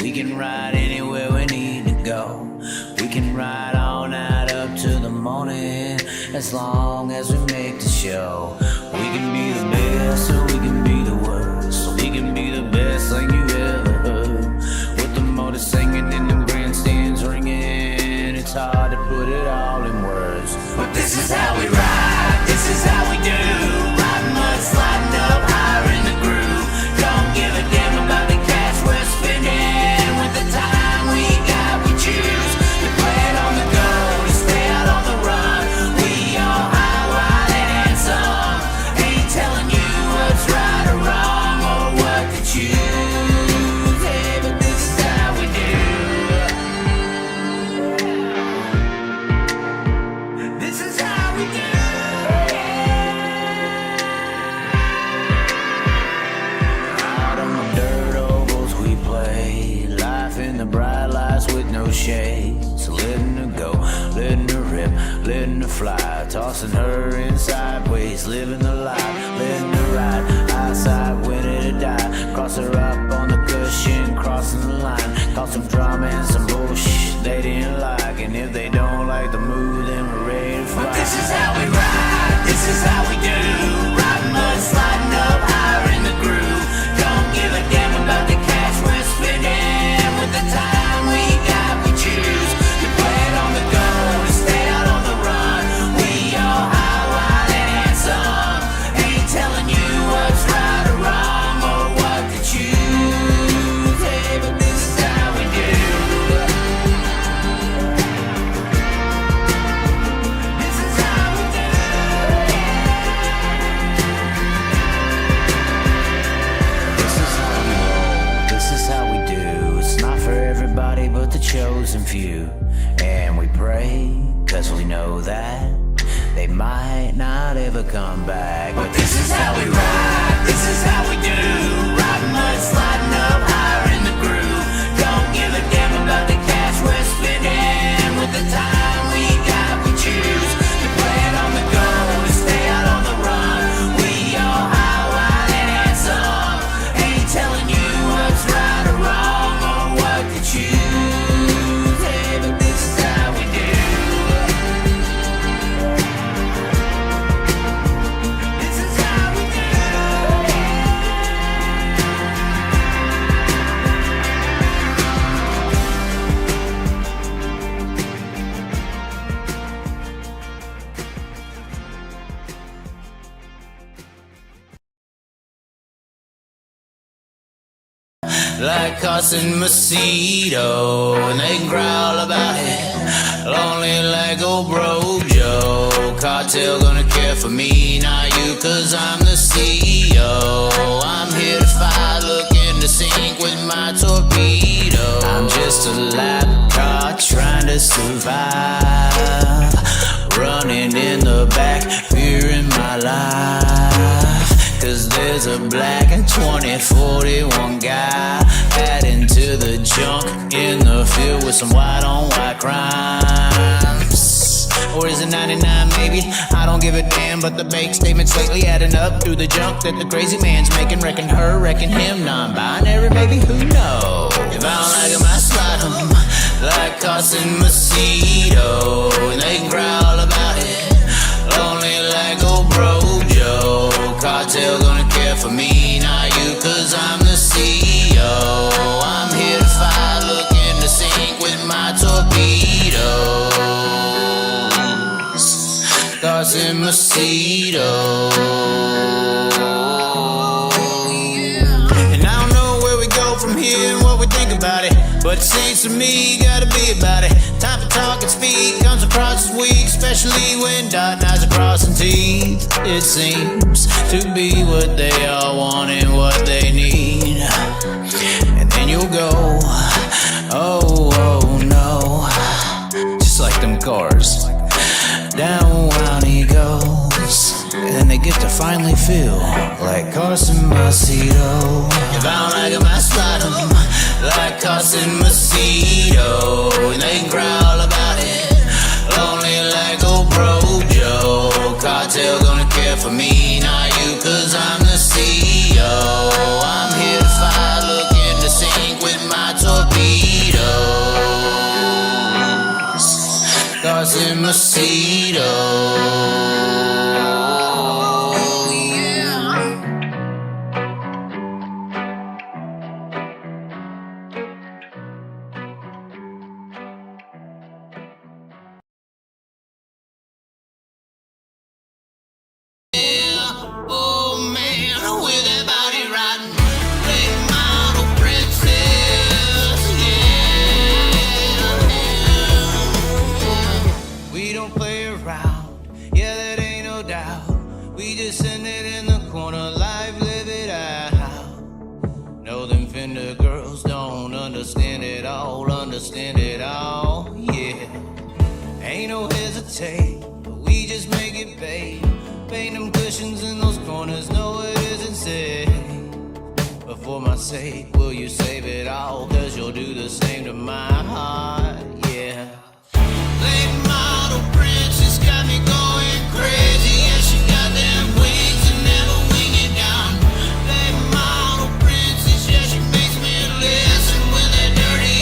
We can ride anywhere we need to go. We can ride all night up to the morning, as long as we make the show. We can be the best or we can be the worst. We can be the best thing you ever heard. With the motor singing and the grandstands ringing, it's hard to put it all in words. But this is how we ride, this is how we do. Riding mud, sliding up higher in the groove. Don't give a damn about the cash we're spending. With the time we got, we choose to play it on the go, to stay out on the run. We all high, wild, and handsome. Ain't telling you what's right or wrong or what to choose. Hey, but this is how we do. This is how we do. Out on the dirt ovals we play, life in the bright lights with no shade. So letting her go, letting her rip, letting her fly, tossing her in sideways, living the life, letting her ride, outside winning to die. Cross her up on the cushion, crossing the line, cause some drama and some bullshit they didn't like. And if they don't like the move, then we're ready to fly. But this is how we ride, this is how we do. Riding mud, sliding up higher in the groove. Don't give a damn about the cash we're spending. With the time we got, we choose to play it on the go, to stay out on the run. We all high, wild, and handsome. Ain't telling you what's right or wrong or what to choose. Hey, but this is how we do. This is how we do. This is how we roll. This is how we do. It's not for everybody but the chosen few. And we pray, cause we know that they might not ever come back. But this is how we ride, this is how we do. Riding mud, sliding up higher in the groove. Don't give a damn about the cash we're spending. With the time we got, we choose to play it on the go, to stay out on the run. We all high, wild, and handsome. Ain't telling you what's right or wrong or what to choose. Hey, but this is how we do. This is how we do. Like Cos and Macedo, and they growl about it. Lonely like old bro Joe. Cartel gonna care for me, not you, cause I'm the CEO. I'm here to fight, looking to sink with my torpedo. I'm just a lap car trying to survive, running in the back, fearing my life. Cause there's a black and 2041 guy adding to the junk in the field with some white on white crimes. Or is it 99 maybe? I don't give a damn, but the bank statements lately adding up through the junk that the crazy man's making. Reckon her, reckon him, non-binary maybe, who knows? If I don't like him, I slide him like Cos and Macedo, and they growl about it. Lonely like old bro Joe. Cartel gonna care for me, not you, cause I'm the CEO. I'm here to fight, looking to sink with my torpedoes. Cos and Macedo. And I don't know where we go from here and what we think about it, but it seems to me gotta be about it. Time for talk and speak comes across this week, especially when dotting I's and crossing T's. It seems to be what they all want and what they need. And then you'll go, oh, oh no, just like them cars. Down round he goes, and then they get to finally feel like Cos and Macedo. If I don't like him, I slide him like Cos and Macedo, and they growl about it. Lonely like old bro Joe. Cartel gonna care for me, not you, cause I'm the CEO. I'm here to fight, looking to sink with my torpedo. in my seat, oh. Understand it all, yeah. Ain't no hesitate, but we just make it pay. Paint them cushions in those corners, no it isn't safe. But for my sake, will you save it all? Cause you'll do the same to my heart, yeah. Late model princess got me going crazy. Yeah, she got them wings and never wing it down. Late model princess, yeah, she makes me listen when they're dirty.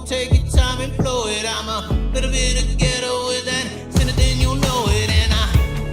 Take your time and blow it. I'm a little bit of ghetto with that sinner, then you'll know it. And I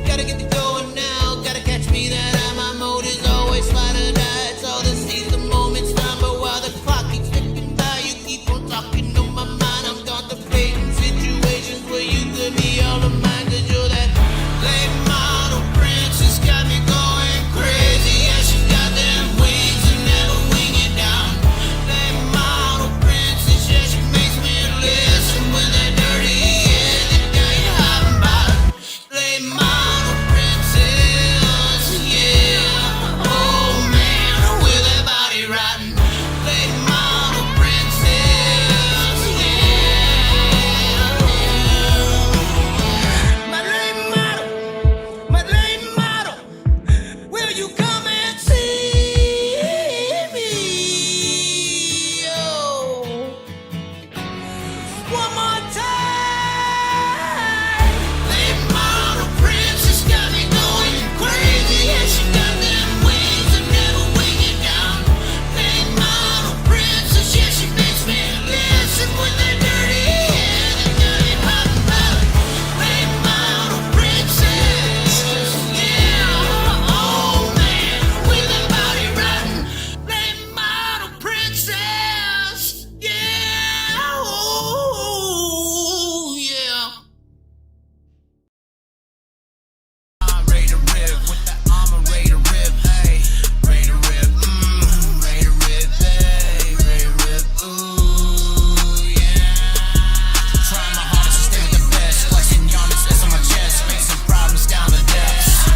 gotta get the going now. Gotta catch me that eye. My mode is always fly or die. It's all that sees the moment's time. But while the clock keeps ticking by, you keep on talking on my mind. I'm contemplating situations where you could be all of mine. Cause you're that late model princess. Got me going crazy. Yeah, she got them wings and never wing it down. Late model princess, yeah, she makes me listen when they're dirty. Yeah, they got you hot and bothered. Late model princess, yeah. Oh man, with that body rotten. Late model princess, yeah. My late model, will you come and see me? Oh. One more time. Late model princess got me going crazy. Yeah, she got them wings and never wing it down. Late model princess, yeah, she makes me listen when they're dirty. Yeah, they got it hot and bothered. Late model princess, yeah. Oh man, with that body rotten. Late model princess, yeah. Oh, yeah. I'm ready to rip with that armor, ready to rip, hey. Ready to rip, ready to rip, hey. Ready to rip, ooh, yeah. Trying my hardest to stay with the best. Flexing yarners, that's on my chest. Facing problems down the depths.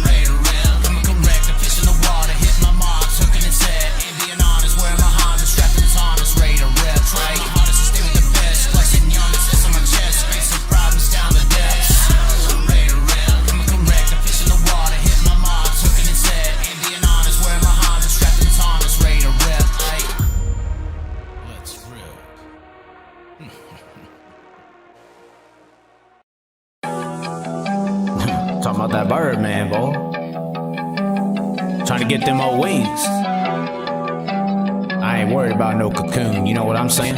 Ready to rip, coming correct. The fish in the water, hit my marks, hooking its head. Indian honors, wearing my harness, strapped in his harness. Ready to rip, trying my hardest to stay with the best. Flexing yarners, that's on my chest. Facing problems down the depths. Ready to rip, coming correct. The fish in the water, hit my marks, hooking its head. Indian honors, wearing my harness, strapped in his harness. Ready to rip, hey. Let's rip. Talking about that bird, man, boy. Trying to get them old wings. I ain't worried about no cocoon, you know what I'm saying?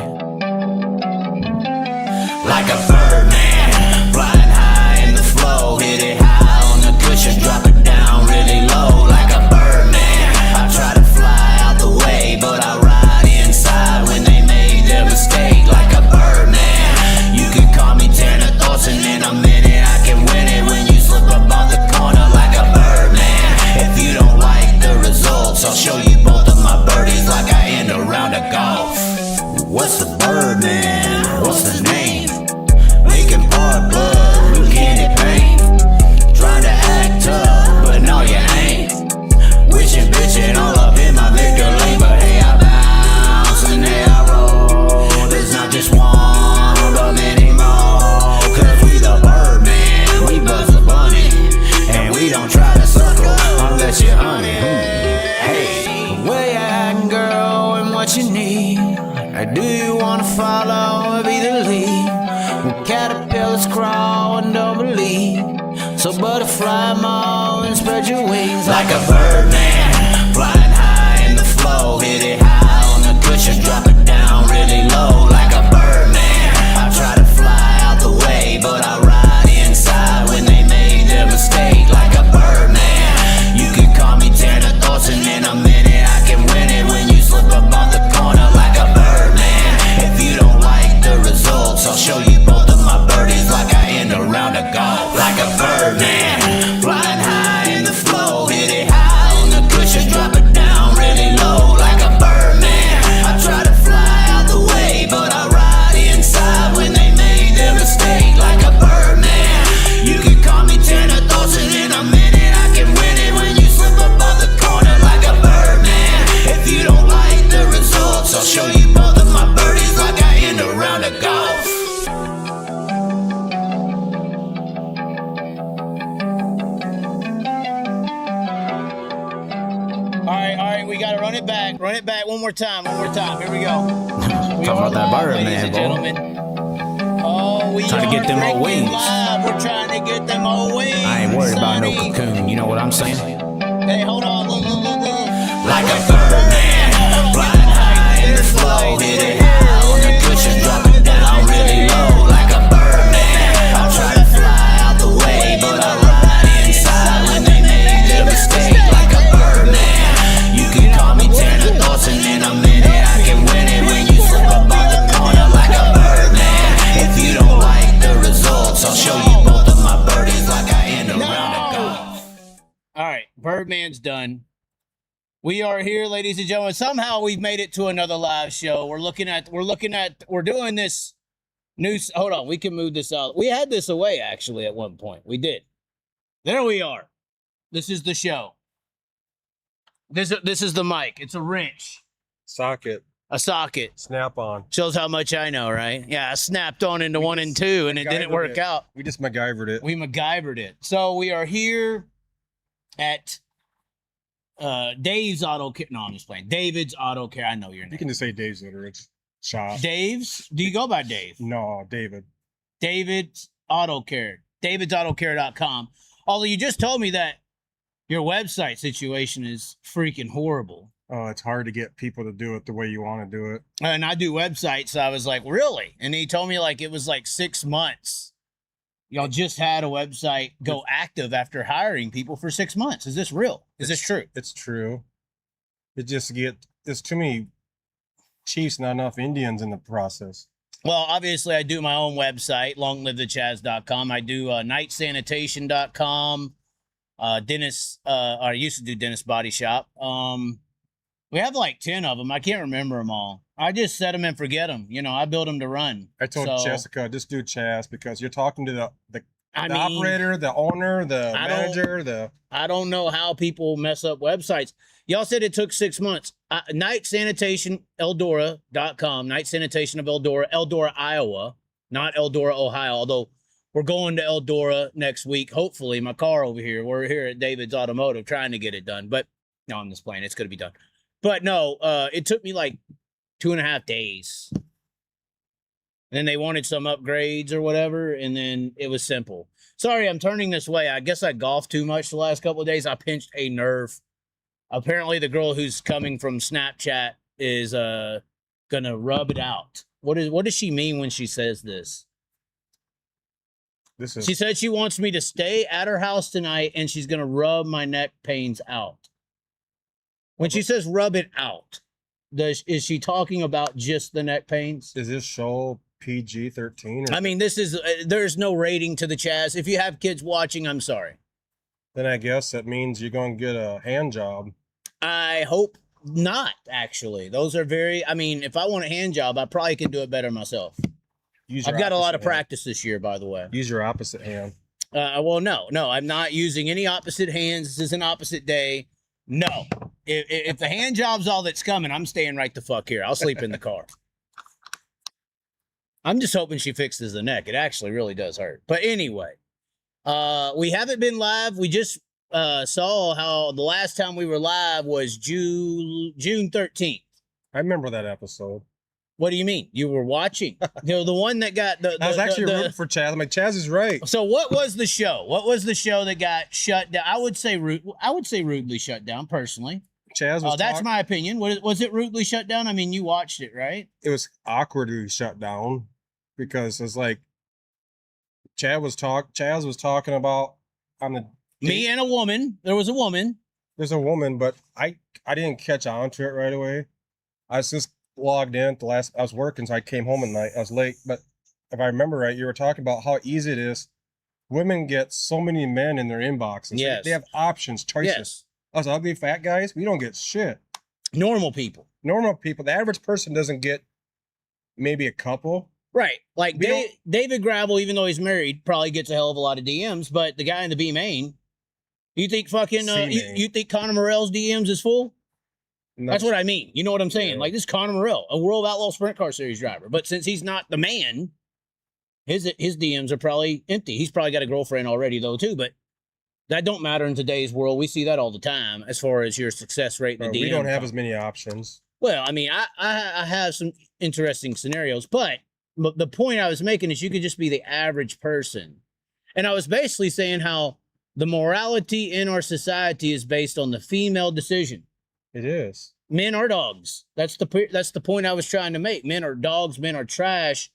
Like a bird, man, flying high in the flow. Hit it high on the cushion, drop it down really low. Like a bird, man, I try to fly out the way, but I ride inside when they made their mistake. Like a bird, man, you can call me Thanatos, and in a minute I can win it when you slip up on the corner. Like a bird, man, if you don't like the results, I'll show you both of my birdies like I end a round of golf. What's the bird, man? What's the name? crawl and don't believe. So butterfly more and spread your wings like a bird man, flying high in the flow. Hit it high on the cushion, drop it down really low like a bird man. I try to fly out the way, but I ride inside when they made their mistake like a bird man. You can call me Tanner Thorson, in a minute I can win it when you slip up off the corner like a bird man. If you don't like the results, I'll show you both of my birdies like I end a round of golf like a bird man, flying high in the flow. Hit it high on the cushion, drop it down really low like a bird man. I try to fly out the way, but I ride inside when they made their mistake like a bird man. You can call me Tanner Thorson, in a minute I can win it when you slip up off the corner like a bird man. If you don't like the results, I'll show you both of my birdies like I end a round of golf. All right, we gotta run it back one more time, Here we go. We Talk are about that live, bird, ladies man, and boy. gentlemen. Oh, we Trying to get them are old wings. live. We're trying to get them old wings. I ain't worried about no Sonny. cocoon, you know what I'm saying? Hey, hold on, look. Like a bird man, flying high in the flow. Hit it high on the cushion, drop it down really low like a bird man. I'll try to fly out the way, but I ride inside when they made their mistake like a bird man. You can call me Tanner Thorson, in a minute I can win it when you slip up off the corner like a bird man. If you don't like the results, I'll show you both of my birdies like I end a round of golf. All right, Birdman's done. We are here, ladies and gentlemen. Somehow we've made it to another live show. We're doing this new. Hold on, we can move this out. We had this away actually at one point. We did. There we are. This is the show. This is the mic. It's a wrench, Socket, a socket. snap on. Shows how much I know, right? Yeah, I snapped on into 1 and 2, and it didn't work MacGyvered it. out. We just MacGyvered it. We MacGyvered it. So we are here at Dave's Auto Care. No, I'm just playing. David's Auto Care. I know your You name. can just say Dave's Litter. It's shop. Dave's? Do you go by Dave? No, David. David's Auto Care. David'sAutoCare.com. Although you just told me that your website situation is freaking horrible. Oh, it's hard to get people to do it the way you want to do it. And I do websites, so I was like, really? And he told me like it was like 6 months. Y'all just had a website go active after hiring people for 6 months. Is this real? Is this true? It's true. There's too many chiefs, not enough Indians in the process. Well, obviously, I do my own website, LongLiveTheChaz.com. I do NightSanitation.com. Dennis, I used to do Dennis Body Shop. We have like 10 of them. I can't remember them all. I just set them and forget them. You know, I build them to run. I told So, Jessica, just do Chaz because you're talking to the I the mean, operator, the owner, the I don't- manager, I don't know how people mess up websites. Y'all said it took 6 months. Night Sanitation, Eldora.com. Night Sanitation of Eldora, Eldora, Iowa, not Eldora, Ohio. Although we're going to Eldora next week. Hopefully, my car over here. We're here at David's Automotive trying to get it done. But no, I'm just playing. It's going to be done. But no, it took me like 2.5 days. And then they wanted some upgrades or whatever, and then it was simple. Sorry, I'm turning this way. I guess I golfed too much the last couple of days. I pinched a nerve. Apparently, the girl who's coming from Snapchat is gonna rub it out. What does she mean when she says this? She said she wants me to stay at her house tonight, and she's gonna rub my neck pains out. When she says rub it out, is she talking about just the neck pains? Is this show PG-13? I mean, this is there's no rating to the Chaz. If you have kids watching, I'm sorry. Then I guess that means you're going to get a hand job. I hope not, actually. Those are very, I mean, if I want a hand job, I probably can do it better myself. I've got a lot of practice this year, by the way. Use your opposite hand. Well, no, I'm not using any opposite hands. This is an opposite day. No. If the hand job's all that's coming, I'm staying right the fuck here. I'll sleep in the car. I'm just hoping she fixes the neck. It actually really does hurt. But anyway, we haven't been live. We just saw how the last time we were live was June 13th. I remember that episode. What do you mean? You were watching? The one that got the. I was actually rooting for Chaz. I'm like, Chaz is right. So what was the show? What was the show that got shut down? I would say rudely shut down personally. Chaz was. That's my opinion. Was it rudely shut down? I mean, you watched it, right? It was awkwardly shut down because it's like Chaz was talking about on the me and a woman. There was a woman. There's a woman, but I didn't catch on to it right away. I was just logged in I was working, so I came home at night. I was late, but if I remember right, you were talking about how easy it is. Women get so many men in their inboxes. Yes. They have options, choices. Yes. Us ugly fat guys, we don't get shit. Normal people. The average person doesn't get maybe a couple. Right. Like David Gravel, even though he's married, probably gets a hell of a lot of DMs, but the guy in the B main, you think fucking you think Conor Morell's DMs is full? That's what I mean. You know what I'm saying? Yeah. Like, this is Conor Morell, a World Outlaw Sprint Car Series driver. But since he's not the man, his DMs are probably empty. He's probably got a girlfriend already, though, too. But that don't matter in today's world. We see that all the time as far as your success rate in the DM. We don't have as many options. Well, I mean, I have some interesting scenarios. But the point I was making is you could just be the average person. And I was basically saying how the morality in our society is based on the female decision. It is. Men are dogs. That's the point I was trying to make. Men are dogs. Men are trash.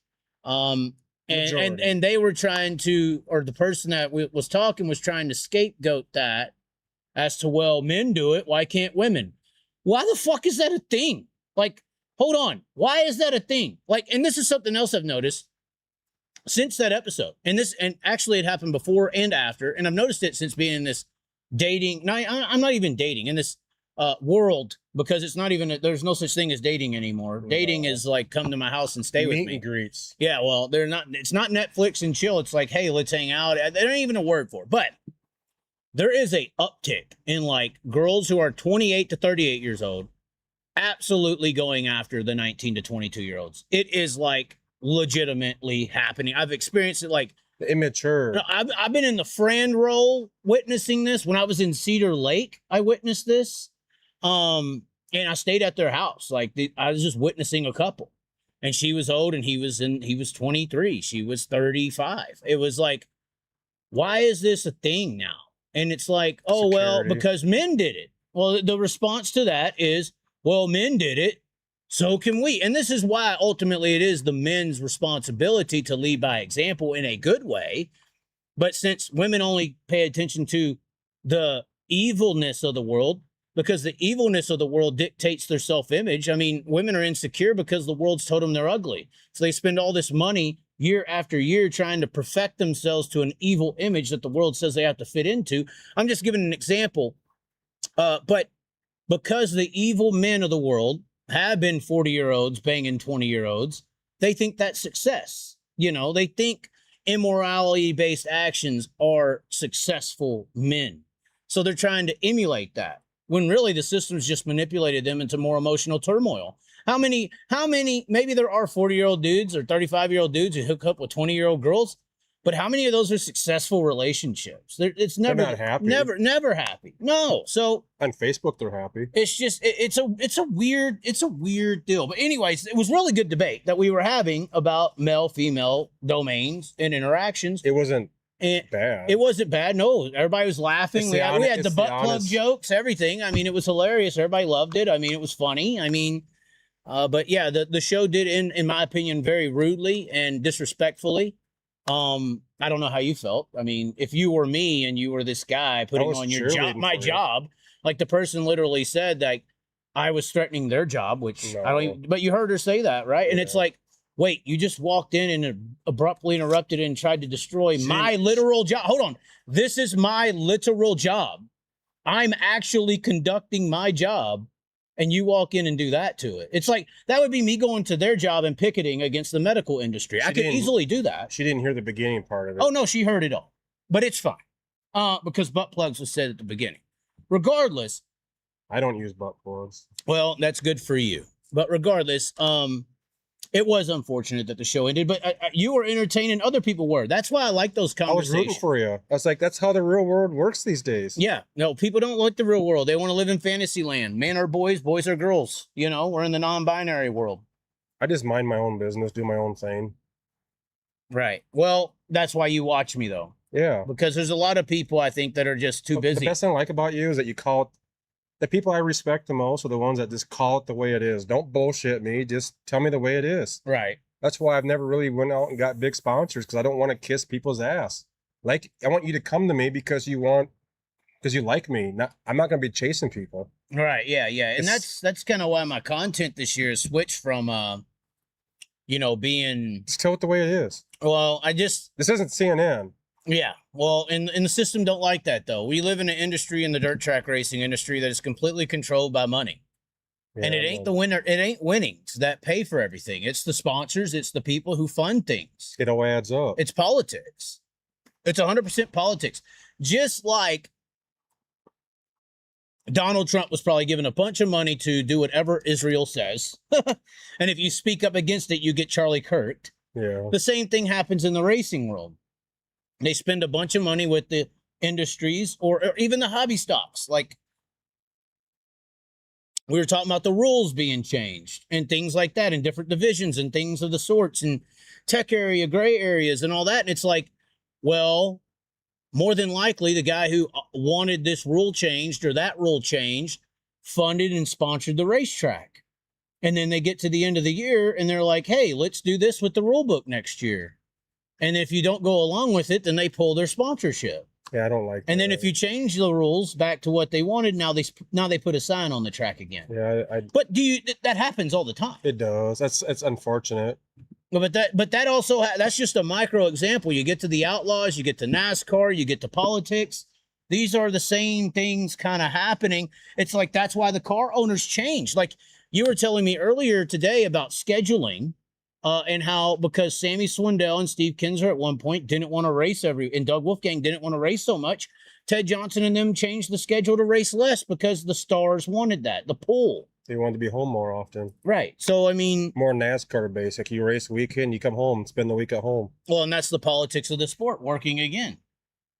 And they were trying to, or the person that was talking was trying to scapegoat that as to, well, men do it. Why can't women? Why the fuck is that a thing? Like, hold on. Why is that a thing? Like, and this is something else I've noticed since that episode. And actually it happened before and after. And I've noticed it since being in this dating. No, I'm not even dating in this world, because it's not even there's no such thing as dating anymore. No. Dating is like, come to my house and stay with me. Meet and greets. Yeah, well, they're not. It's not Netflix and chill. It's like, hey, let's hang out. There ain't even a word for it. But there is a uptick in like girls who are 28 to 38 years old, absolutely going after the 19 to 22 year olds. It is like legitimately happening. I've experienced it like. Immature. I've been in the friend role witnessing this. When I was in Cedar Lake, I witnessed this. And I stayed at their house. Like I was just witnessing a couple, and she was old and he was 23. She was 35. It was like, why is this a thing now? And it's like, oh, well, because men did it. Well, the response to that is, well, men did it, so can we. And this is why ultimately it is the men's responsibility to lead by example in a good way. But since women only pay attention to the evilness of the world, because the evilness of the world dictates their self-image. I mean, women are insecure because the world's told them they're ugly. So they spend all this money year after year trying to perfect themselves to an evil image that the world says they have to fit into. I'm just giving an example. But because the evil men of the world have been 40-year-olds banging 20-year-olds, they think that's success. You know, they think immorality-based actions are successful men. So they're trying to emulate that, when really the system's just manipulated them into more emotional turmoil. How many, maybe there are 40-year-old dudes or 35-year-old dudes who hook up with 20-year-old girls, but how many of those are successful relationships? It's never, they're not happy. Never happy. No. So on Facebook, they're happy. It's just, it's a weird deal. But anyways, it was really good debate that we were having about male-female domains and interactions. It wasn't bad. It wasn't bad. No, everybody was laughing. We had the butt plug jokes, everything. I mean, it was hilarious. Everybody loved it. I mean, it was funny. I mean, but yeah, the show did end, in my opinion, very rudely and disrespectfully. I don't know how you felt. I mean, if you were me and you were this guy putting on your job, job, like the person literally said that I was threatening their job, which I don't even, but you heard her say that, right? Yeah. And it's like, wait, you just walked in and abruptly interrupted and tried to destroy my literal job. Hold on. This is my literal job. I'm actually conducting my job, and you walk in and do that to it. It's like, that would be me going to their job and picketing against the medical industry. I could easily do that. She didn't hear the beginning part of it. Oh, no, she heard it all. But it's fine. Because butt plugs was said at the beginning. Regardless. I don't use butt plugs. Well, that's good for you. But regardless, it was unfortunate that the show ended, but you were entertaining, other people were. That's why I like those conversations. I was rooting for you. I was like, that's how the real world works these days. Yeah. No, people don't like the real world. They want to live in fantasy land. Men are boys, boys are girls. You know, we're in the non-binary world. I just mind my own business, do my own thing. Right. Well, that's why you watch me though, Yeah. because there's a lot of people I think that are just too busy. The best thing I like about you is that you call it, the people I respect the most are the ones that just call it the way it is. Don't bullshit me. Just tell me the way it is. Right. That's why I've never really went out and got big sponsors, because I don't want to kiss people's ass. Like, I want you to come to me because you like me. I'm not going to be chasing people. Right. Yeah. Yeah. And that's kind of why my content this year has switched from, being. Just tell it the way it is. Well, This isn't CNN. Yeah. Well, and the system don't like that though. We live in an industry, in the dirt track racing industry, that is completely controlled by money. Yeah, and it ain't the winner. It ain't winnings that pay for everything. It's the sponsors. It's the people who fund things. It all adds up. It's politics. It's 100% politics. Just like Donald Trump was probably given a bunch of money to do whatever Israel says. And if you speak up against it, you get Charlie Kirk. Yeah. The same thing happens in the racing world. They spend a bunch of money with the industries or even the hobby stocks. Like we were talking about the rules being changed and things like that in different divisions and things of the sorts and tech area, gray areas and all that. And it's like, well, more than likely the guy who wanted this rule changed or that rule changed funded and sponsored the racetrack. And then they get to the end of the year and they're like, hey, let's do this with the rule book next year. And if you don't go along with it, then they pull their sponsorship. Yeah, I don't like that. And then if you change the rules back to what they wanted, now they put a sign on the track again. Yeah, But that happens all the time. It does. It's unfortunate. But that also that's just a micro example. You get to the Outlaws, you get to NASCAR, you get to politics. These are the same things kind of happening. It's like that's why the car owners change. Like you were telling me earlier today about scheduling. And how, because Sammy Swindell and Steve Kinzer at one point didn't want to race and Doug Wolfgang didn't want to race so much. Ted Johnson and them changed the schedule to race less because the stars wanted that, the pull. They wanted to be home more often. Right. So, I mean. More NASCAR basic. You race weekend, you come home, spend the week at home. Well, and that's the politics of the sport working again.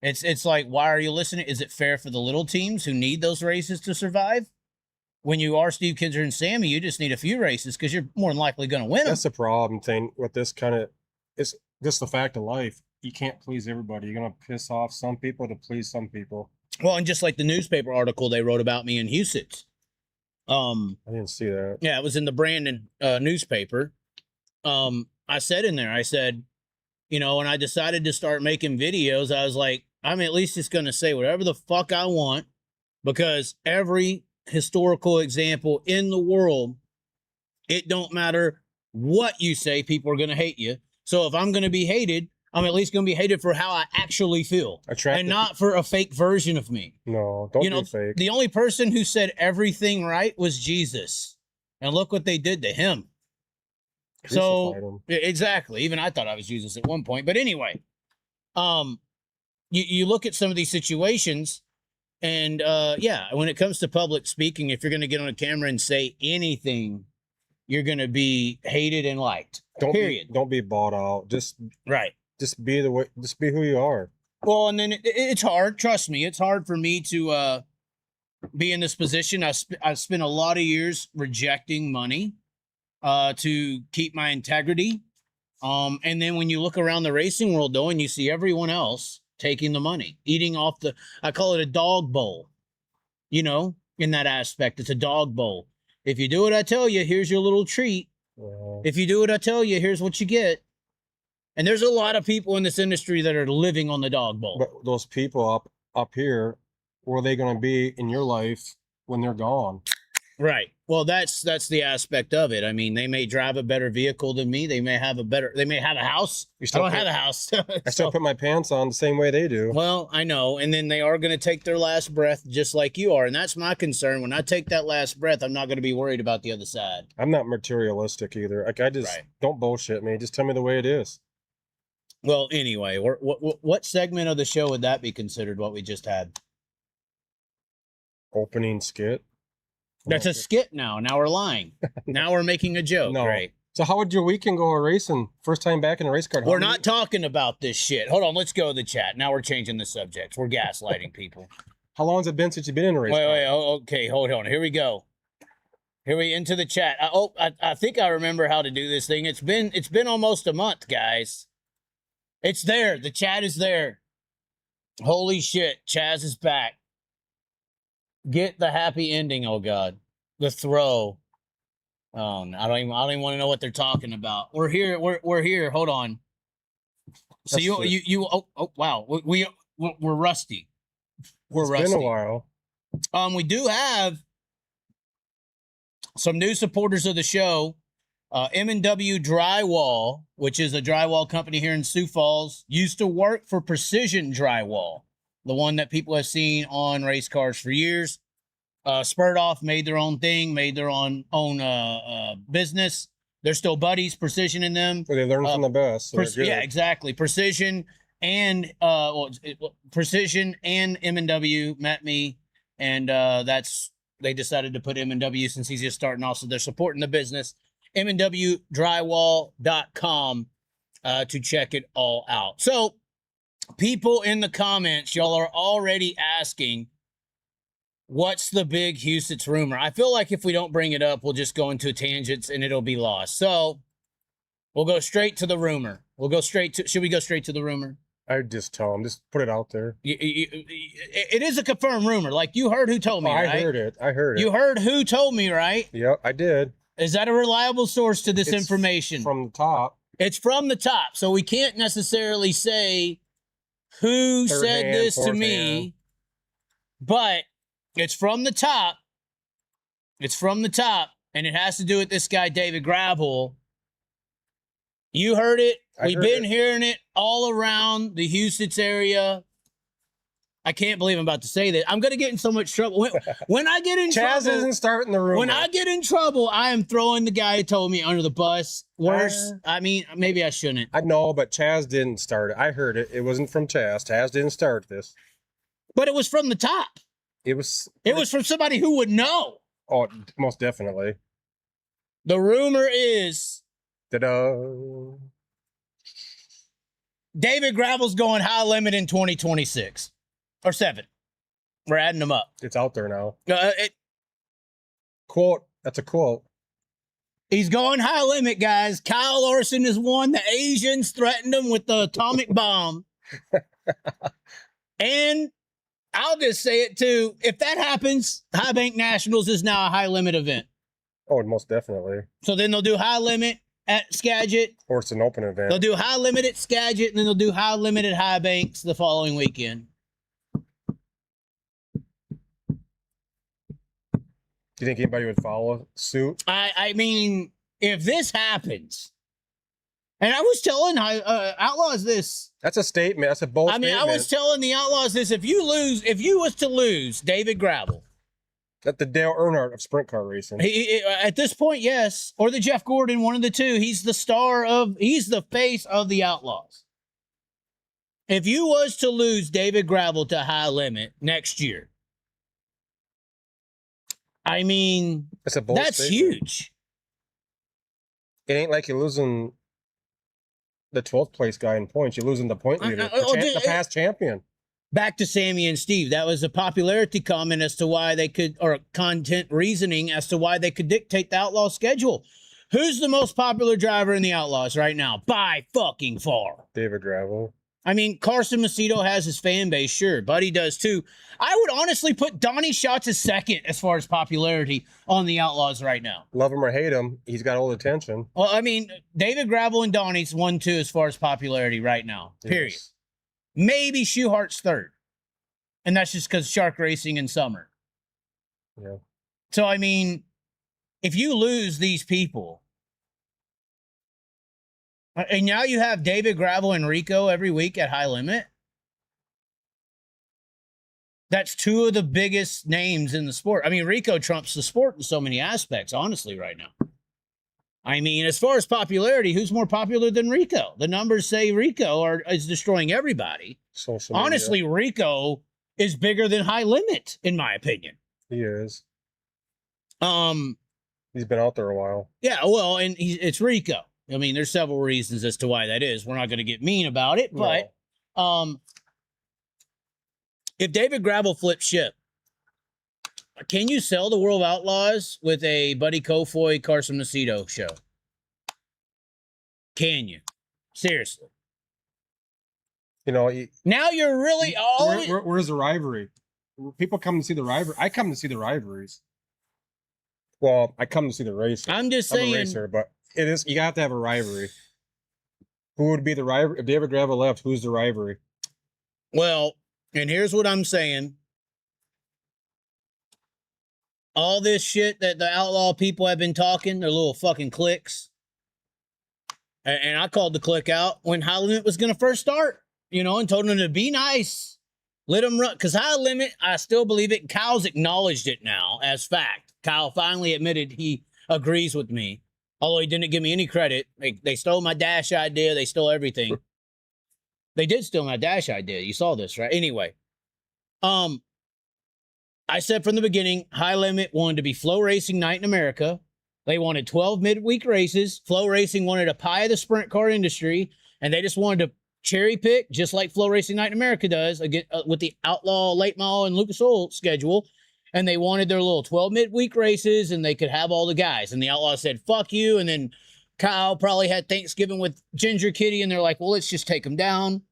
It's like, why are you listening? Is it fair for the little teams who need those races to survive? When you are Steve Kinzer and Sammy, you just need a few races because you're more than likely going to win them. That's the problem thing with this kind of, it's just the fact of life. You can't please everybody. You're going to piss off some people to please some people. Well, and just like the newspaper article they wrote about me in Huset. I didn't see that. Yeah, it was in the Brandon newspaper. I said in there, I said, when I decided to start making videos, I was like, I'm at least just going to say whatever the fuck I want because every historical example in the world, it don't matter what you say, people are going to hate you. So if I'm going to be hated, I'm at least going to be hated for how I actually feel and not for a fake version of me. No, don't be fake. The only person who said everything right was Jesus. And look what they did to him. So exactly. Even I thought I was Jesus at one point. But anyway, you look at some of these situations. And when it comes to public speaking, if you're going to get on a camera and say anything, you're going to be hated and liked. Period. Don't be bought out. Just be the way. Just be who you are. Well, and then it's hard. Trust me, it's hard for me to be in this position. I spent a lot of years rejecting money to keep my integrity. And then when you look around the racing world, though, and you see everyone else taking the money, eating off I call it a dog bowl, in that aspect. It's a dog bowl. If you do what I tell you, here's your little treat. Yeah. If you do what I tell you, here's what you get. And there's a lot of people in this industry that are living on the dog bowl. But those people up here, where are they going to be in your life when they're gone? Right. Well, that's the aspect of it. I mean, they may drive a better vehicle than me. They may have a house. I don't have a house. I still put my pants on the same way they do. Well, I know. And then they are going to take their last breath just like you are. And that's my concern. When I take that last breath, I'm not going to be worried about the other side. I'm not materialistic either. Like don't bullshit me. Just tell me the way it is. Well, anyway, what segment of the show would that be considered what we just had? Opening skit. That's a skit now. Now we're lying. Now we're making a joke. No. Right. So how would your weekend go racing? First time back in a race car. We're not talking about this shit. Hold on. Let's go to the chat. Now we're changing the subject. We're gaslighting people. How long has it been since you've been in a race car? Wait. Okay. Hold on. Here we go. Here we into the chat. I think I remember how to do this thing. It's been almost a month, guys. It's there. The chat is there. Holy shit, Chaz is back. Get the happy ending, oh God. The throw. Oh, I don't even want to know what they're talking about. We're here. We're here. Hold on. So wow. We're rusty. We're rusty. It's been a while. We do have some new supporters of the show. M&W Drywall, which is a drywall company here in Sioux Falls, used to work for Precision Drywall, the one that people have seen on race cars for years. Spurred off, made their own thing, made their own business. They're still buddies, Precision and them. Well, they learn from the best. So yeah, exactly. Precision and Precision and M&W met me, and they decided to put M&W since he's just starting off, so they're supporting the business. MWDrywall.com to check it all out. So, people in the comments, y'all are already asking, what's the big Huset's rumor? I feel like if we don't bring it up, we'll just go into tangents and it'll be lost. So, we'll go straight to the rumor. Should we go straight to the rumor? I just tell them, just put it out there. It is a confirmed rumor. Like, you heard who told me, right? I heard it. You heard who told me, right? Yep, I did. Is that a reliable source to this information? From the top. It's from the top. So we can't necessarily say who said this to me, but it's from the top. It's from the top, and it has to do with this guy, David Gravel. You heard it. We've been hearing it all around the Huset's area. I can't believe I'm about to say that. I'm going to get in so much trouble. When I get in trouble... Chaz isn't starting the rumor. When I get in trouble, I am throwing the guy who told me under the bus. Worse. I mean, maybe I shouldn't. I know, but Chaz didn't start it. I heard it. It wasn't from Chaz. Chaz didn't start this. But it was from the top. It was from somebody who would know. Oh, most definitely. The rumor is... Ta-da. David Gravel's going high limit in 2026. Or 7. We're adding them up. It's out there now. Quote. That's a quote. He's going high limit, guys. Kyle Larson is one. The Asians threatened him with the atomic bomb. And I'll just say it too. If that happens, High Bank Nationals is now a high limit event. Oh, most definitely. So then they'll do high limit at Skagit. Or it's an open event. They'll do high limit at Skagit, and then they'll do high limit at High Banks the following weekend. Do you think anybody would follow suit? I mean, if this happens, and I was telling Outlaws this. That's a statement. That's a bold statement. I was telling the Outlaws this. If you was to lose David Gravel. That's the Dale Earnhardt of sprint car racing. At this point, yes. Or the Jeff Gordon, one of the two. He's the face of the Outlaws. If you was to lose David Gravel to high limit next year, I mean, that's huge. It ain't like you're losing the 12th place guy in points. You're losing the point leader, the past champion. Back to Sammy and Steve. That was a popularity comment as to why they could, or content reasoning as to why they could dictate the Outlaw schedule. Who's the most popular driver in the Outlaws right now? By fucking far. David Gravel. I mean, Carson Macedo has his fan base, sure. Buddy does too. I would honestly put Donnie Schatz as second as far as popularity on the Outlaws right now. Love him or hate him, he's got all the attention. Well, I mean, David Gravel and Donnie's 1-2 as far as popularity right now, period. Yes. Maybe Schuhart's third. And that's just because Shark Racing in summer. Yeah. So, I mean, if you lose these people, and now you have David Gravel and Rico every week at high limit. That's two of the biggest names in the sport. I mean, Rico trumps the sport in so many aspects, honestly, right now. I mean, as far as popularity, who's more popular than Rico? The numbers say Rico is destroying everybody. Social media. Honestly, Rico is bigger than high limit, in my opinion. He is. He's been out there a while. Yeah, well, and it's Rico. I mean, there's several reasons as to why that is. We're not going to get mean about it, but if David Gravel flips ship, can you sell the World of Outlaws with a Buddy Kofoid, Carson Macedo show? Can you? Seriously. You know, Now you're really where's the rivalry? People come to see the rivalry. I come to see the rivalries. Well, I come to see the race. I'm just I'm saying. a racer, but it is, you have to have a rivalry. Who would be the rivalry? If David Gravel left, who's the rivalry? Well, and here's what I'm saying. All this shit that the outlaw people have been talking, their little fucking cliques. And I called the clique out when High Limit was going to first start, you know, and told them to be nice. Let them run. Because High Limit, I still believe it. Kyle's acknowledged it now as fact. Kyle finally admitted he agrees with me. Although he didn't give me any credit. They stole my dash idea. They stole everything. They did steal my dash idea. You saw this, right? Anyway. I said from the beginning, High Limit wanted to be Flow Racing Night in America. They wanted 12 midweek races. Flow Racing wanted a pie of the sprint car industry. And they just wanted to cherry pick, just like Flow Racing Night in America does, again, with the Outlaw Late Model and Lucas Oil schedule. And they wanted their little 12 midweek races, and they could have all the guys. And the Outlaw said, fuck you. And then Kyle probably had Thanksgiving with Ginger Kitty, and they're like, well, let's just take them down.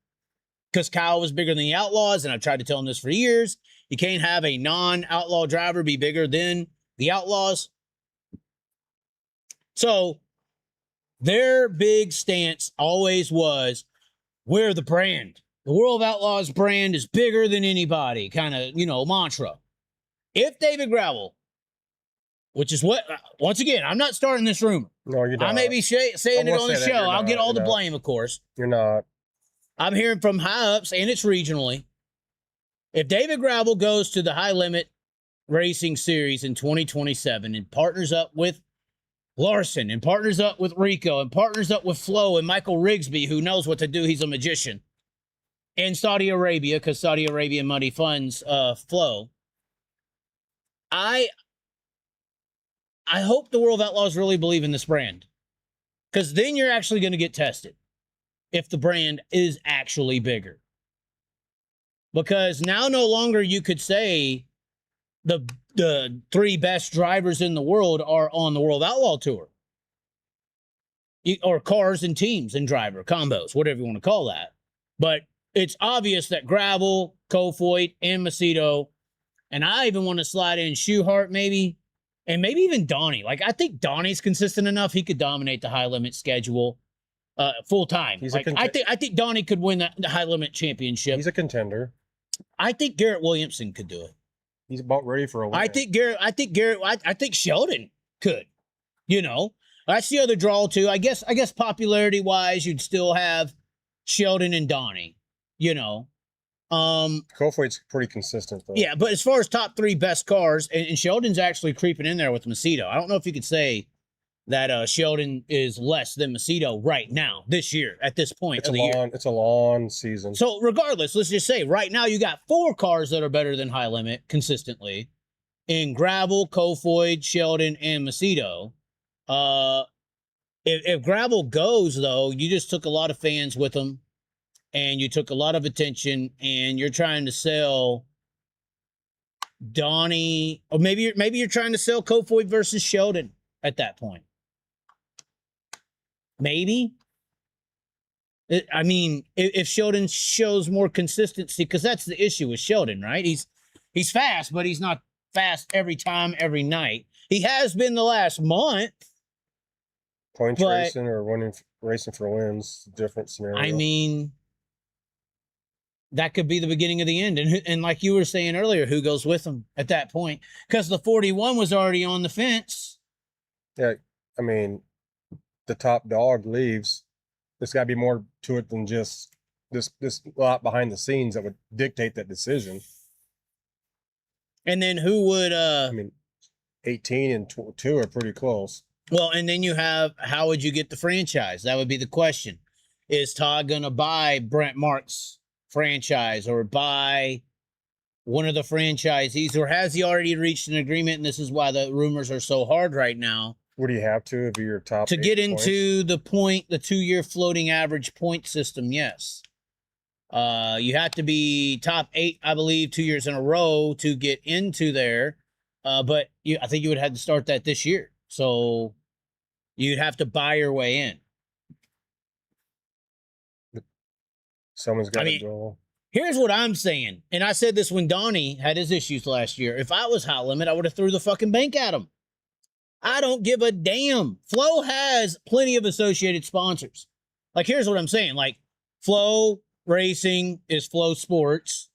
Because Kyle was bigger than the Outlaws, and I've tried to tell him this for years. You can't have a non-outlaw driver be bigger than the Outlaws. So their big stance always was, we're the brand. The World of Outlaws brand is bigger than anybody, kind of, you know, mantra. If David Gravel, which is what, once again, I'm not starting this rumor. No, you're not. I may be saying it on the show. I'll get all the blame, of course. You're not. I'm hearing from high-ups, and it's regionally. If David Gravel goes to the High Limit Racing Series in 2027 and partners up with Larson and partners up with Rico and partners up with Flo and Michael Rigsby, who knows what to do, he's a magician, in Saudi Arabia, because Saudi Arabian money funds Flo, I hope the World of Outlaws really believe in this brand, because then you're actually going to get tested if the brand is actually bigger. Because now no longer you could say the three best drivers in the world are on the World Outlaw Tour. Or cars and teams and driver combos, whatever you want to call that. But it's obvious that Gravel, Kofoid, and Macedo, and I even want to slide in Shoehart maybe, and maybe even Donnie. Like, I think Donnie's consistent enough. He could dominate the High Limit schedule full time. Like, I think Donnie could win the High Limit championship. He's a contender. I think Garrett Williamson could do it. He's about ready for a win. I think Sheldon could. You know, that's the other draw too. I guess popularity wise, you'd still have Sheldon and Donnie. You know, Kofoid's pretty consistent though. Yeah, but as far as top three best cars, and Sheldon's actually creeping in there with Macedo. I don't know if you could say that Sheldon is less than Macedo right now, this year, at this point of the year. It's a long season. So regardless, let's just say right now you got 4 cars that are better than High Limit consistently in Gravel, Kofoid, Sheldon, and Macedo. If Gravel goes, though, you just took a lot of fans with them, and you took a lot of attention, and you're trying to sell Donnie, or maybe you're trying to sell Kofoid versus Sheldon at that point. Maybe. I mean, if Sheldon shows more consistency, because that's the issue with Sheldon, right? He's fast, but he's not fast every time, every night. He has been the last month. Points racing or racing for wins, different scenario. I mean, that could be the beginning of the end. And like you were saying earlier, who goes with him at that point? Because the 41 was already on the fence. Yeah, I mean, the top dog leaves. There's got to be more to it than just this lot behind the scenes that would dictate that decision. And then who would I mean, 18 and 2 are pretty close. Well, and then you have, how would you get the franchise? That would be the question. Is Todd going to buy Brent Marks' franchise or buy one of the franchisees, or has he already reached an agreement? And this is why the rumors are so hard right now. Would you have to if you're top to get into the 2-year floating average point system? Yes. You have to be top 8, I believe, 2 years in a row to get into there. But I think you would have to start that this year. So you'd have to buy your way in. Someone's got I mean, to go. Here's what I'm saying, and I said this when Donnie had his issues last year. If I was High Limit, I would have threw the fucking bank at him. I don't give a damn. Flow has plenty of associated sponsors. Like, here's what I'm saying. Like, Flow Racing is Flow Sports.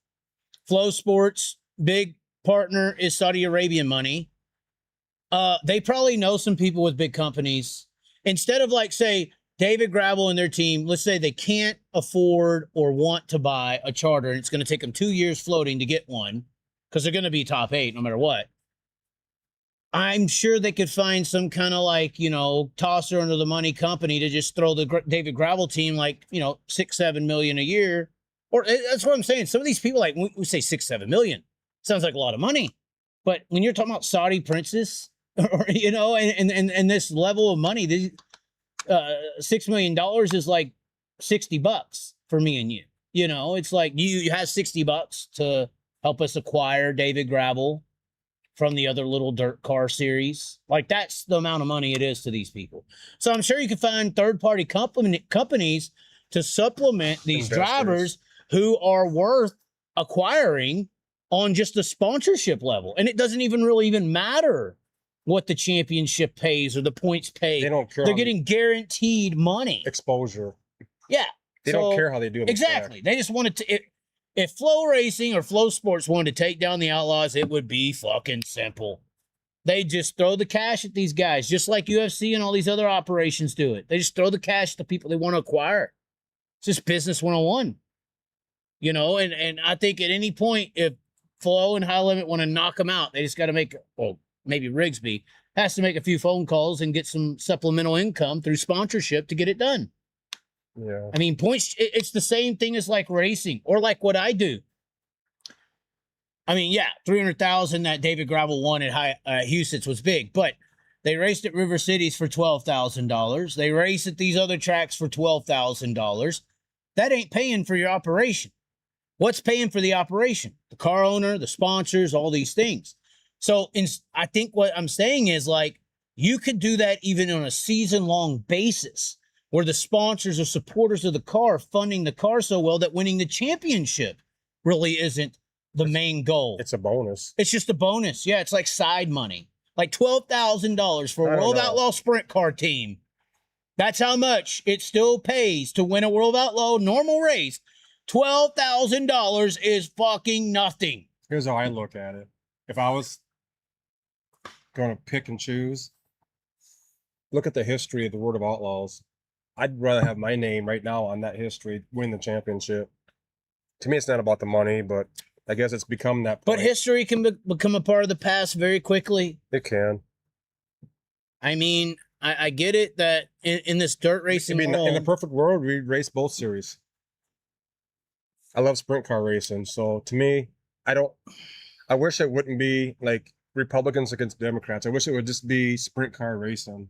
Flow Sports, big partner is Saudi Arabian money. They probably know some people with big companies. Instead of, like, say, David Gravel and their team, let's say they can't afford or want to buy a charter, and it's going to take them 2 years floating to get one because they're going to be top 8 no matter what. I'm sure they could find some kind of, like, you know, tosser under the money company to just throw the David Gravel team, like, you know, $6-7 million a year. Or that's what I'm saying. Some of these people, like, we say $6-7 million. Sounds like a lot of money. But when you're talking about Saudi princes, or, you know, and this level of money, $6 million is like $60 for me and you. You know, it's like you have $60 to help us acquire David Gravel from the other little dirt car series. Like, that's the amount of money it is to these people. So I'm sure you can find third-party companies to supplement these drivers who are worth acquiring on just the sponsorship level. And it doesn't even really matter what the championship pays or the points pay. They don't care. They're getting guaranteed money. Exposure. Yeah. They don't care how they do it. Exactly. They just wanted to... If Flow Racing or Flow Sports wanted to take down the Outlaws, it would be fucking simple. They just throw the cash at these guys, just like UFC and all these other operations do it. They just throw the cash to people they want to acquire. It's just business 101. You know, and I think at any point, if Flow and High Limit want to knock them out, they just got to make, well, maybe Rigsby has to make a few phone calls and get some supplemental income through sponsorship to get it done. Yeah. I mean, points, it's the same thing as like racing or like what I do. I mean, yeah, 300,000 that David Gravel won at Huset's was big, but they raced at River Cities for $12,000. They race at these other tracks for $12,000. That ain't paying for your operation. What's paying for the operation? The car owner, the sponsors, all these things. So I think what I'm saying is, like, you could do that even on a season-long basis, where the sponsors or supporters of the car funding the car so well that winning the championship really isn't the main goal. It's a bonus. It's just a bonus. Yeah, it's like side money. Like $12,000 for a World Outlaw sprint car team. That's how much it still pays to win a World Outlaw normal race. $12,000 is fucking nothing. Here's how I look at it. If I was going to pick and choose, look at the history of the World of Outlaws. I'd rather have my name right now on that history, win the championship. To me, it's not about the money, but I guess it's become that point. But history can become a part of the past very quickly. It can. I mean, I get it that in this dirt racing world, in the perfect world, we race both series. I love sprint car racing, so to me, I wish it wouldn't be like Republicans against Democrats. I wish it would just be sprint car racing.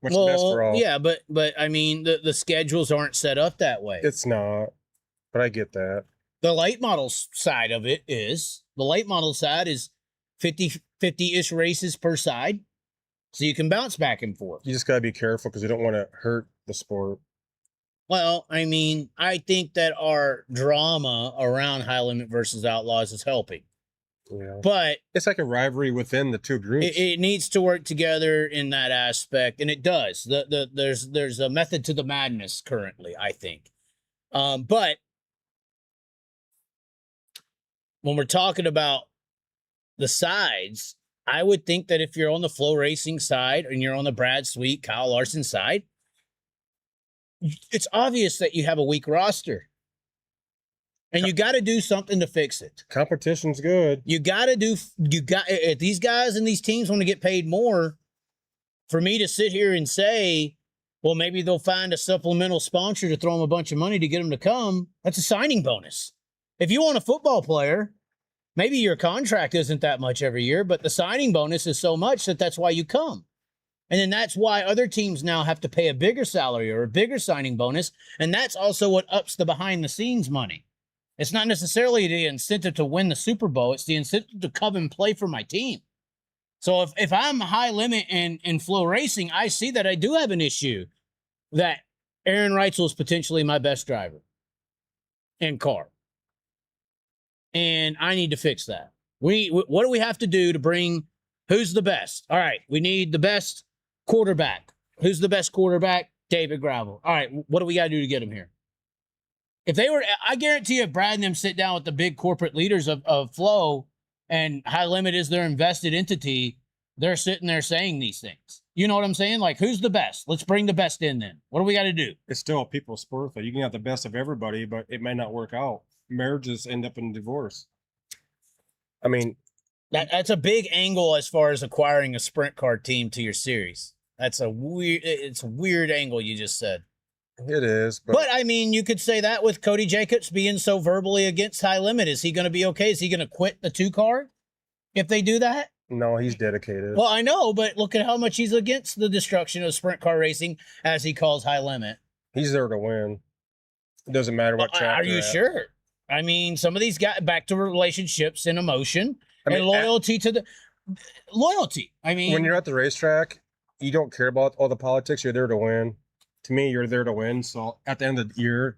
What's best for all. Yeah, but I mean, the schedules aren't set up that way. It's not, but I get that. The late model side of it is, the late model side is 50-ish races per side, so you can bounce back and forth. You just got to be careful because you don't want to hurt the sport. Well, I mean, I think that our drama around High Limit versus Outlaws is helping. Yeah. But it's like a rivalry within the two groups. It needs to work together in that aspect, and it does. There's a method to the madness currently, I think. But when we're talking about the sides, I would think that if you're on the Flow Racing side and you're on the Brad Sweet, Kyle Larson side, it's obvious that you have a weak roster. And you got to do something to fix it. Competition's good. If these guys and these teams want to get paid more, for me to sit here and say, well, maybe they'll find a supplemental sponsor to throw them a bunch of money to get them to come, that's a signing bonus. If you want a football player, maybe your contract isn't that much every year, but the signing bonus is so much that that's why you come. And then that's why other teams now have to pay a bigger salary or a bigger signing bonus. And that's also what ups the behind the scenes money. It's not necessarily the incentive to win the Super Bowl. It's the incentive to come and play for my team. So if I'm high limit in flow racing, I see that I do have an issue that Aaron Reitzel is potentially my best driver in car. And I need to fix that. What do we have to do to bring, who's the best? All right, we need the best quarterback. Who's the best quarterback? David Gravel. All right, what do we got to do to get him here? If they were, I guarantee if Brad and them sit down with the big corporate leaders of Flow and High Limit is their invested entity, they're sitting there saying these things. You know what I'm saying? Like, who's the best? Let's bring the best in then. What do we got to do? It's still a people's sport, though. You can have the best of everybody, but it may not work out. Marriages end up in divorce. I mean, That's a big angle as far as acquiring a sprint car team to your series. It's a weird angle you just said. it is. But I mean, you could say that with Cody Jacobs being so verbally against High Limit. Is he going to be okay? Is he going to quit the 2-car if they do that? No, he's dedicated. Well, I know, but look at how much he's against the destruction of sprint car racing, as he calls High Limit. He's there to win. It doesn't matter what track. Are you sure? I mean, some of these got back to relationships and emotion and loyalty to the loyalty. I mean, when you're at the racetrack, you don't care about all the politics. You're there to win. To me, you're there to win. So at the end of the year,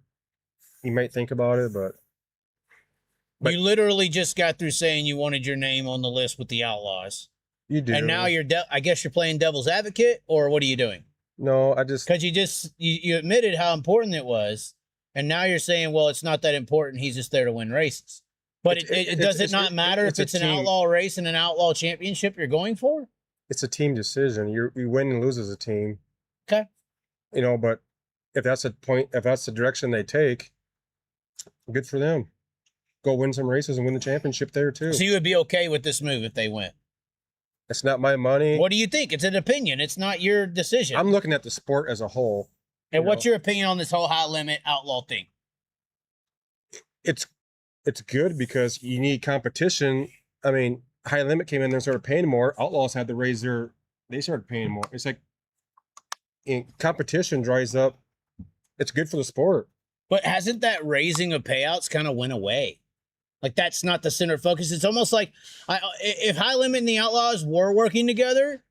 you might think about it, but you literally just got through saying you wanted your name on the list with the Outlaws. you do. And now I guess you're playing devil's advocate, or what are you doing? No, I just Because you admitted how important it was, and now you're saying, well, it's not that important. He's just there to win races. But does it not matter if it's an outlaw race and an outlaw championship you're going for? it's a team decision. You win and lose as a team. Okay. You know, but if that's the direction they take, good for them. Go win some races and win the championship there too. So you would be okay with this move if they win? It's not my money. What do you think? It's an opinion. It's not your decision. I'm looking at the sport as a whole. And what's your opinion on this whole High Limit outlaw thing? It's good because you need competition. I mean, High Limit came in there and started paying more. Outlaws had to they started paying more. It's like competition dries up. It's good for the sport. But hasn't that raising of payouts kind of went away? Like, that's not the center of focus. It's almost like if High Limit and the Outlaws were working together,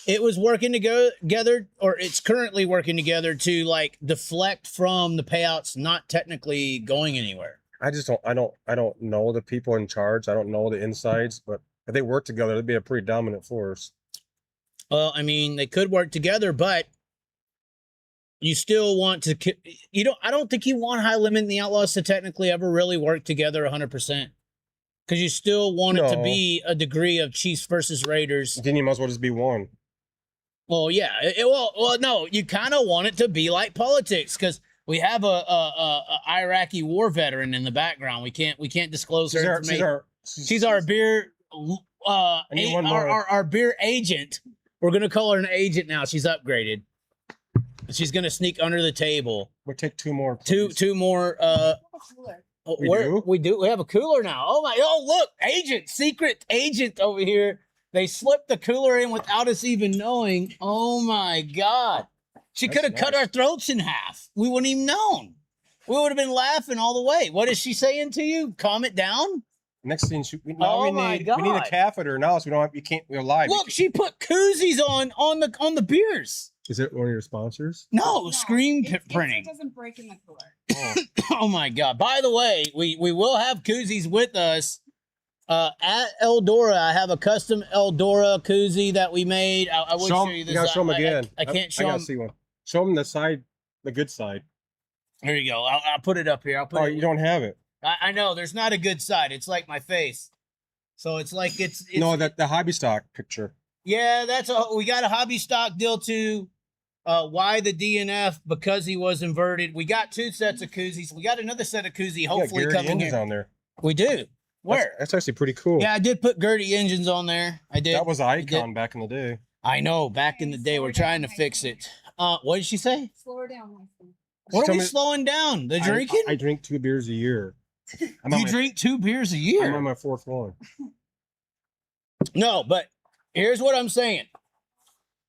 it was working together, or it's currently working together to like deflect from the payouts not technically going anywhere. I don't know the people in charge. I don't know the insides, but if they work together, they'd be a pretty dominant force. Well, I mean, they could work together, but you still want to, I don't think you want High Limit and the Outlaws to technically ever really work together 100%. Because you still want it to be a degree of Chiefs versus Raiders. Then you might as well just be one. Well, yeah. Well, no, you kind of want it to be like politics, because we have a Iraqi war veteran in the background. We can't disclose her information. She's our beer our beer agent. We're gonna call her an agent now. She's upgraded. She's gonna sneak under the table. We'll take two more. Two more. We do. We have a cooler now. Oh, look, secret agent over here. They slipped the cooler in without us even knowing. Oh my God. She could have cut our throats in half. We wouldn't even known. We would have been laughing all the way. What is she saying to you? Calm it down. Next thing, we need a catheter now, so we're live. Look, she put koozies on the beers. Is it one of your sponsors? No, screen printing. It doesn't break in the cooler. Oh my God. By the way, we will have koozies with us. At Eldora, I have a custom Eldora koozie that we made. I will show you this. You gotta show them again. I can't show them. See one. Show them the side, the good side. Here you go. I'll put it up here. You don't have it. I know. There's not a good side. It's like my face. So it's like it's no, the hobby stock picture. Yeah, we got a hobby stock deal too. Why the DNF? Because he was inverted. We got 2 sets of koozies. We got another set of koozie hopefully coming here. On there. We do. Where? That's actually pretty cool. Yeah, I did put Gertie engines on there. I did. That was an icon back in the day. I know, back in the day. We're trying to fix it. What did she say? Slow her down, Winston. What are we slowing down? The drinking? I drink 2 beers a year. You drink 2 beers a year? I'm on my 4th one. No, but here's what I'm saying.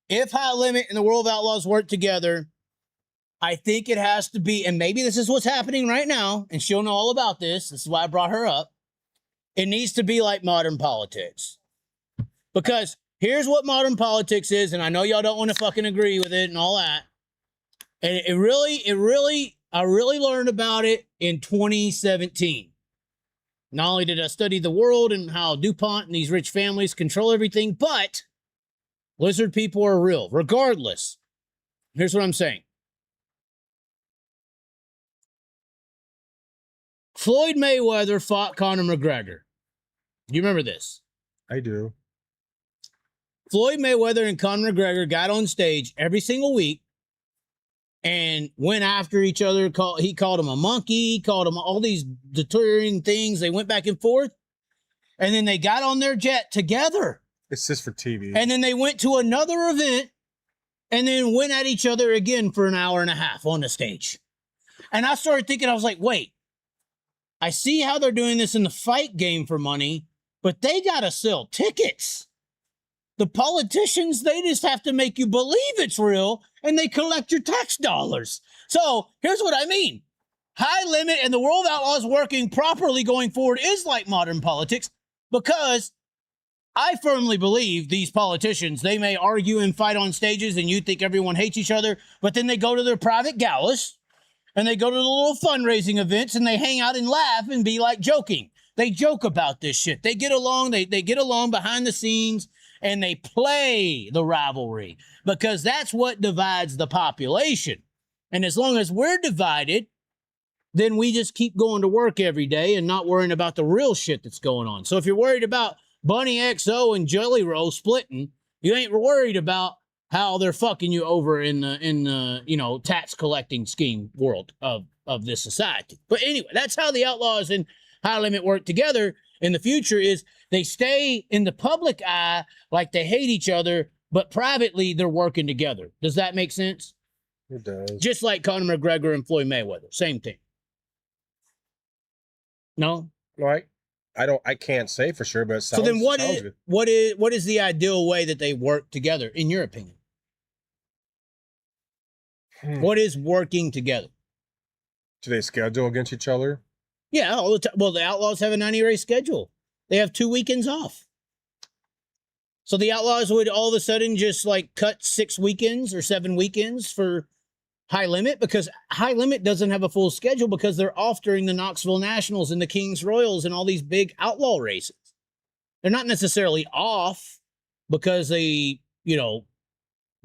If High Limit and the World of Outlaws work together, I think it has to be, and maybe this is what's happening right now, and she'll know all about this. This is why I brought her up. It needs to be like modern politics. Because Here's what modern politics is, and I know y'all don't want to fucking agree with it and all that. And I really learned about it in 2017. Not only did I study the world and how DuPont and these rich families control everything, but lizard people are real. Regardless, here's what I'm saying. Floyd Mayweather fought Conor McGregor. You remember this? I do. Floyd Mayweather and Conor McGregor got on stage every single week and went after each other. He called him a monkey. He called him all these deterring things. They went back and forth. And then they got on their jet together. It's just for TV. And then they went to another event and then went at each other again for an hour and a half on the stage. And I started thinking, I was like, wait, I see how they're doing this in the fight game for money, but they got to sell tickets. The politicians, they just have to make you believe it's real, and they collect your tax dollars. So here's what I mean. High Limit and the World Outlaws working properly going forward is like modern politics, because I firmly believe these politicians, they may argue and fight on stages and you think everyone hates each other, but then they go to their private galas and they go to the little fundraising events and they hang out and laugh and be like joking. They joke about this shit. They get along, they get along behind the scenes. And they play the rivalry because that's what divides the population. And as long as we're divided, then we just keep going to work every day and not worrying about the real shit that's going on. So if you're worried about Bunny XO and Jelly Roll splitting, you ain't worried about how they're fucking you over in the tax collecting scheme world of this society. But anyway, that's how the Outlaws and High Limit work together in the future. Is they stay in the public eye like they hate each other, but privately they're working together. Does that make sense? It does. Just like Conor McGregor and Floyd Mayweather. Same thing. No? No, I can't say for sure, but it sounds, So then what sounds is good. what is the ideal way that they work together, in your opinion? What is working together? Do they schedule against each other? Yeah, all the time. Well, the Outlaws have a 90-race schedule. They have 2 weekends off. So the Outlaws would all of a sudden just like cut 6 weekends or 7 weekends for High Limit, because High Limit doesn't have a full schedule because they're off during the Knoxville Nationals and the Kings Royals and all these big outlaw races. They're not necessarily off because they,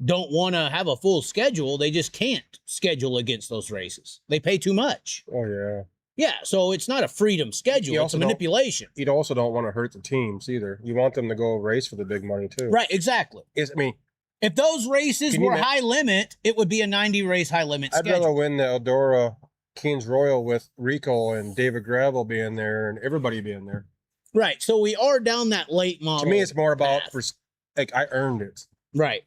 don't want to have a full schedule. They just can't schedule against those races. They pay too much. Oh, yeah. Yeah, so it's not a freedom schedule. It's a manipulation. You also don't want to hurt the teams either. You want them to go race for the big money too. Right, exactly. If those races were High Limit, it would be a 90-race High Limit I'd schedule. rather win the Eldora Kings Royal with Rico and David Gravel being there and everybody being there. Right, so we are down that late model. To me, it's more about, path. I earned it. Right.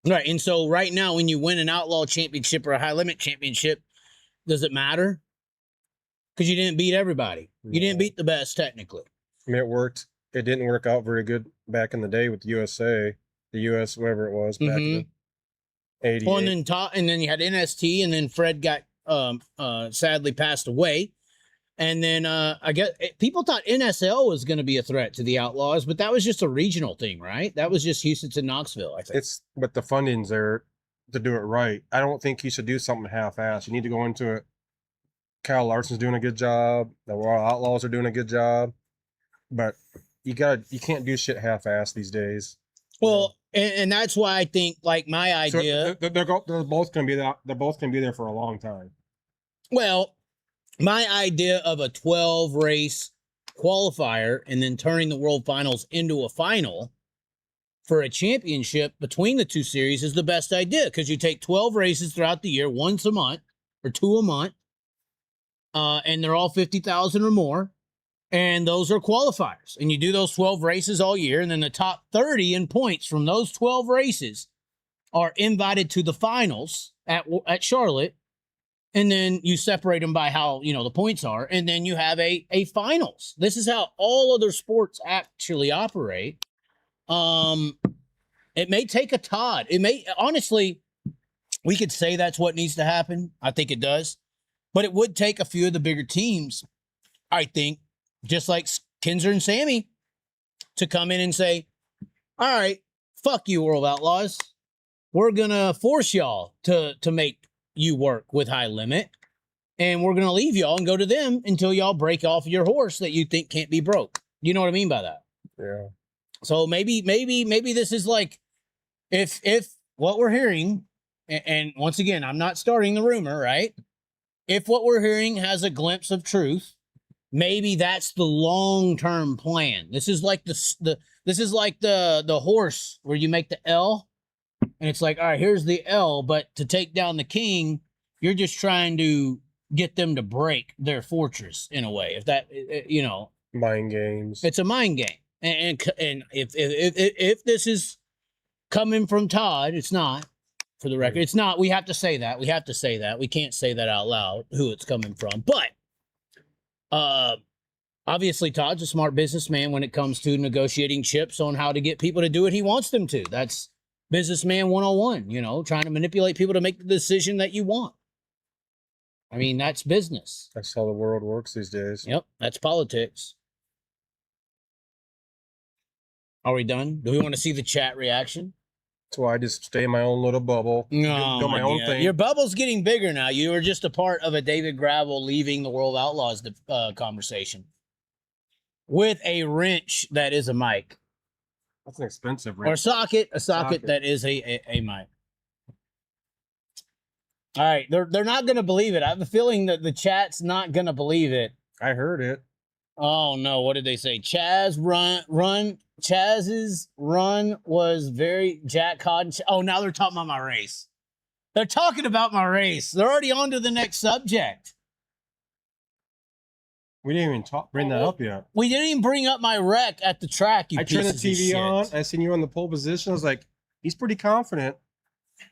Right, and so right now when you win an Outlaw Championship or a High Limit Championship, does it matter? Because you didn't beat everybody. You didn't beat the best, technically. I mean, it worked. It didn't work out very good back in the day with the USA, the US, whatever it was back in 88. Well, and then you had NST, and then Fred got sadly passed away. And then I guess people thought NSL was going to be a threat to the Outlaws, but that was just a regional thing, right? That was just Huset to Knoxville, I think. But the funding's there to do it right. I don't think you should do something half-assed. You need to go into it. Kyle Larson's doing a good job. The Royal Outlaws are doing a good job, but you can't do shit half-assed these days. Well, and that's why I think, like, my idea. So they're both going to be there. They're both going to be there for a long time. Well, my idea of a 12-race qualifier and then turning the World Finals into a final for a championship between the two series is the best idea, because you take 12 races throughout the year, once a month or 2 a month. And they're all 50,000 or more. And those are qualifiers. And you do those 12 races all year. And then the top 30 in points from those 12 races are invited to the finals at Charlotte. And then you separate them by how, the points are. And then you have a finals. This is how all other sports actually operate. It may take a Todd. Honestly, we could say that's what needs to happen. I think it does. But it would take a few of the bigger teams, I think, just like Kinzer and Sammy, to come in and say, all right, fuck you, World Outlaws. We're gonna force y'all to make you work with high limit, and we're gonna leave y'all and go to them until y'all break off your horse that you think can't be broke. You know what I mean by that? Yeah. So maybe this is like, if what we're hearing, and once again, I'm not starting the rumor, right? If what we're hearing has a glimpse of truth, maybe that's the long-term plan. This is like the horse where you make the L, and it's like, all right, here's the L, but to take down the king, you're just trying to get them to break their fortress in a way. If that, you know, Mind games. it's a mind game. And if this is coming from Todd, it's not. For the record, it's not. We have to say that. We have to say that. We can't say that out loud, who it's coming from. But obviously, Todd's a smart businessman when it comes to negotiating chips on how to get people to do what he wants them to. That's businessman 101, you know, trying to manipulate people to make the decision that you want. I mean, that's business. That's how the world works these days. Yep, that's politics. Are we done? Do we want to see the chat reaction? That's why I just stay in my own little bubble. Do my own God. thing. Your bubble's getting bigger now. You were just a part of a David Gravel leaving the World Outlaws conversation with a wrench that is a mic. That's an expensive Or wrench. a socket that is a mic. All right, they're not going to believe it. I have a feeling that the chat's not going to believe it. I heard it. Oh no, what did they say? Chaz's run was very Jack Hodden. Oh, now they're talking about my race. They're talking about my race. They're already on to the next subject. We didn't even bring that up yet. We didn't even bring up my wreck at the track. You I turned the pieces of TV shit. on. I seen you on the pole position. I was like, he's pretty confident.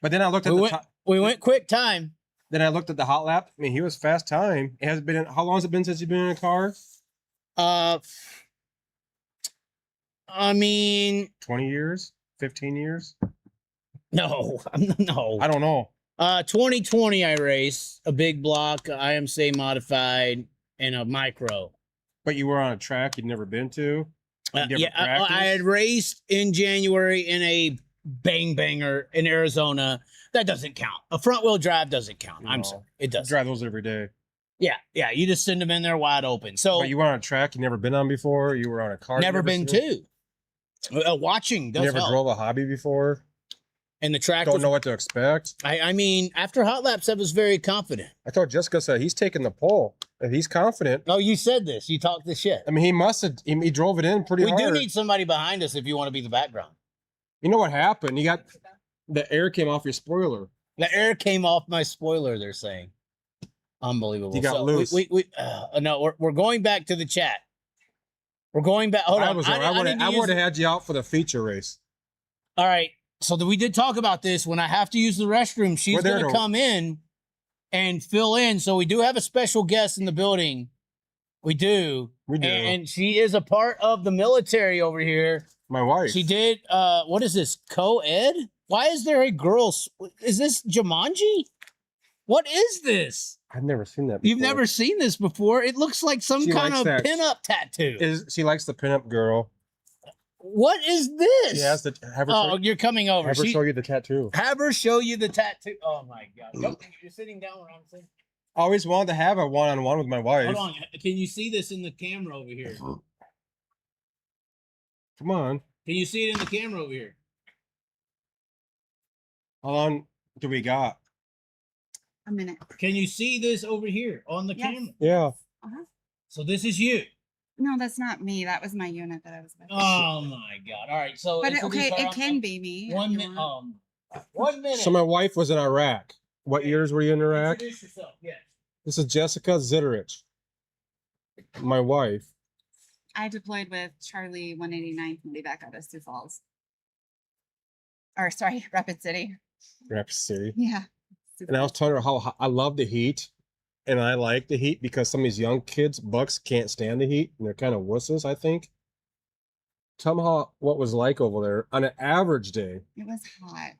But then I looked at We went quick time. Then I looked at the hot lap. I mean, he was fast time. It has been. How long has it been since you've been in a car? I mean, 20 years, 15 years. no. I don't know. 2020, I raced a big block, IMC modified, and a micro. But you were on a track you'd never been to. Yeah, I had raced in January in a bang banger in Arizona. That doesn't count. A front wheel drive doesn't count. I'm No. sorry, it I doesn't. drive those every day. Yeah. You just send them in there wide open. So But you were on a track you'd never been on before. You were on a car. you'd never been seen. to. Watching does You never help. drove a hobby before. And the track Don't was, know what to expect. I mean, after hot laps, I was very confident. I thought Jessica said he's taking the pole. If he's confident, Oh, you said this. You talked the shit. I mean, he must have. He drove it in pretty We hard. do need somebody behind us if you want to be the background. You know what happened? You got the air came off your spoiler. The air came off my spoiler, they're saying. Unbelievable. You got loose. No, we're going back to the chat. We're going back. Hold on. I would have had you out for the feature race. All right. So we did talk about this. When I have to use the restroom, she's We're there going to to- come in and fill in. So we do have a special guest in the building. We do. We do. And she is a part of the military over here. My wife. She did, what is this, co-ed? Why is there a girl? Is this Jumanji? What is this? I've never seen that before. You've never seen this before. It looks like some She kind likes of that. pinup tattoo. She likes the pinup girl. What is this? She has to have her, Oh, you're coming over. have her show you the tattoo. Have her show you the tattoo. Oh my God. Nope, you're sitting down where I'm sitting. I always wanted to have a one-on-one with my wife. Hold on. Can you see this in the camera over here? Come on. Can you see it in the camera over here? How long do we got? A minute. Can you see this over here on the Yes. camera? Yeah. So this is you. No, that's not me. That was my unit that I was with. Oh my God. All right. So but introduce okay, her. it can be me. if 1 you minute. want. 1 minute. So my wife was in Iraq. What years were you in Iraq? Introduce yourself. Yes. This is Jessica Zitterich. My wife. I deployed with Charlie 189 from the back out of Sioux Falls. Or sorry, Rapid City. Rapid City. Yeah. Sioux And I was Falls. telling her how I love the heat. And I like the heat because some of these young kids, bucks, can't stand the heat. And they're kind of wusses, I think. Tell me what was like over there on an average day It was hot.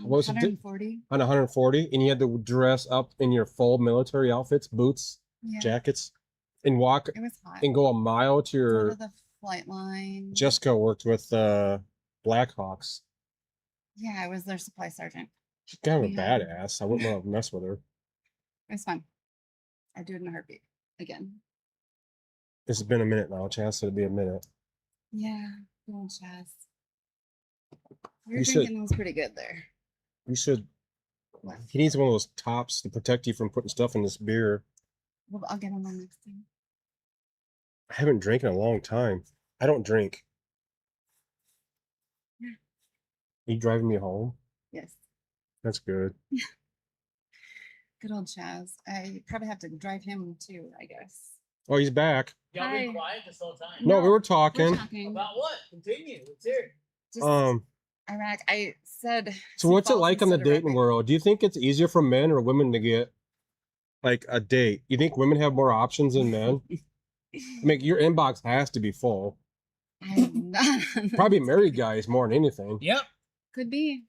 What was it? 140. on 140. And you had to dress up in your full military outfits, boots, Yeah. jackets, and walk It was hot. and go a mile to Go your... to the flight line. Jessica worked with Blackhawks. Yeah, I was their supply sergeant. She's kind of a We had- badass. I wouldn't want to mess with her. It was fun. I'd do it in a heartbeat again. This has been a minute now. Chance it'll be a minute. Yeah, good old Chaz. You You're should- drinking those pretty good there. You should. What? He needs one of those tops to protect you from putting stuff in this beer. Well, I'll get him on next time. I haven't drank in a long time. I don't drink. Yeah. You driving me home? Yes. That's good. Good old Chaz. I probably have to drive him too, I guess. Oh, he's back. Y'all been Hi. quiet this whole time. No, we were We're talking. talking. About what? Continue. Let's hear it. Just Iraq. I said. So Sioux what's it Falls like in the instead of dating Rapid. world? Do you think it's easier for men or women to get like a date? You think women have more options than men? I mean, your inbox has to be full. I'm not. Probably married guys more than anything. Yep. Could be.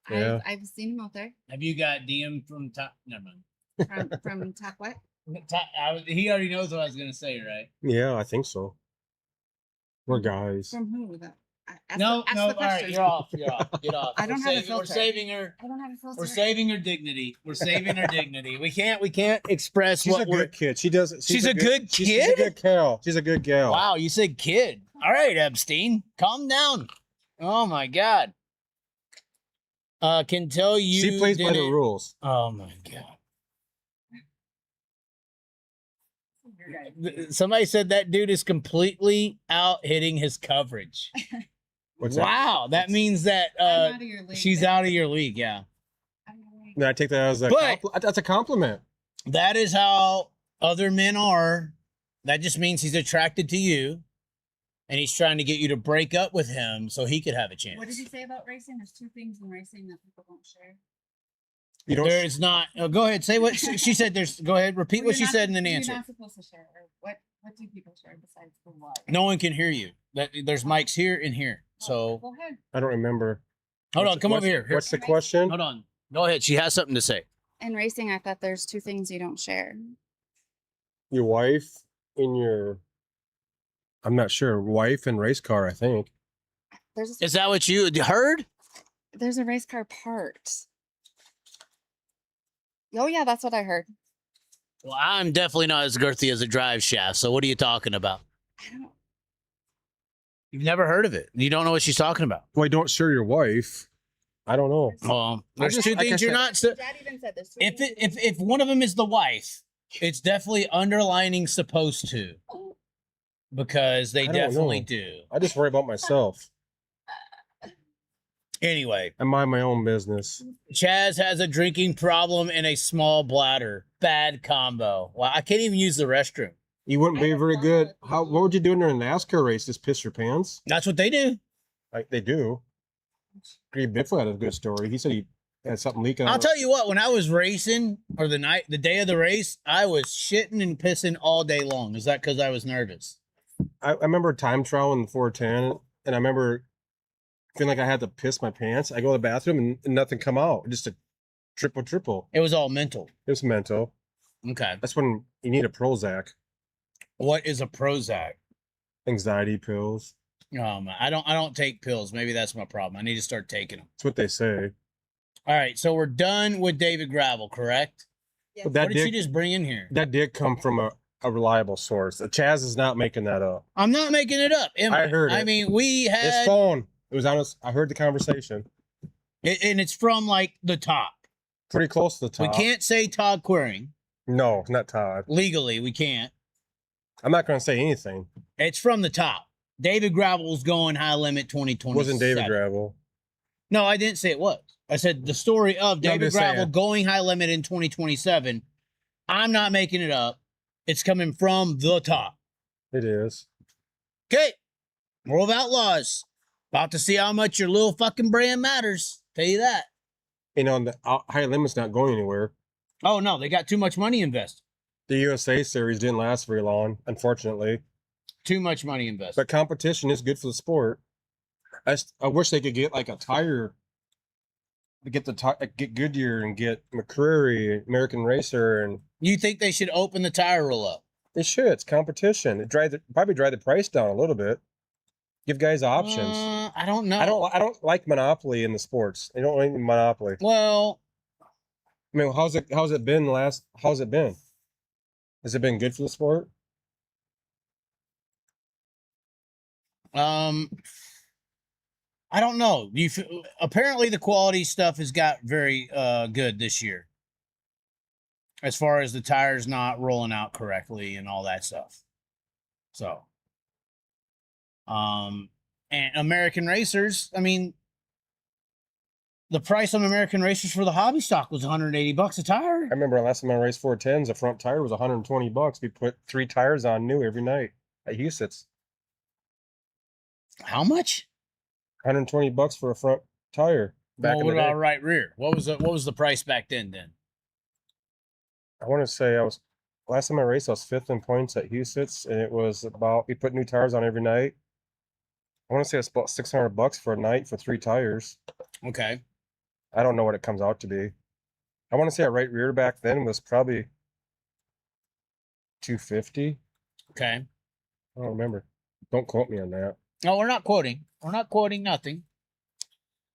Yeah. I've seen him out there Have you got DM from top? Never mind. from top what? He already knows what I was gonna say, right? Yeah, I think so. We're guys. From who? Ask No, ask no. the All right, question. you're off. You're off. Get off. I don't have a We're filter. saving her. I don't have a filter. We're saving her dignity. We're saving her dignity. We can't express She's a what we're. good kid. She does. She's a good She's kid? a good gal. She's a good gal. Wow, you said kid. All right, Epstein, calm down. Oh my God. Can tell you. She plays by the didn't- rules. Oh my God. Somebody said that dude is completely out hitting his coverage. What's that? Wow, that means that I'm out of your league. she's out of your league. Yeah, I'm out of your league. No, I take that as a But- that's a compliment. that is how other men are. That just means he's attracted to you, and he's trying to get you to break up with him so he could have a chance. What did you say about racing? There's two things in racing that people don't share. You don't. There is not. Oh, go ahead. Say what she said. There's. Go ahead. Repeat what she said and then answer. You're not supposed to share. Or what do people share besides the water? No one can hear you. That there's mics here and here. So Go ahead. I don't remember. hold on. What's- Come over what's- here. Here. What's the question? Hold on. Go ahead. She has something to say. In racing, I thought there's two things you don't share. Your wife and your. I'm not sure. Wife and race car. I think. Is that what you heard? There's a race car part. Oh yeah, that's what I heard. Well, I'm definitely not as girthy as a drive shaft. So what are you talking about? I don't. You've never heard of it. You don't know what she's talking about. Well, don't share your wife. I don't know. Well, there's just- two like I things you're said- not. So, Dad even said this. if one of them is the wife, it's definitely underlining supposed to, because they I don't definitely know. do. I just worry about myself. Anyway, I mind my own business. Chaz has a drinking problem and a small bladder. Bad combo. Well, I can't even use the restroom. You wouldn't I be have very fun good. with How? What would you do in a NASCAR race? Just piss your pants? That's what they do. Like they do. Greg Biffle had a good story. He said he had something leaking. I'll out. tell you what, when I was racing, or the day of the race, I was shitting and pissing all day long. Is that because I was nervous? I remember time trial in the 410, and I remember feeling like I had to piss my pants. I go to the bathroom and nothing come out. Just a triple. It was all mental. It was mental. Okay. That's when you need a Prozac. What is a Prozac? Anxiety pills. I don't take pills. Maybe that's my problem. I need to start taking them. That's what they say. All right, so we're done with David Gravel, correct? But that What did she did just bring in here? that did come from a reliable source. Chaz is not making that up. I'm not making it up. Am I heard I it. mean, we His had, phone. It was on his. I heard the conversation. and it's from like the top. Pretty close to the top. We can't say Todd Queering No, not Todd. legally. We can't. I'm not going to say anything. It's from the top. David Gravel's going high limit 2020. Wasn't David Gravel. No, I didn't say it was. I said the story of No, I'm David just Gravel saying. going high limit in 2027. I'm not making it up. It's coming from the top. It is. Okay. World of Outlaws. About to see how much your little fucking brand matters. Tell you that. You know, the high limit's not going anywhere. Oh, no. They got too much money invested. The USA series didn't last very long, unfortunately. Too much money invested. But competition is good for the sport. I wish they could get like a tire. Get get Goodyear and get McCreary, American Racer, and You think they should open the tire roll up? they should. It's competition. It probably drive the price down a little bit. Give guys options. I don't know. I don't like monopoly in the sports. I don't like monopoly. Well, I mean, how's it been how's it been? Has it been good for the sport? I don't know. Apparently the quality stuff has got very good this year, as far as the tires not rolling out correctly and all that stuff. So, and American Racers, I mean, the price on American Racers for the hobby stock was $180 a tire. I remember last time I raced 410s, the front tire was $120. We put 3 tires on new every night at Huset's. How much? $120 for a front tire. Back Well, in what the day. about right rear? What was the price back then? I want to say last time I raced, I was 5th in points at Huset's, and it was we put new tires on every night. I want to say it's about $600 for a night for 3 tires. Okay. I don't know what it comes out to be. I want to say a right rear back then was probably $250. Okay. I don't remember. Don't quote me on that. No, we're not quoting. We're not quoting nothing.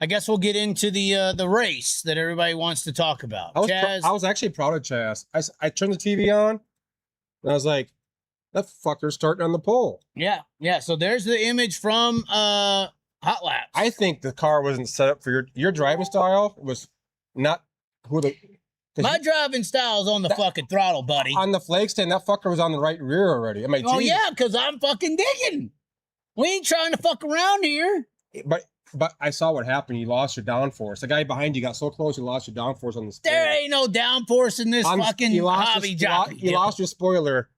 I guess we'll get into the race that everybody wants to talk about. Chaz, I was actually proud of Chaz. I turned the TV on, and I was like, that fucker's starting on the pole. yeah. So there's the image from Hot Laps. I think the car wasn't set up for your driving style. It was not who the... 'cause My driving style's on the fucking throttle, buddy. on the flag stand, that fucker was on the right rear already. Oh, yeah, because I'm fucking digging. We ain't trying to fuck around here. But I saw what happened. You lost your downforce. The guy behind you got so close, you lost your downforce on the stand. There ain't no downforce in this fucking hobby jockey. You lost your spoiler.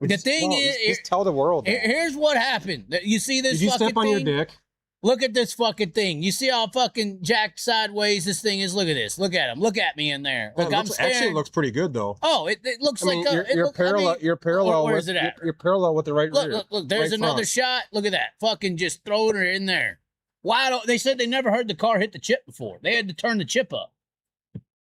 The thing is, just tell the world. here's what happened. You see this Did you fucking step on thing? your dick? Look at this fucking thing. You see how fucking jacked sideways this thing is? Look at this. Look at him. Look at me in there. Look, I'm staring. Actually, it looks pretty good though. Oh, it looks I mean, like you're parallel. You're parallel. where with, is it at? You're parallel with the right rear. Look. There's right another front. shot. Look at that. Fucking just throwing her in there. Why don't they said they never heard the car hit the chip before? They had to turn the chip up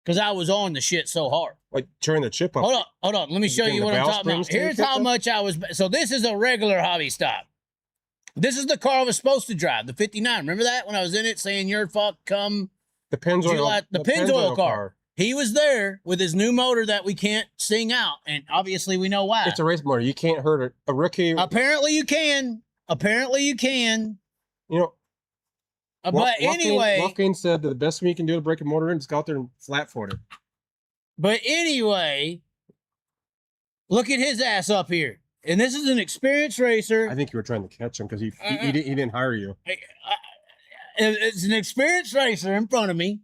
because I was on the shit so hard. Like turn the chip up. Hold on. Let me show Getting you the what I'm valve talking about. springs to Here's the how chip much I was. So this is a regular hobby stop. This is the car I was supposed to drive, the 59. Remember that when I was in it saying "Your fuck come." The Pennzoil. The Pennzoil car. He was there with his new motor that we can't sing out, and obviously we know why. It's a race motor. You can't hurt a rookie. Apparently you can. You know. But anyway, Wolfgang said that the best thing you can do to break a motor in is go out there and flat foot it. But anyway, look at his ass up here. And this is an experienced racer. I think you were trying to catch him because he didn't hire you. It's an experienced racer in front of me.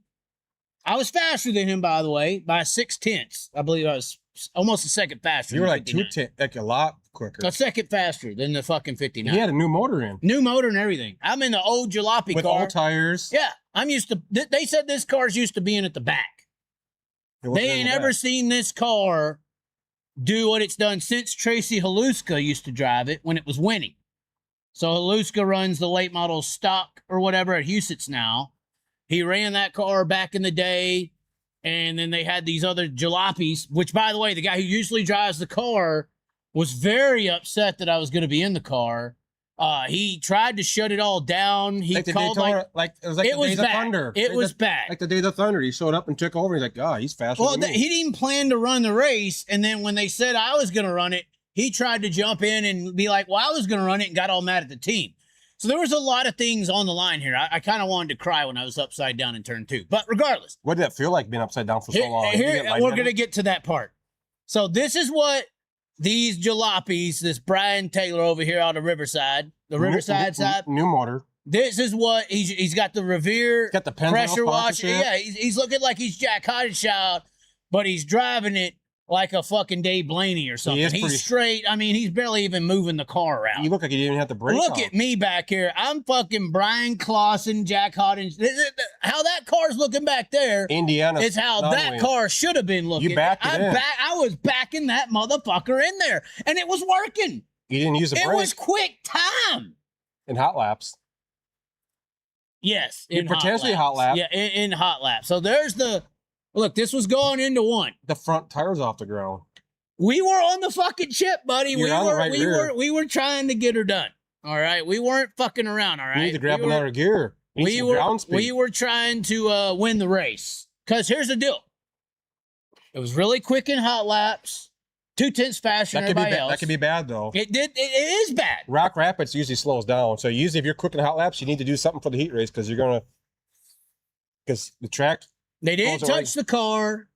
I was faster than him, by the way, by 6/10. I believe I was almost a second faster. You were than like 59. 2 like a lot quicker. A second faster than the fucking 59. He had a new motor in New motor and everything. I'm in the old jalopy with car. all tires. Yeah, I'm used to. They said this car's used to being at the back. It wasn't They in ain't the ever back. seen this car do what it's done since Tracy Haluska used to drive it when it was winning. So Haluska runs the late model stock or whatever at Huset's now. He ran that car back in the day, and then they had these other jalopies, which, by the way, the guy who usually drives the car was very upset that I was going to be in the car. He tried to shut it all down. He Like the called Daytona, like it was like it the was Days of back. Thunder. It was back. Like the Days of Thunder. He showed up and took over. He's like, oh, he's faster Well, than me. he didn't even plan to run the race. And then when they said I was going to run it, he tried to jump in and be like, well, I was going to run it, and got all mad at the team. So there was a lot of things on the line here. I kind of wanted to cry when I was upside down in turn 2. But regardless, What did that feel like being upside down for so long? Did you get we're lightheaded? going to get to that part. So this is what these jalopies, this Brian Taylor over here out of Riverside, the Riverside side, New motor. this is what he's got the Revere Got the Pennzoil pressure washer. sponsorship. Yeah, he's looking like he's Jack Hodgeshaw, but he's driving it like a fucking Dave Blaney or something. is He's pretty- straight. I mean, he's barely even moving the car around. You look like you didn't even have to brake Look on. at me back here. I'm fucking Brian Clausen, Jack Hodden. How that car's looking back there Indiana. is how that car should have been looking. You backed it in. I was backing that motherfucker in there, and it was working. You didn't use a It brake was quick time. in hot laps. Yes, Yeah, in potentially hot lap. Yeah, in hot lap. So there's the look. This was going into one. The front tires off the ground. We were on the fucking chip, buddy. You're on the right rear. We were trying to get her done. All right, we weren't fucking around. All right, You need to grab we were, another gear. You need we some were ground speed. we were trying to win the race. Cause here's the deal. It was really quick in hot laps, 2/10 faster than everybody else. That could be bad though. It is bad. Rock Rapids usually slows down. So usually if you're quick in hot laps, you need to do something for the heat race because the track. They didn't goes away. touch the car.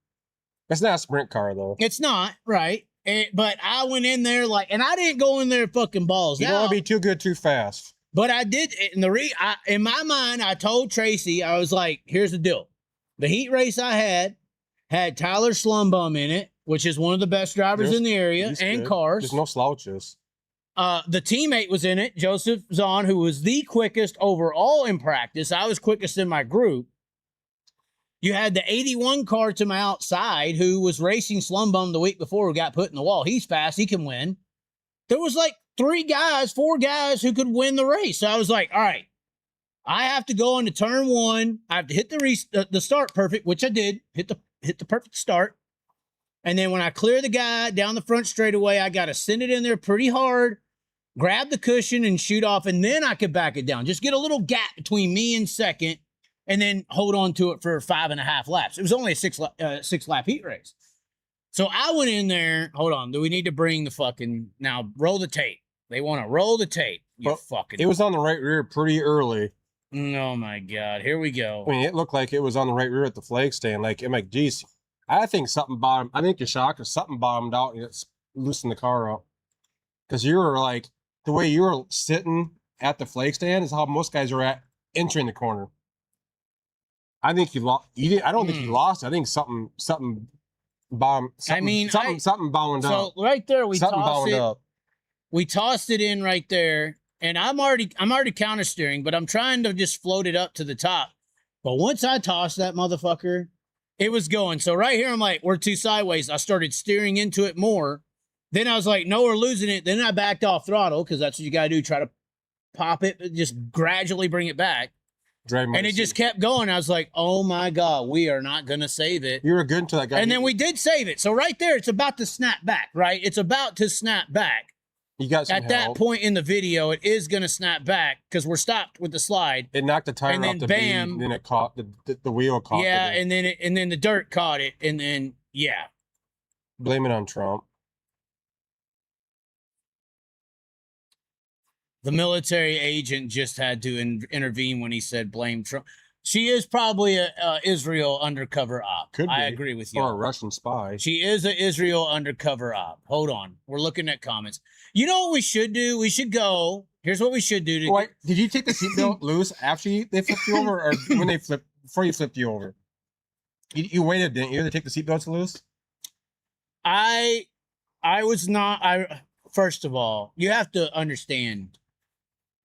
That's not a sprint car though. It's not, right? But I went in there and I didn't go in there fucking balls You don't want out. to be too good too fast. But I did, in my mind, I told Tracy, I was like, here's the deal. The heat race I had Tyler Slumbum in it, which is one of the best drivers in the area, He's and good. cars. There's no slouches. The teammate was in it, Joseph Zahn, who was the quickest overall in practice. I was quickest in my group. You had the 81 car to my outside who was racing Slumbum the week before who got put in the wall. He's fast. He can win. There was like 4 guys who could win the race. So I was like, all right, I have to go into turn 1. I have to hit the start perfect, which I did. Hit the perfect start. And then when I clear the guy down the front straightaway, I got to send it in there pretty hard, grab the cushion and shoot off. And then I could back it down. Just get a little gap between me and second and then hold on to it for 5.5 laps. It was only a 6-lap heat race. So I went in there. Hold on. Do we need to bring the fucking, now roll the tape. They want to roll the tape. You fucking. It was on the right rear pretty early. Oh my God. Here we go. I mean, it looked like it was on the right rear at the flag stand. Like, I'm like, geez, I think something bottomed. I think you're shocked or something bottomed out and it's loosened the car up. Because you were like, the way you were sitting at the flag stand is how most guys are at entering the corner. I think you lost. I don't think you lost. I think something bombed. Something bombed So up. right there, we Something tossed bombed it. up. We tossed it in right there. And I'm already counter steering, but I'm trying to just float it up to the top. But once I tossed that motherfucker, it was going. So right here, I'm like, we're too sideways. I started steering into it more. Then I was like, no, we're losing it. Then I backed off throttle because that's what you got to do. Try to pop it, just gradually bring it back. And it just kept going. I was like, oh my God, we are not going to save it. You were good until that guy. And then we did save it. So right there, it's about to snap back, right? It's about to snap back. You got some At that point in the video, it is going to snap back because we're stopped with the slide. It knocked the tire and off then the bam, bead, and then it caught the wheel caught. Yeah, it. and then the dirt caught it, and then yeah. Blame it on Trump. The military agent just had to intervene when he said blame Trump. She is probably a Israel undercover op. Could be. I agree with you. Or a Russian spy. She is an Israel undercover op. Hold on. We're looking at comments. You know what we should do? We should go. Here's what we should do. Wait, did you take the seatbelt loose after they flipped you over, or when they flipped before you flipped you over? You waited, didn't you, to take the seatbelts loose? I was not. First of all, you have to understand.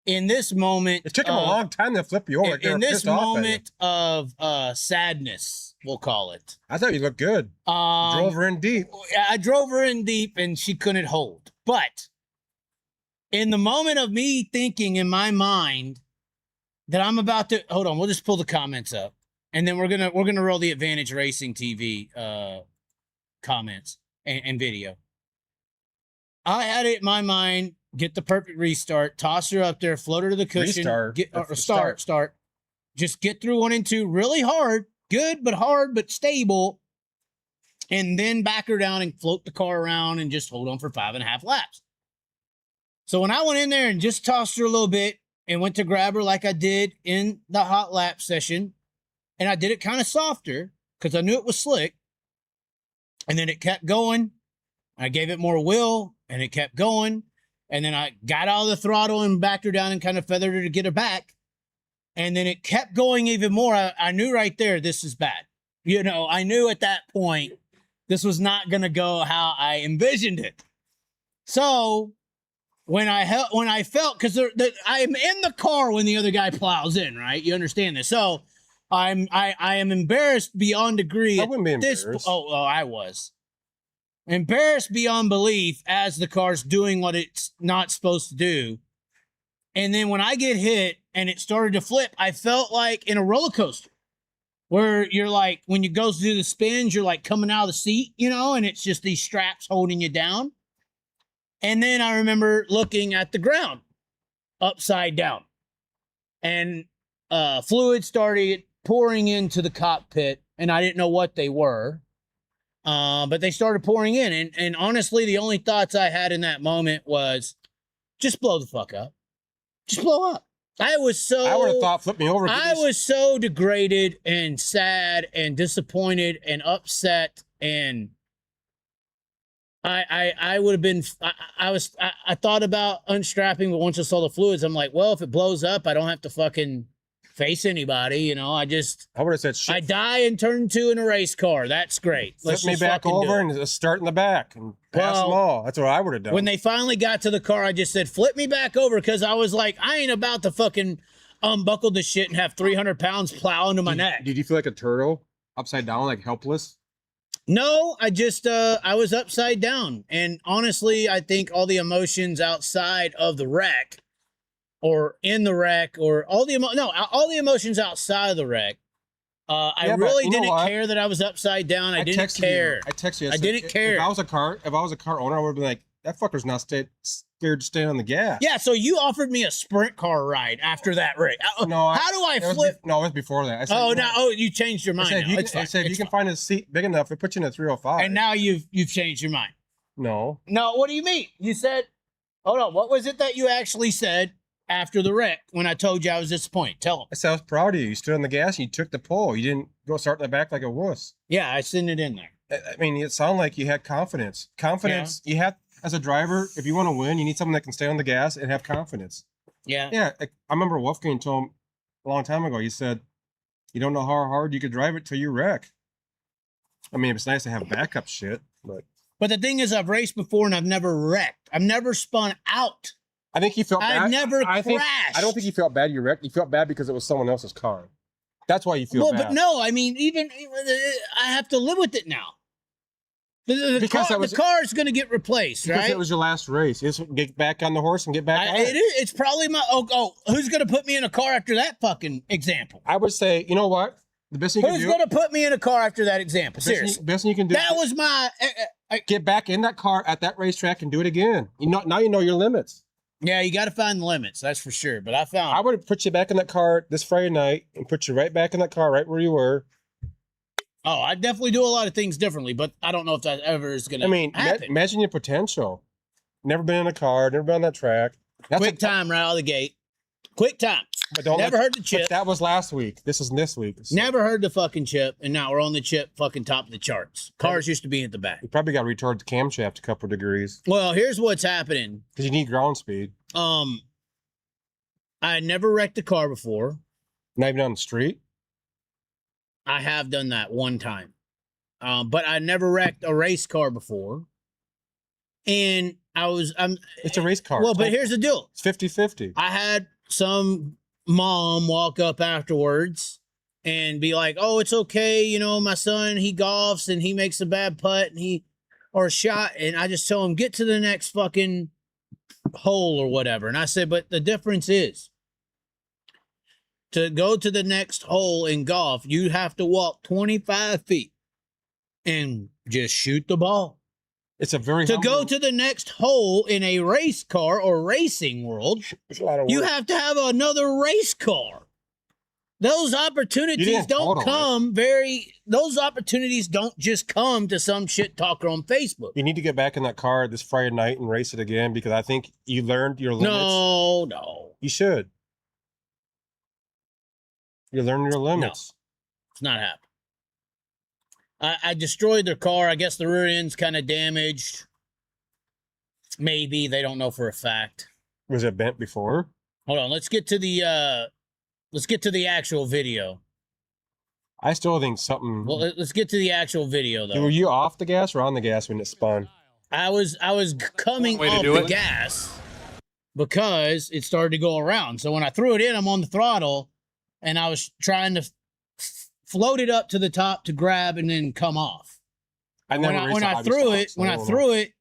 In this moment, It took him a long time to flip you over. In this moment of sadness, we'll call it. I thought you looked good. Drove her in deep. I drove her in deep, and she couldn't hold. But in the moment of me thinking in my mind that I'm about to hold on, we'll just pull the comments up, and then we're gonna roll the Advantage Racing TV comments and video. I had it in my mind. Get the perfect restart, toss her up there, float her to the cushion, start. Just get through 1 and 2 really hard, good, but stable. And then back her down and float the car around and just hold on for 5.5 laps. So when I went in there and just tossed her a little bit and went to grab her like I did in the hot lap session, and I did it kind of softer because I knew it was slick. And then it kept going. I gave it more will and it kept going. And then I got out of the throttle and backed her down and kind of feathered her to get her back. And then it kept going even more. I knew right there, this is bad. You know, I knew at that point, this was not going to go how I envisioned it. So when I felt, because I'm in the car when the other guy plows in, right? You understand this. So I am embarrassed beyond degree. I wouldn't be embarrassed. I was. Embarrassed beyond belief as the car's doing what it's not supposed to do. And then when I get hit and it started to flip, I felt like in a roller coaster where you're like, when you go to do the spins, you're like coming out of the seat, you know, and it's just these straps holding you down. And then I remember looking at the ground upside down. And fluid started pouring into the cockpit, and I didn't know what they were. But they started pouring in. And honestly, the only thoughts I had in that moment was just blow the fuck up. Just blow up. I would have thought flip me over. I was so degraded and sad and disappointed and upset, and I would have been. I thought about unstrapping, but once I saw the fluids, I'm like, well, if it blows up, I don't have to fucking face anybody, you know. I would have said, shit. I die and turn into in a race car. That's great. Flip me back over and just start in the back and pass them all. That's what I would have done. When they finally got to the car, I just said, flip me back over, because I was like, I ain't about to fucking unbuckle the shit and have 300 pounds plow into my neck. Did you feel like a turtle upside down, like helpless? No, I just I was upside down. And honestly, I think all the emotions outside of the wreck or in the wreck or all the emotions outside of the wreck. I really didn't care that I was upside down. I didn't care. I texted you. I didn't care. If I was a car owner, I would be like, that fucker's not scared to stay on the gas. Yeah, so you offered me a sprint car ride after that wreck. No, how do I flip? No, it was before that. I said, you changed your mind. I said, if you can find a seat big enough, it puts you in a 305. And now you've changed your mind. No. No, what do you mean? You said, hold on, what was it that you actually said after the wreck when I told you I was disappointed? Tell them. I said I was proud of you. You stood on the gas and you took the pull. You didn't go start in the back like a wuss. Yeah, I sent it in there. I mean, it sounded like you had confidence. Confidence, you have, as a driver, if you want to win, you need someone that can stay on the gas and have confidence. Yeah. Yeah, I remember Wolfgang told him a long time ago, he said, you don't know how hard you could drive it till you wreck. I mean, it's nice to have backup shit, but the thing is, I've raced before and I've never wrecked. I've never spun out. I think he felt bad. I've never crashed. I don't think you felt bad you wrecked. You felt bad because it was someone else's car. That's why you feel bad. But no, I mean, even I have to live with it now. The car is going to get replaced, because right? It was your last race. You just get back on the horse and get back on it. It's probably my... who's going to put me in a car after that fucking example? I would say, you know what? The best thing you can do... Who's going to put me in a car after that example? Seriously. Best thing you can do... That was my... get back in that car at that racetrack and do it again. Now you know your limits. Yeah, you got to find the limits, that's for sure. But I would have put you back in that car this Friday night and put you right back in that car right where you were. Oh, I definitely do a lot of things differently, but I don't know if that ever is going to happen. Imagine your potential. Never been in a car, never been on that track. Quick time right out of the gate. Quick time. But never heard the chip. That was last week. This is this week. So. Never heard the fucking chip, and now we're on the chip fucking top of the charts. Cars used to be at the back. You probably got to retard the camshaft a couple of degrees. Well, here's what's happening. Because you need ground speed. I had never wrecked a car before. Not even on the street? I have done that one time. But I never wrecked a race car before. And it's a race car. Well, but here's the deal. It's 50-50. I had some mom walk up afterwards and be like, oh, it's okay. You know, my son, he golfs and he makes a bad putt or a shot. And I just tell him, get to the next fucking hole or whatever. And I said, but the difference is, to go to the next hole in golf, you have to walk 25 feet and just shoot the ball. It's a very to go to the next hole in a race car or racing world, you have to have another race car. Those opportunities don't come those opportunities don't just come to some shit talker on Facebook. You need to get back in that car this Friday night and race it again, because I think you learned your limits. No. You should. You learn your limits. No, it's not happening. I destroyed their car. I guess the rear end's kind of damaged. Maybe. They don't know for a fact. Was it bent before? Hold on. Let's get to the actual video. I still think something... Well, let's get to the actual video, though. Were you off the gas or on the gas when it spun? I was coming off the gas because it started to go around. So when I threw it in, I'm on the throttle, and I was trying to float it up to the top to grab and then come off. When I threw it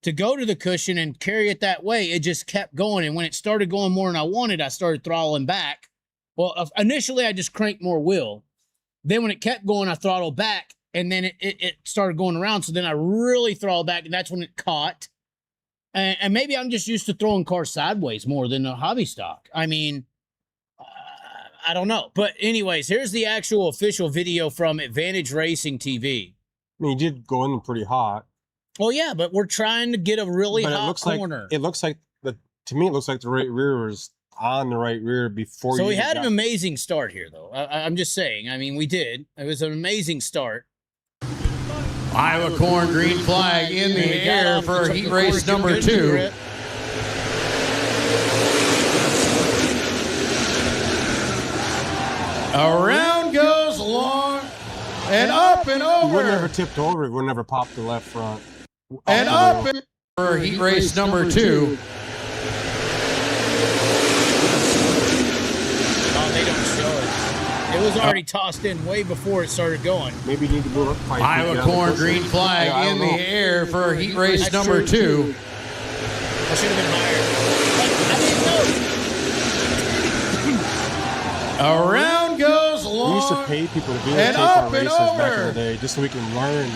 to go to the cushion and carry it that way, it just kept going. And when it started going more than I wanted, I started throttling back. Well, initially I just cranked more wheel. Then when it kept going, I throttled back, and then it started going around. So then I really throttled back, and that's when it caught. And maybe I'm just used to throwing cars sideways more than a hobby stock. I mean, I don't know. But anyways, here's the actual official video from Advantage Racing TV. I mean, you did go in pretty hot. Well, yeah, but we're trying to get a really hot corner. It looks like to me, it looks like the right rear was on the right rear before. So we had an amazing start here, though. I'm just saying. I mean, we did. It was an amazing start. Iowa corn, green flag in the air for heat race number 2. Around goes long and up and over. We would never tipped over. We would never popped the left front. And up and for heat race number 2. Oh, they don't show it. It was already tossed in way before it started going. Maybe you need to move up 5 feet. Iowa corn, green flag in the air for heat race number 2. I should have been higher. I didn't know. Around goes long. We used to pay people to videotape and our up races and back in over. the day, just so we can learn.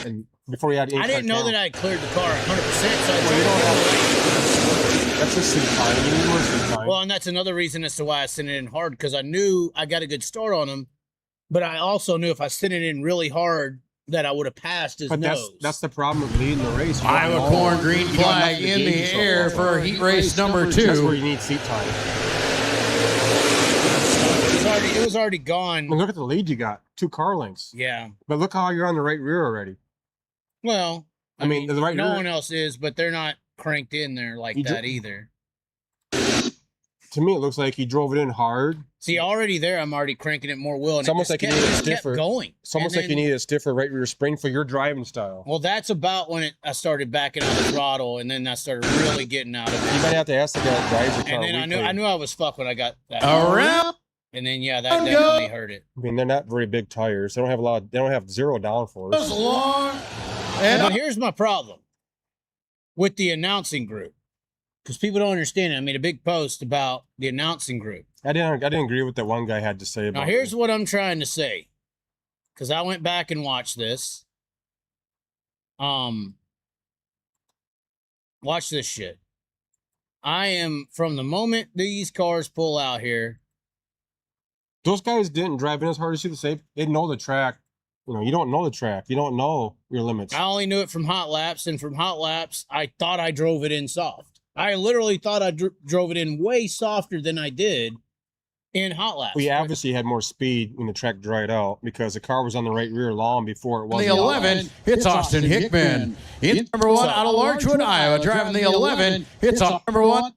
And before we had, I didn't know that I cleared the car 100%. So I you don't have. That's just seat time. You need more seat time. Well, and that's another reason as to why I sent it in hard, because I knew I got a good start on him, but I also knew if I sent it in really hard that I would have passed his but nose. that's the problem with leading the race. You don't Iowa know. corn, green You don't have flag to in gauge the yourself air all for the heat time. race number That's where 2. you need seat time. It was already gone. And look at the lead you got. 2 car lengths. Yeah. But look how you're on the right rear already. Well, I mean, the right no rear- one else is, but they're not cranked in there like You that do- either. To me, it looks like he drove it in hard. See, already there, I'm already cranking it more will. And It's almost like you it need a just kept stiffer. going. It's almost And like you then- need a stiffer right rear spring for your driving style. Well, that's about when I started backing on the throttle, and then I started really getting out of You it. might have to ask the guy that drives the car. And then I knew I was fucked when I got that. Around And then yeah, that definitely hurt it. I mean, they're not very big tires. They don't have a lot. They don't have 0 downforce. goes long and But here's my problem with the announcing group, because people don't understand it. I made a big post about the announcing group. I didn't agree with that one guy had to say about. Now, here's what I'm trying to say, because I went back and watched this. Watch this shit. I am, from the moment these cars pull out here. Those guys didn't drive in as hard as you say. They know the track. You know, you don't know the track. You don't know your limits. I only knew it from hot laps, and from hot laps, I thought I drove it in soft. I literally thought I drove it in way softer than I did in hot laps. We obviously had more speed when the track dried out because the car was on the right rear long before it was. the 11, it's Austin Hickman. It's number 1 out of Larchwood, Iowa, driving the 11. It's number 1.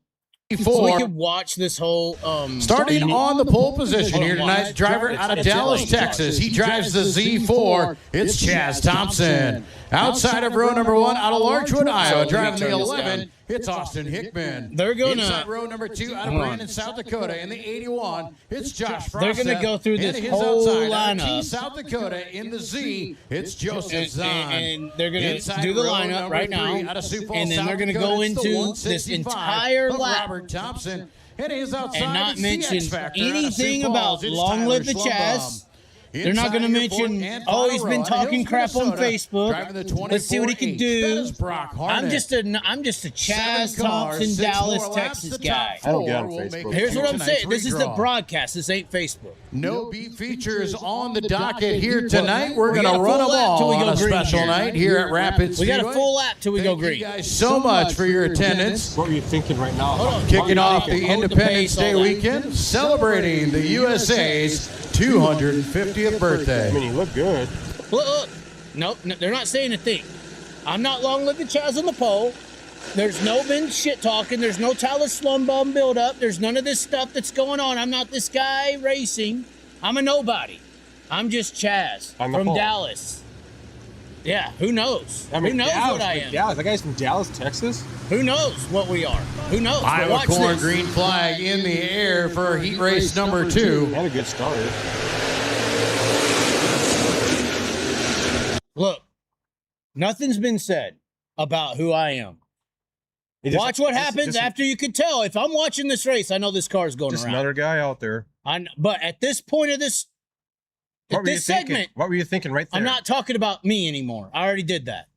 So we could watch this whole Starting on the pole position here tonight's driver out of Dallas, Texas. He drives the Z4. It's Chaz Thompson. Outside of row number 1 out of Larchwood, Iowa, driving the 11. It's Austin Hickman. They're gonna inside row number 2 out of Brandon, South Dakota. In the 81, it's Josh Frost. They're gonna go through this and his whole outside out of lineup. Key, South Dakota. In the Z, it's Joseph Zahn. and they're gonna Inside do the row lineup number right 3 now, out of Sioux Falls, and then South they're gonna Dakota. go It's the into 165 this entire of lap. Robert Thompson. And he's outside And not the mention CX Factor out of anything Sioux about Falls. It's Long Tyler Live the Schlumbum. Chaz. They're not going to Inside your fourth mention, and oh, final he's row been out of talking Hills, crap on Minnesota, Facebook. driving the Let's see what he can 24H. do. That is Brock Harnett. I'm just a Chaz 7 cars, Thompson, 6 Dallas, more laps. Texas The guy. top I don't get 4 on will Facebook. make it Here's to what I'm tonight's saying. This is the redraw. broadcast. This ain't Facebook. No beat features on the docket here tonight. We're We going got to a run full them lap till all we go on a green special here. night here at Rapid We Speedway. got a full lap till we go Thank you green. guys so much for your attendance. What were you thinking right now? Hold on. Kicking off the Hold the Independence pace, Day all that. weekend, celebrating the USA's 250th birthday. I mean, you look good. Look. Nope, no, they're not saying a thing. I'm not Long Live the Chaz on the pole. There's no been shit talking. There's no Tyler Schlumbum build up. There's none of this stuff that's going on. I'm not this guy racing. I'm a nobody. I'm just Chaz On the from pole. Dallas. Yeah, who knows? I mean, Who knows Dallas, what I am? Dallas. That guy's from Dallas, Texas. Who knows what we are? Who knows? But Iowa watch corn, this. green flag in the air for heat race number 2. Had a good start. Look, nothing's been said about who I am. Watch what happens after you can tell. If I'm watching this race, I know this car's going Just around. another guy out there. But at this point of this, What at were you this thinking? segment, What were you thinking right there? I'm not talking about me anymore. I already did that.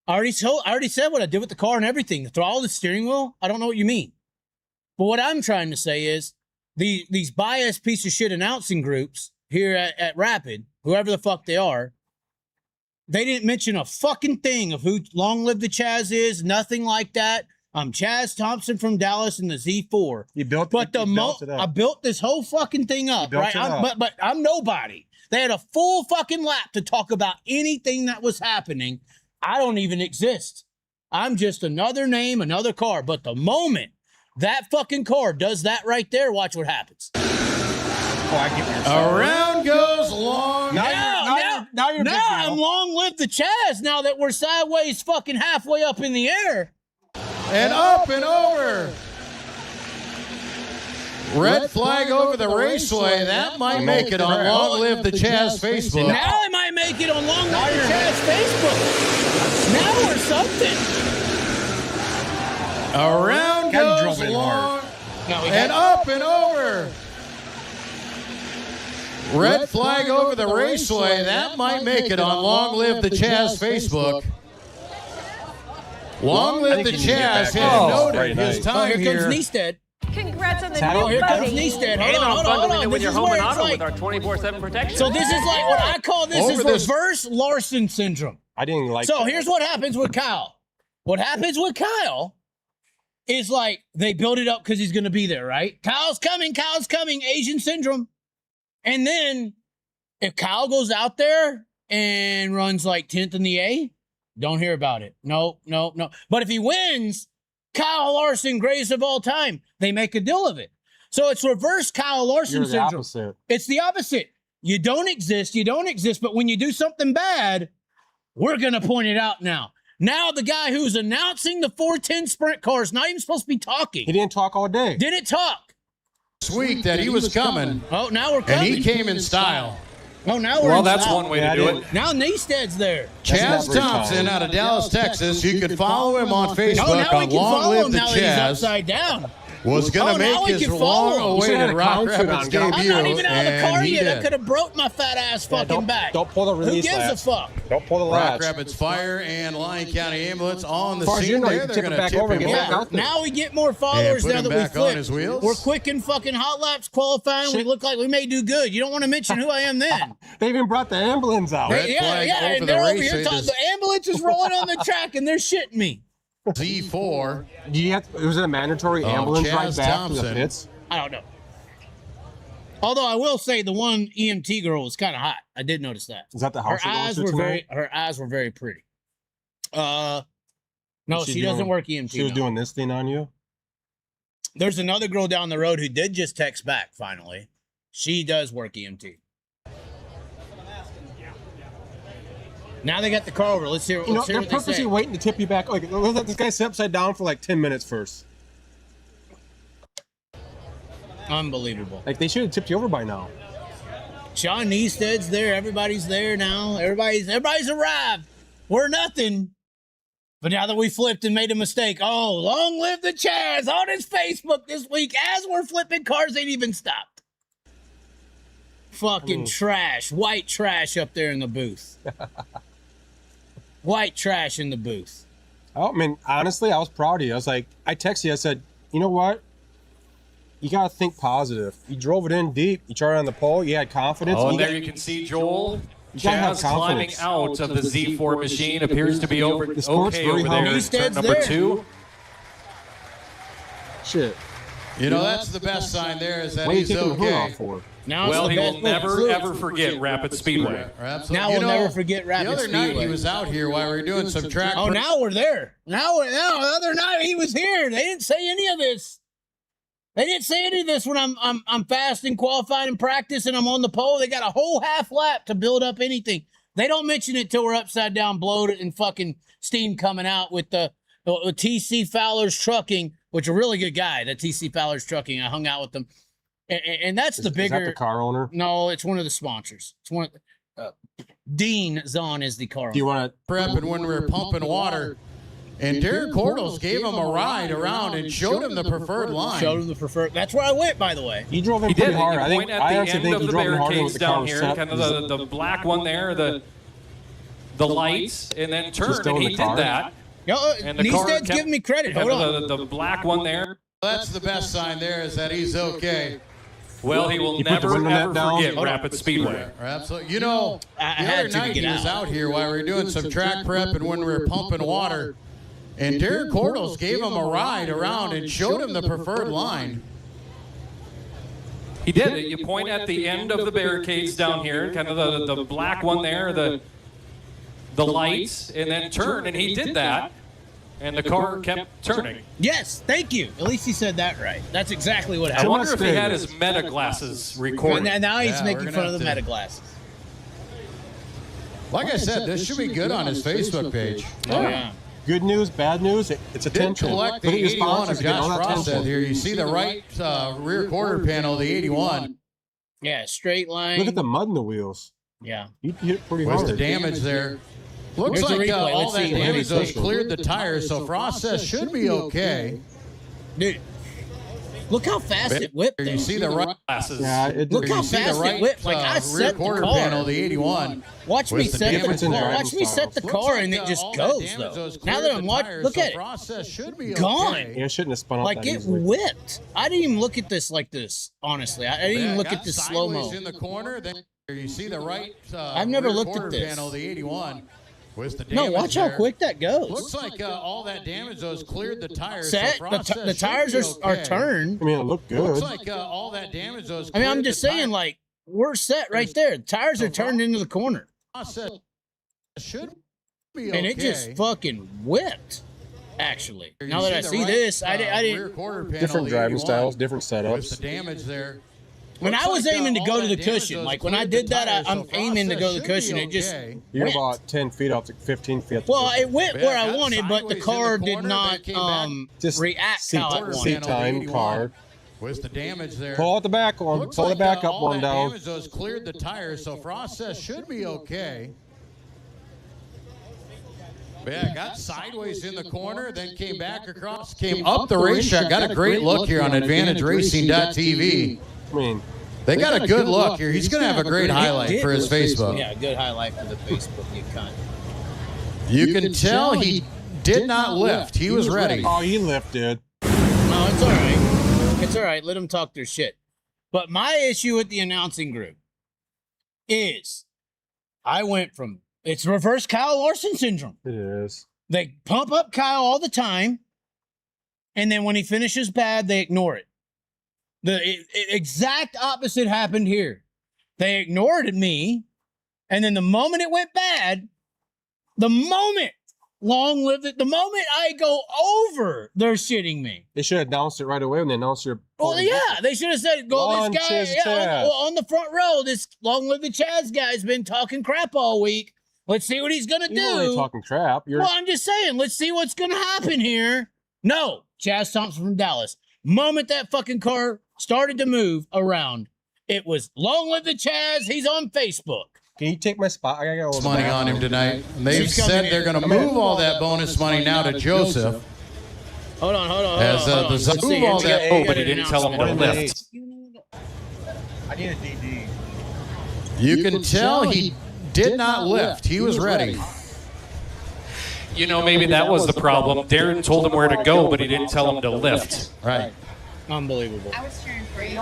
I already said what I did with the car and everything. The throttle, the steering wheel. I don't know what you mean. But what I'm trying to say is these biased piece of shit announcing groups here at Rapid, whoever the fuck they are, they didn't mention a fucking thing of who Long Live the Chaz is, nothing like that. I'm Chaz Thompson from Dallas in the Z4. You built, but you built it up. I built this whole fucking thing up, right? But I'm nobody. They had a full fucking lap to talk about anything that was happening. I don't even exist. I'm just another name, another car. But the moment that fucking car does that right there, watch what happens. Oh, I get what you're saying. Around goes Long. Now you're Now I'm Long Live the Chaz now that we're sideways fucking halfway up in the air. And up and over. Red flag over the raceway. That might make it on Long Live the Chaz Facebook. Now it might make it on Long Live the Chaz Facebook. Now we're something. Around goes Long. And up and over. Red flag over the raceway. That might make it on Long Live the Chaz Facebook. Long Live the Chaz has noted his time here. here. Comes Neisted. Congrats on the Oh, new here comes buddy. Neisted. And Hold I'm on. bundling it with This your is home where and it's auto like, with our 24/7 protection. so this is like what I call this Over is reverse Larson syndrome. I didn't like So that. here's what happens with Kyle. What happens with Kyle is like they build it up because he's going to be there, right? Kyle's coming, Asian syndrome. And then if Kyle goes out there and runs like 10th in the A, don't hear about it. No. But if he wins, Kyle Larson, greatest of all time, they make a deal of it. So it's reverse Kyle Larson You're the syndrome. opposite. It's the opposite. You don't exist, but when you do something bad, we're going to point it out now. Now the guy who's announcing the 410 sprint car is not even supposed to be talking. He didn't talk all day. Didn't talk. Week that he was coming, Oh, now we're coming. and he came in style. Oh, now we're Well, in that's style. one way to do it. Now Neisted's there. Chaz very Thompson kind. out of Dallas, Texas. You can follow him on Oh, Facebook now we on can Long follow Live him the now that he's Chaz. upside down. Was going to now make we his can follow him. You should have long-awaited had a Rock clown suit Rapids on, girl. debut, I'm not even out of the car and he yet. I did. could have broke my fat ass fucking back. Don't pull the Who release gives latch. a fuck? Don't pull the Rock latch. Rapids Fire and Lyon County Ambulance on the As far as scene you know, you there. can They're tip it going to back tip over and him get back over. out there. Now we get more followers put now him that we back on flipped. his wheels. We're quick in fucking hot laps qualifying. We look like we may do good. You don't want to mention who I am then. They even brought the ambulance out. Red flag over and the they're over race. here They talking. just- The ambulance is rolling on the track and they're shitting me. Z4. Was it a mandatory ambulance Chaz ride back to Thompson. the pits? I don't know. Although I will say the one EMT girl was kind of hot. I did notice that. Is that the Her house you're going eyes to were tonight? her eyes were very pretty. No, What's she doesn't doing? work EMT. She was no. doing this thing on you? There's another girl down the road who did just text back finally. She does work EMT. Now they got the car over. Let's hear, You know, let's hear they're what they purposely say. waiting to tip you back. Like, let this guy sit upside down for like 10 minutes first. Unbelievable. Like, they should have tipped you over by now. Sean Neisted's there. Everybody's there now. Everybody's arrived. We're nothing. But now that we flipped and made a mistake, oh, long live the Chaz on his Facebook this week as we're flipping cars ain't even stopped. Fucking trash. White trash up there in the booth. White trash in the booth. Oh, I mean, honestly, I was proud of you. I was like, I texted you. I said, you know what? You got to think positive. You drove it in deep. You tried on the pole. You had confidence. Oh, and you there you can see Joel You gotta have Chaz climbing confidence. out of the Z4 machine. Appears to be over The sport's okay very over there. humble. in turn Neisted's number there. 2. Shit. You know, that's the best sign there is that What are you he's taking the hood okay. off for? Now Well, it's he the will best- never, ever forget Rapid Speedway. Absolutely. Now You we'll know, never forget Rapid The other night Speedway. he was out here while we were doing some track. Oh, now we're there. Now the other night he was here. They didn't say any of this. They didn't say any of this when I'm fasting, qualifying, and practice, and I'm on the pole. They got a whole half lap to build up anything. They don't mention it till we're upside down, bloated, and fucking steam coming out with the TC Fowler's Trucking, which is a really good guy. That TC Fowler's Trucking. I hung out with them, and that's the bigger. Is that the car owner? No, it's one of the sponsors. It's one. Dean Zahn is the car. Do you want to? prep and when we were pumping water. And Derek Cortles gave him a ride around and showed him the preferred line. Showed him the preferred. That's where I went, by the way. You drove in He pretty did. hard. You I think. point at I the actually end think of you the drove in harder than barricades the car down was here, set. kind of the black one there. The the lights and then turn, still and in he the did car? that. And the car Neested's kept- giving me credit. kept Hold on. the black one there. That's the best sign there is that he's okay. Well, he will He put the never, window net ever down? forget Hold on. Rapid Speedway. Absolutely. You know, I the had other to night get he was out. out here while we were doing some track prep and when we were pumping water. And Darren Cortles gave him a ride around and showed him the preferred line. He did it. You point at the end of the barricades down here, kind of the black one there, the lights, and then turn, and he did that. And the car kept turning. Yes, thank you. At least he said that right. That's exactly what I happened. wonder if he had his meta glasses recorded. And now he's Yeah, we're making gonna fun of have the to- meta glasses. Like I said, this should be good on his Facebook page. Oh yeah. Good news, bad news, it's Did attention. collect the Look at your 81 sponsors of getting Josh all that Frost attention. here. You see the right rear quarter panel, the 81. Yeah, straight line. Look at the mud in the wheels. Yeah. He hit pretty Where's hard. the damage there? Looks Here's the like replay. all Let's that see. Let me damage see. those cleared the tires, so Frost says should be okay. Dude. Look how fast it whipped. You though. see the right Glasses. Yeah, it, Look how you see the fast right it whipped. Like I rear set the quarter car. panel, the 81. Watch me with the set difference the in car. driving Watch me set the Looks car like, and it just all that goes damage though. those Now cleared that the I'm watching, tires, look so at it. Frost says should be Gone. okay. yeah, it shouldn't have spun out Like that it easily. whipped. I didn't even look at this like this. Honestly, I didn't even look Got at this sideways slow mo. in the corner. Then you see the right. I've never rear looked at quarter this. Panel, the 81. With the No, damage watch how there. quick that goes. Looks like all that damage those cleared the tires. Set. So The, Frost says the should tires be are okay. turned. I mean, it looked Looks good. like all that damage those. I mean, I'm cleared just the saying, tires. like we're set right there. The tires are turned into the corner, Frost says should be and okay. it just fucking whipped. Actually, You now that I the see right, this, I rear didn't. quarter panel, Different the driving 81, styles, different With the setups. damage there. When I Looks was like, aiming to all go to that the damage cushion, those like when I cleared the did that, tires, I'm so Frost aiming to says go to the should be cushion. It just okay. You're went. about 10 feet out to 15 feet. Well, it went Yeah, where I got wanted, but the sideways in the car corner, did then not came back. Just react seat, how I quarter seat wanted. panel, time, 81. car. With the damage there. Pull out the back one. Looks Pull the like, back up all one that down. damage those cleared the tires, so Frost says should be okay. But yeah, got sideways in the corner, then came back across, came up the racetrack. Got a great look here on AdvantageRacing.tv. I mean, They got a good look here. He's going to have a great highlight for his Facebook. Yeah, good highlight for the Facebook. You cunt. You can tell he did not lift. He was ready. oh, he lifted. No, it's all right. It's all right. Let them talk their shit. But my issue with the announcing group is I went from it's reverse Kyle Larson syndrome. It is. They pump up Kyle all the time, and then when he finishes bad, they ignore it. The exact opposite happened here. They ignored me, and then the moment it went bad, the moment the moment I go over, they're shitting me. They should have announced it right away when they announced your. Well, yeah, they should have said, "Go, Long this guy Chaz yeah, Chaz. on the front row. This Long Live the Chaz guy's been talking crap all week. Let's see what he's gonna You're already do." talking crap. You're. Well, I'm just saying, let's see what's gonna happen here. No, Chaz Thompson from Dallas. Moment that fucking car started to move around, it was Long Live the Chaz. He's on Facebook. Can you take my spot? I gotta go. to the Money on him bathroom. tonight. And they've She's coming said in. they're going to Come here. move all that bonus money now to Joseph. Hold on. As, hold on. the Let's Zone see. all that- We Oh, got but he an didn't tell him to announcement. lift. You need I need a DD. You can tell he did not lift. He was ready. You know, maybe that was the problem. Darren told him where to go, but he didn't tell him to lift. Right. I Unbelievable. was cheering for you.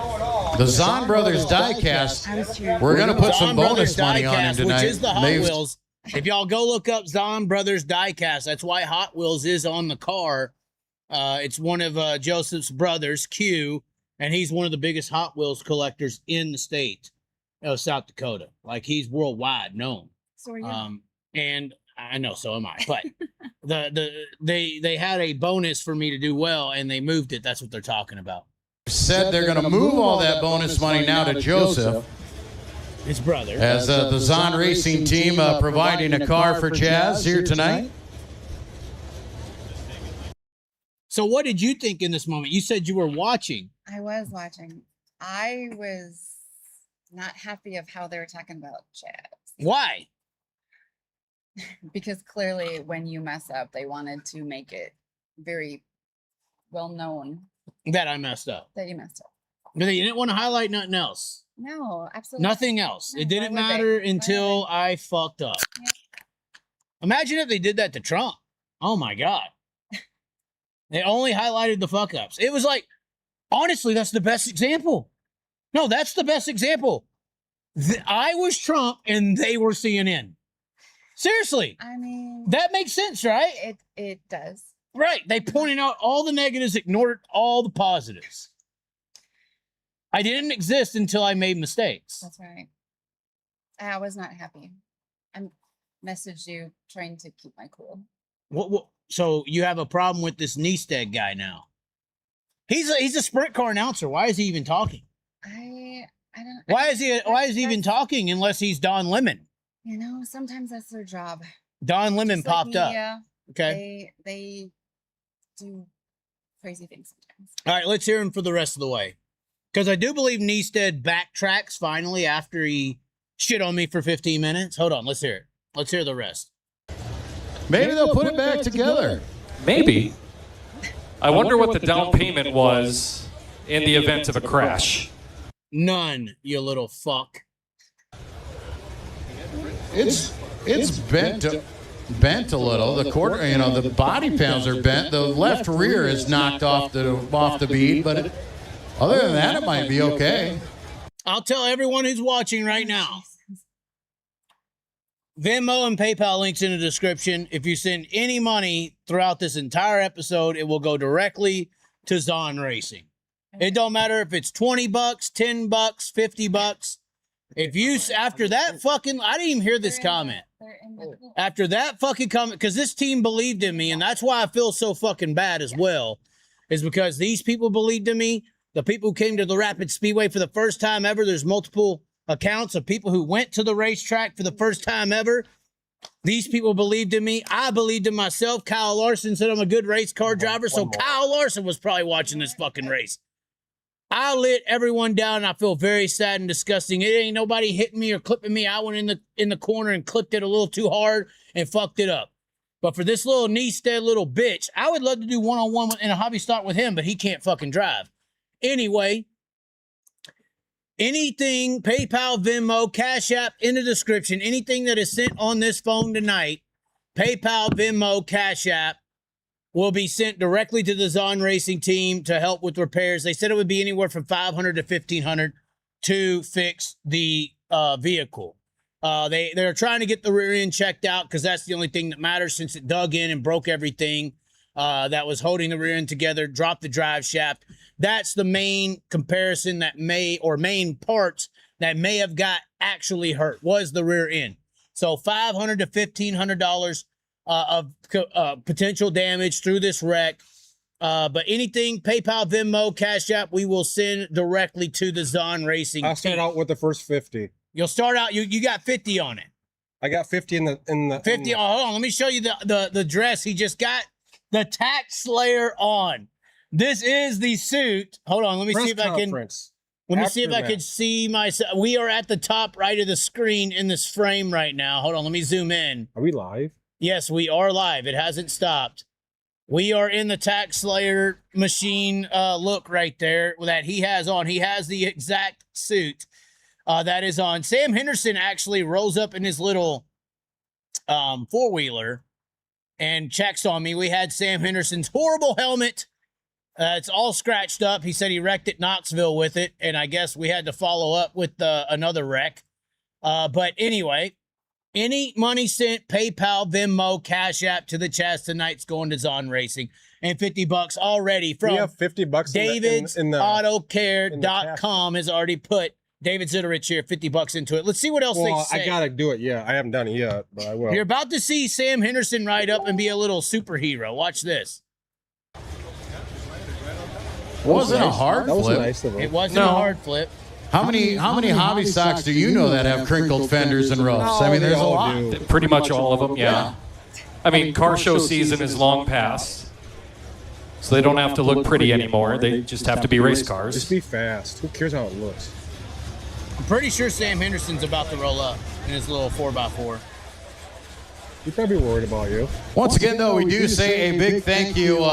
The Zahn Brothers diecast. I was cheering. We're going to put Zahn some Brothers bonus money on him Diecast, tonight. which is the Hot They've- Wheels. If y'all go look up Zahn Brothers Diecast, that's why Hot Wheels is on the car. It's one of Joseph's brothers, Q, and he's one of the biggest Hot Wheels collectors in the state of South Dakota. Like he's worldwide known. So are you. And I know, so am I. But they had a bonus for me to do well, and they moved it. That's what they're talking about. said they're going to move all that bonus money now to Joseph. His brother. As the Zahn Racing team providing a car for Chaz here tonight. So what did you think in this moment? You said you were watching. I was watching. I was not happy of how they were talking about Chaz. Why? Because clearly when you mess up, they wanted to make it very well known That I messed up. that you messed up. But they didn't want to highlight nothing else. No, absolutely. Nothing else. No, It didn't why would they? matter Why until would I fucked up. Imagine if they did that to Trump. Oh my God. They only highlighted the fuck ups. It was like, honestly, that's the best example. No, that's the best example. I was Trump and they were CNN. Seriously. I mean, That makes sense, right? it does. Right. They pointed out all the negatives, ignored all the positives. I didn't exist until I made mistakes. That's right. I was not happy. I messaged you trying to keep my cool. What, so you have a problem with this Neisted guy now? He's a sprint car announcer. Why is he even talking? I don't. Why is he even talking unless he's Don Lemon? You know, sometimes that's their job. Don Lemon Just like popped up. media, Okay. They do crazy things sometimes. All right, let's hear him for the rest of the way. Because I do believe Neisted backtracks finally after he shit on me for 15 minutes. Hold on, let's hear it. Let's hear the rest. Maybe they'll put it back together. Maybe. I wonder what the down payment was in the event of a crash. None, you little fuck. It's bent a little. The quarter, the body panels are bent. The left rear is knocked off the bead, but other than that, it might be okay. I'll tell everyone who's watching right now. Venmo and PayPal links in the description. If you send any money throughout this entire episode, it will go directly to Zon Racing. It don't matter if it's $20, $10, $50. If you, after that fucking, I didn't even hear this comment. After that fucking comment, because this team believed in me, and that's why I feel so fucking bad as well, is because these people believed in me. The people who came to the Rapid Speedway for the first time ever, there's multiple accounts of people who went to the racetrack for the first time ever. These people believed in me. I believed in myself. Kyle Larson said I'm a good race car driver, so Kyle Larson was probably watching this fucking race. I lit everyone down, and I feel very sad and disgusting. It ain't nobody hitting me or clipping me. I went in the corner and clipped it a little too hard and fucked it up. But for this little Neisted little bitch, I would love to do one-on-one in a hobby start with him, but he can't fucking drive. Anyway, anything, PayPal, Venmo, Cashapp in the description, anything that is sent on this phone tonight, PayPal, Venmo, Cashapp, will be sent directly to the Zon Racing team to help with repairs. They said it would be anywhere from $500 to $1,500 to fix the vehicle. They're trying to get the rear end checked out because that's the only thing that matters since it dug in and broke everything that was holding the rear end together, dropped the drive shaft. That's the main comparison that main parts that may have got actually hurt was the rear end. So $500 to $1,500 of potential damage through this wreck. But anything, PayPal, Venmo, Cash App, we will send directly to the Zon Racing I'll start team. out with the first 50. You'll start out, you got 50 on it. I got 50 in the 50, oh, hold on, let me show you the dress. He just got the tax slayer on. This is the suit. Hold on, let me see if I can. Let me see if I can see myself. We are at the top right of the screen in this frame right now. Hold on, let me zoom in. Are we live? Yes, we are live. It hasn't stopped. We are in the tax slayer machine look right there that he has on. He has the exact suit that is on. Sam Henderson actually rolls up in his little four-wheeler and checks on me. We had Sam Henderson's horrible helmet. It's all scratched up. He said he wrecked at Knoxville with it, and I guess we had to follow up with another wreck. But anyway, any money sent, PayPal, Venmo, Cash App to the Chaz tonight's going to Zon Racing. And $50 already from we have $50 David'sAutoCare.com has already put David Zitterich here, $50 into it. Let's see what else they say. I gotta do it. Yeah, I haven't done it yet, but I will. You're about to see Sam Henderson ride up and be a little superhero. Watch this. Wasn't a hard That was flip. nice of him. It wasn't a hard flip. How many hobby stocks do you know that have crinkled fenders and roughs? I mean, there's a lot. Pretty much all of them, yeah. I mean, car show season is long past, so they don't have to look pretty anymore. They just have to be race Just cars. be fast. Who cares how it looks? I'm pretty sure Sam Henderson's about to roll up in his little 4x4. He's probably worried about you. Once again, though, we do say a big thank you,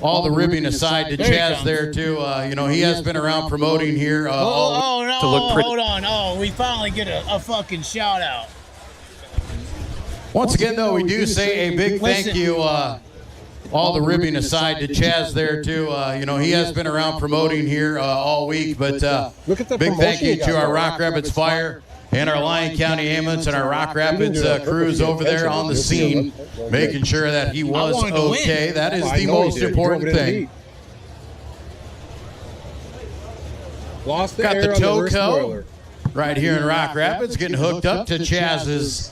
all the ribbing aside, to Chaz there, too. He has been around promoting here. No, to look pretty. hold on. Oh, we finally get a fucking shout out. Once again, though, we do say a big thank you, all the ribbing aside, to Chaz there, too. You know, he has been around promoting here all week, but Look at the big thank promotion you you got to our there. Rock Rapids Fire and our Lyon County ambulance and our Rock Rapids crews over there on the scene, making sure that he was wanted to win. okay. That is I the know he most did. He important drove it in the thing. heat. Lost the Got air the on tow rear co spoiler. right here in Rock Rapids, getting hooked up to Chaz's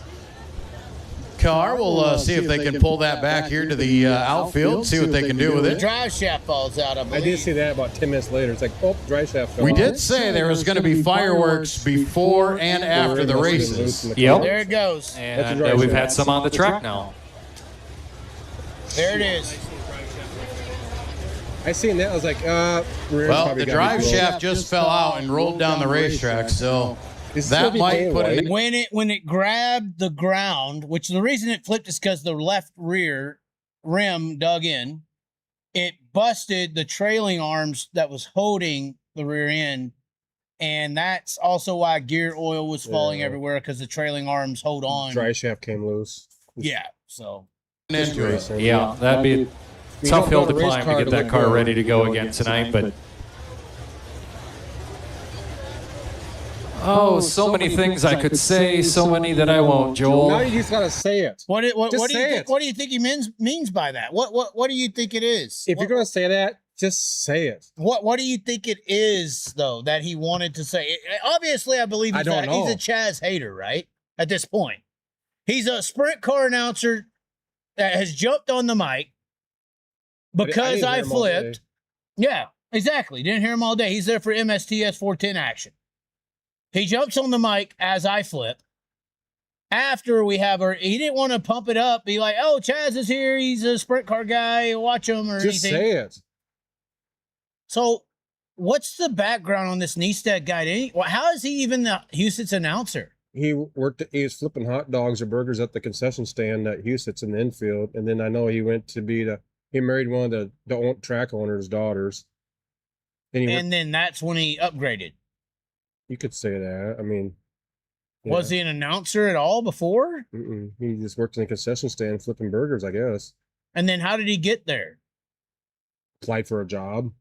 car. We'll see if they can pull that back here to the outfield, see what they can do with The it. drive shaft falls out, I I believe. did see that about 10 minutes later. It's like, oh, dry shaft fell We off. did say there was going to be fireworks before and after the races. Yep. There it goes. And dry we've shaft. had some on the track now. There it is. I seen that. I was like, rear Well, probably the gotta be drive broke. shaft just fell out and rolled down the racetrack, so It's still that be might paint put white. an When it grabbed the ground, which the reason it flipped is because the left rear rim dug in, it busted the trailing arms that was holding the rear end. And that's also why gear oil was falling Yeah. everywhere, because the trailing arms hold on. Dry shaft came loose. Yeah. So into it. Racing. Yeah, that'd be a You tough don't hill to build a race climb car to to get that look car good. ready to go again tonight, but oh, so many things I could say, so many that I won't, Now Joel. you just gotta say it. what do you say think? it. What do you think he means by that? What do you think it is? If you're gonna say that, just say it. What do you think it is, though, that he wanted to say? Obviously, I believe I he's, don't know. he's a Chaz hater, right? At this point, he's a sprint car announcer that has jumped on the mic because didn't I hear him all day. flipped. Yeah, exactly. Didn't hear him all day. He's there for MSTS 410 action. He jumps on the mic as I flip. After we have her, he didn't want to pump it up, be like, "Oh, Chaz is here. He's a sprint car guy. Watch him," or Just anything. say it. So, what's the background on this Neistat guy? How is he even the Huset's announcer? He worked. He was flipping hot dogs or burgers at the concession stand at Huset's in the infield, and then I know he went to be the. He married one of the track owner's daughters. And he And then that's when he upgraded. you could say that. I mean, Was he an announcer at all before? He just worked in the concession stand flipping burgers, I guess. And then how did he get there? Applied for a job.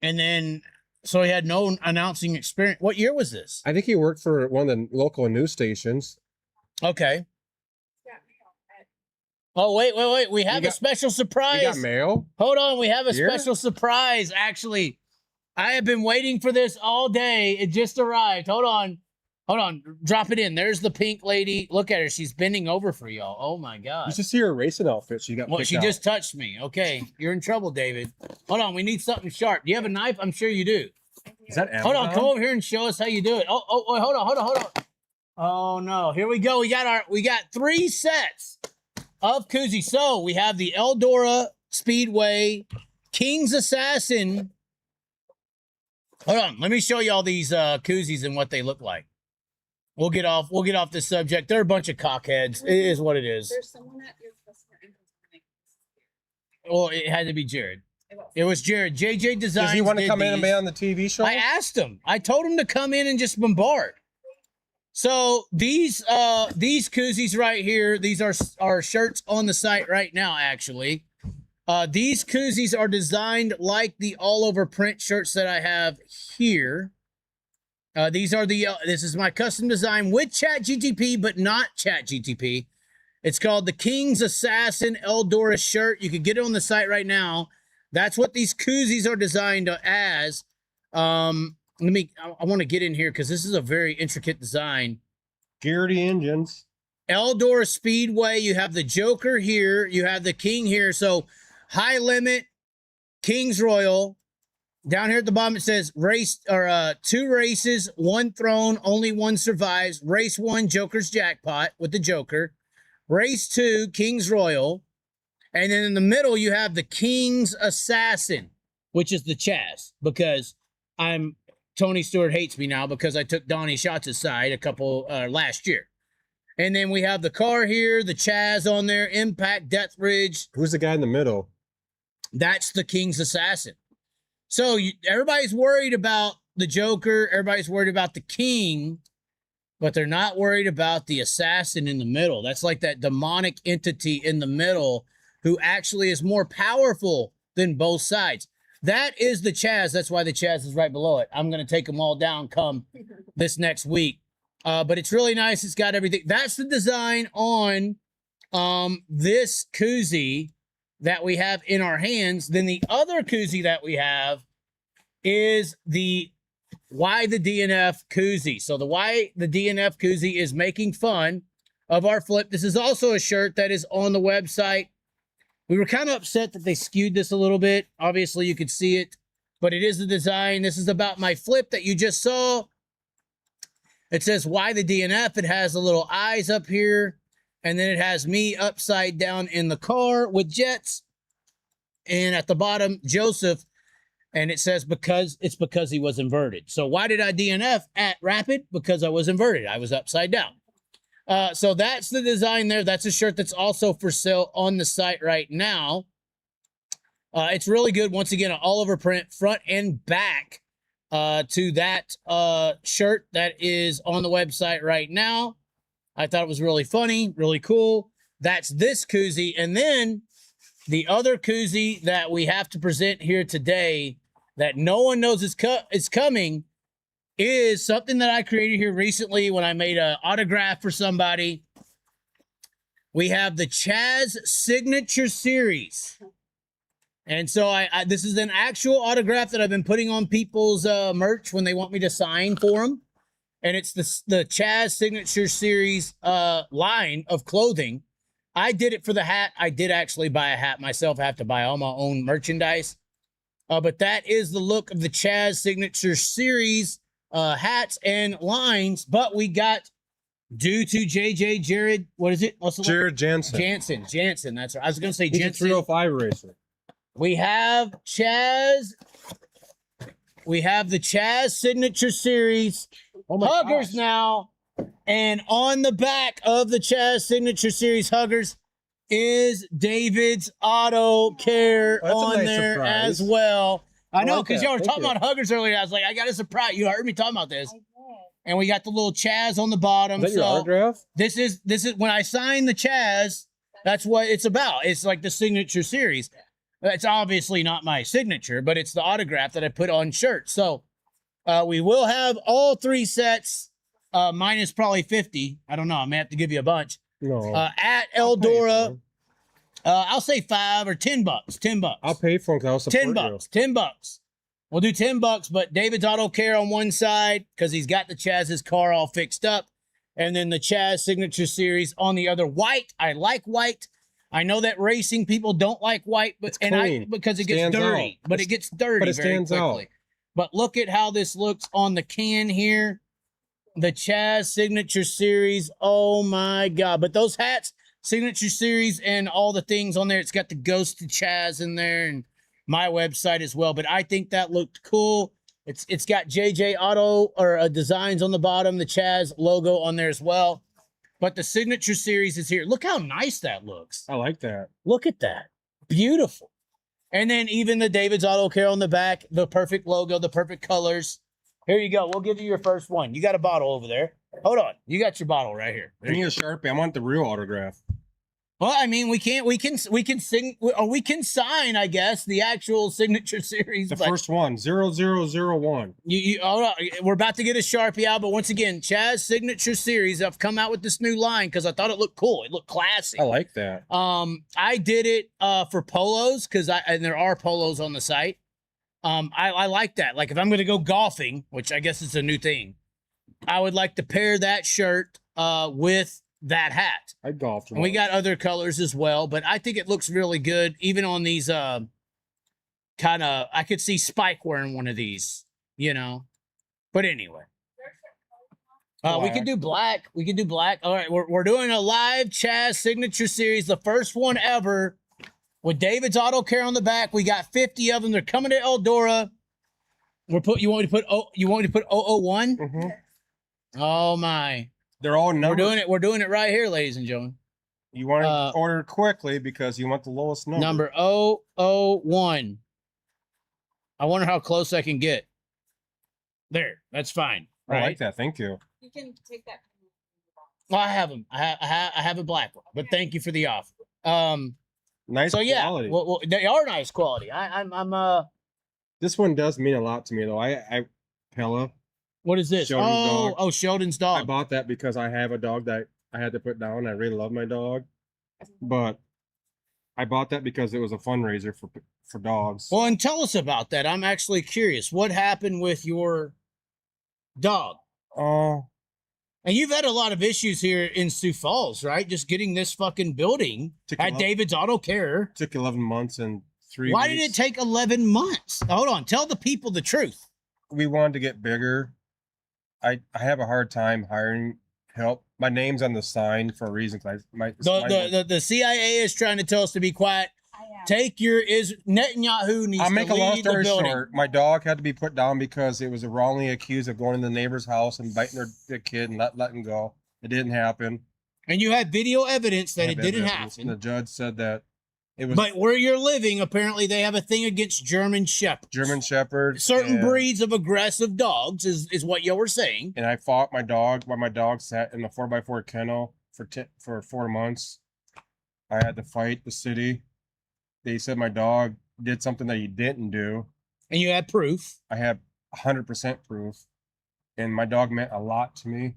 And then, so he had no announcing experience. What year was this? I think he worked for one of the local news stations. Okay. Oh, wait. We have a special surprise. He got mail. Hold on. We have a Here? special surprise, actually. I have been waiting for this all day. It just arrived. Hold on. Drop it in. There's the pink lady. Look at her. She's bending over for y'all. Oh, my God. You should see her racing outfit. She got. Well, picked she out. just touched me. Okay. You're in trouble, David. Hold on. We need something sharp. Do you have a knife? I'm sure you do. Is that Hold on. Amazon? Come over here and show us how you do it. Oh, wait, hold on. Oh, no. Here we go. We got 3 sets of koozie. So we have the Eldora Speedway King's Assassin. Hold on. Let me show you all these koozies and what they look like. We'll get off this subject. They're a bunch of cockheads. It is what it is. There's someone at your customer entrance to make this. Well, it had to be Jared. It was Jared. JJ Designs. Does he want to did come in and these. be on the TV show? I asked him. I told him to come in and just bombard. So these koozies right here, these are shirts on the site right now, actually. These koozies are designed like the all-over print shirts that I have here. These are this is my custom design with ChatGTP, but not ChatGTP. It's called the King's Assassin Eldora shirt. You can get it on the site right now. That's what these koozies are designed as. I want to get in here because this is a very intricate design. Garrity engines. Eldora Speedway. You have the Joker here. You have the King here. So high limit, King's Royal. Down here at the bottom, it says race or 2 races, 1 throne, only 1 survives. Race 1, Joker's Jackpot with the Joker. Race 2, King's Royal. And then in the middle, you have the King's Assassin, which is the Chaz, because Tony Stewart hates me now because I took Donnie Schatz's side last year. And then we have the car here, the Chaz on there, Impact, Deathridge. Who's the guy in the middle? That's the King's Assassin. So everybody's worried about the Joker. Everybody's worried about the King. but they're not worried about the assassin in the middle. That's like that demonic entity in the middle who actually is more powerful than both sides. That is the Chaz. That's why the Chaz is right below it. I'm going to take them all down come this next week. But it's really nice. It's got everything. That's the design on this koozie that we have in our hands. Then the other koozie that we have is the Why the DNF koozie. So the Why the DNF koozie is making fun of our flip. This is also a shirt that is on the website. We were kind of upset that they skewed this a little bit. Obviously, you could see it, but it is the design. This is about my flip that you just saw. It says Why the DNF. It has the little eyes up here, and then it has me upside down in the car with jets. And at the bottom, Joseph, and it says because he was inverted. So why did I DNF at Rapid? Because I was inverted. I was upside down. So that's the design there. That's a shirt that's also for sale on the site right now. It's really good. Once again, an all over print, front and back to that shirt that is on the website right now. I thought it was really funny, really cool. That's this koozie. And then the other koozie that we have to present here today that no one knows is coming is something that I created here recently when I made an autograph for somebody. We have the Chaz Signature Series. And so this is an actual autograph that I've been putting on people's merch when they want me to sign for them. And it's the Chaz Signature Series line of clothing. I did it for the hat. I did actually buy a hat myself. I have to buy all my own merchandise. But that is the look of the Chaz Signature Series hats and lines. But we got, due to Jared, what is it? What's the Jared Jansen. Jansen, that's right. I was going to say He's Jansen. a 305 racer. We have Chaz. We have the Chaz Signature Series huggers now. And on the back of the Chaz Signature Series huggers is David's Auto Care on nice there surprise. as well. I know, like because that. y'all were Thank talking you. about huggers earlier. I was like, I got a surprise. You heard me talking about this. And we got the little Chaz on the bottom. Is that your autograph? This is when I signed the Chaz, that's what it's about. It's like the Signature Series. It's obviously not my signature, but it's the autograph that I put on shirts. So we will have all three sets, minus probably 50. I don't know. I may have to give you a bunch. No. At I'll pay for Eldora, 'em. I'll say $5 or $10. $10. I'll pay for them because I'll support $10. $10. We'll do $10, but David's Auto Care on one side because he's got the Chaz's car all fixed up, and then the Chaz Signature Series on the other. White. I like white. I know that racing people don't like white, but clean. because it gets Stands dirty. out. But it gets dirty But it very stands out. quickly. But look at how this looks on the can here. The Chaz Signature Series. Oh my God. But those hats, Signature Series, and all the things on there, it's got the Ghost of Chaz in there and my website as well. But I think that looked cool. It's got JJ Auto or designs on the bottom, the Chaz logo on there as well. But the Signature Series is here. Look how nice that looks. I like that. Look at that. Beautiful. And then even the David's Auto Care on the back, the perfect logo, the perfect colors. Here you go. We'll give you your first one. You got a bottle over there. Hold on. You got your bottle right here. I need a Sharpie. I want the real autograph. Well, I mean, we can sign, I guess, the actual Signature Series. The but first one, 0001. we're about to get a Sharpie out, but once again, Chaz Signature Series. I've come out with this new line because I thought it looked cool. It looked classy. I like that. I did it for polos and there are polos on the site. I like that. Like if I'm going to go golfing, which I guess is a new thing, I would like to pair that shirt with that hat. I golfed. And we got other colors as well, but I think it looks really good. Even on these kind of, I could see Spike wearing one of these, you know. But anyway. We could do black. We could do black. All right, we're doing a live Chaz Signature Series, the first one ever with David's Auto Care on the back. We got 50 of them. They're coming to Eldora. You want me to put 001? Mm-hmm. Oh my. They're all numbered. We're doing it right here, ladies and gentlemen. You want to order quickly because you want the lowest number. Number 001. I wonder how close I can get. There, that's fine. I like that. Thank you. You can take that. Well, I have them. I have a black one, but thank you for the offer. Nice So yeah, quality. well, they are nice quality. I'm This one does mean a lot to me though. I Pella. what is this? Sheldon's dog. Oh, Sheldon's I dog. bought that because I have a dog that I had to put down. I really love my dog, but I bought that because it was a fundraiser for dogs. Well, and tell us about that. I'm actually curious. What happened with your dog? Oh, And you've had a lot of issues here in Sioux Falls, right? Just getting this fucking building Took at 11 David's Auto Care. took 11 months and 3 Why weeks. did it take 11 months? Hold on. Tell the people the truth. We wanted to get bigger. I have a hard time hiring help. My name's on the sign for a reason. 'Cause The CIA is trying to tell us to be quiet. Take your Netanyahu needs I'll make to a long lead the story building. short. My dog had to be put down because it was wrongly accused of going in the neighbor's house and biting their kid and not letting go. It didn't happen. And you had video evidence that I it have didn't evidence, and happen. the judge said that it was But where you're living, apparently they have a thing against German Shepherds. German Shepherd. Certain and, breeds of aggressive dogs is what you were saying. And I fought my dog while my dog sat in the 4x4 kennel for 4 months. I had to fight the city. They said my dog did something that he didn't do. And you had proof. I have 100% proof, and my dog meant a lot to me.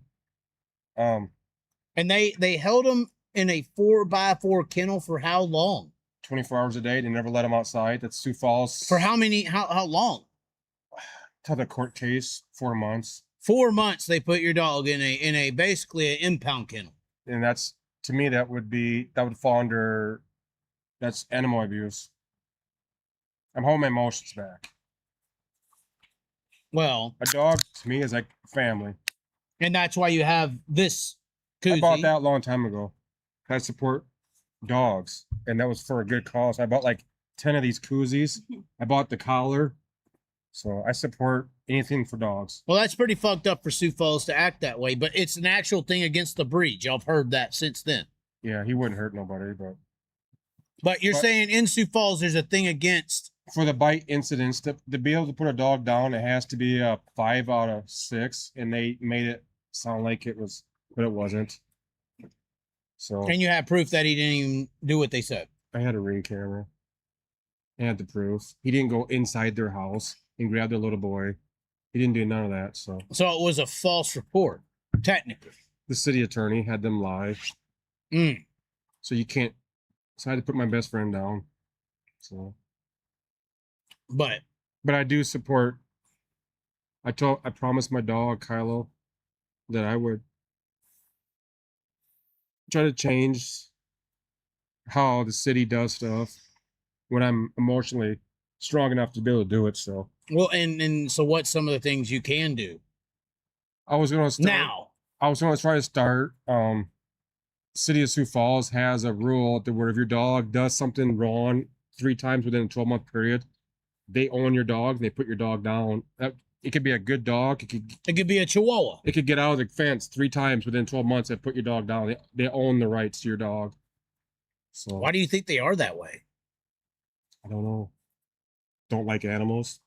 And they held him in a 4x4 kennel for how long? 24 hours a day. They never let him outside. That's Sioux Falls. For how long? Till the court case, 4 months. 4 months they put your dog in a basically an impound kennel. And that's, to me, that would fall under, that's animal abuse. I'm holding my emotions back. Well, A dog to me is like family. and that's why you have this I bought koozie. that a long time ago. I support dogs, and that was for a good cause. I bought like 10 of these koozies. I bought the collar. So I support anything for dogs. Well, that's pretty fucked up for Sioux Falls to act that way, but it's an actual thing against the breed. Y'all have heard that since then. Yeah, he wouldn't hurt nobody, But you're But- saying in Sioux Falls there's a thing against. for the bite incidents, to be able to put a dog down, it has to be a 5 out of 6, and they made it sound like it was, but it wasn't. So And you have proof that he didn't even do what they said. I had a ring camera. I had the proof. He didn't go inside their house and grab their little boy. He didn't do none of that. So So it was a false report, technically. the city attorney had them lie. Mm. So you can't. So I had to put my best friend down. So, But but I do support. I promised my dog Kylo that I would try to change how the city does stuff when I'm emotionally strong enough to be able to do it. So well, and so what's some of the things you can do I was gonna start. now? I was gonna try to start. City of Sioux Falls has a rule that where if your dog does something wrong 3 times within a 12-month period, they own your dog and they put your dog down. It could be a good dog. It could be a Chihuahua. It could get out of the fence 3 times within 12 months and put your dog down. They own the rights to your dog. So Why do you think they are that way? I don't know. Don't like animals.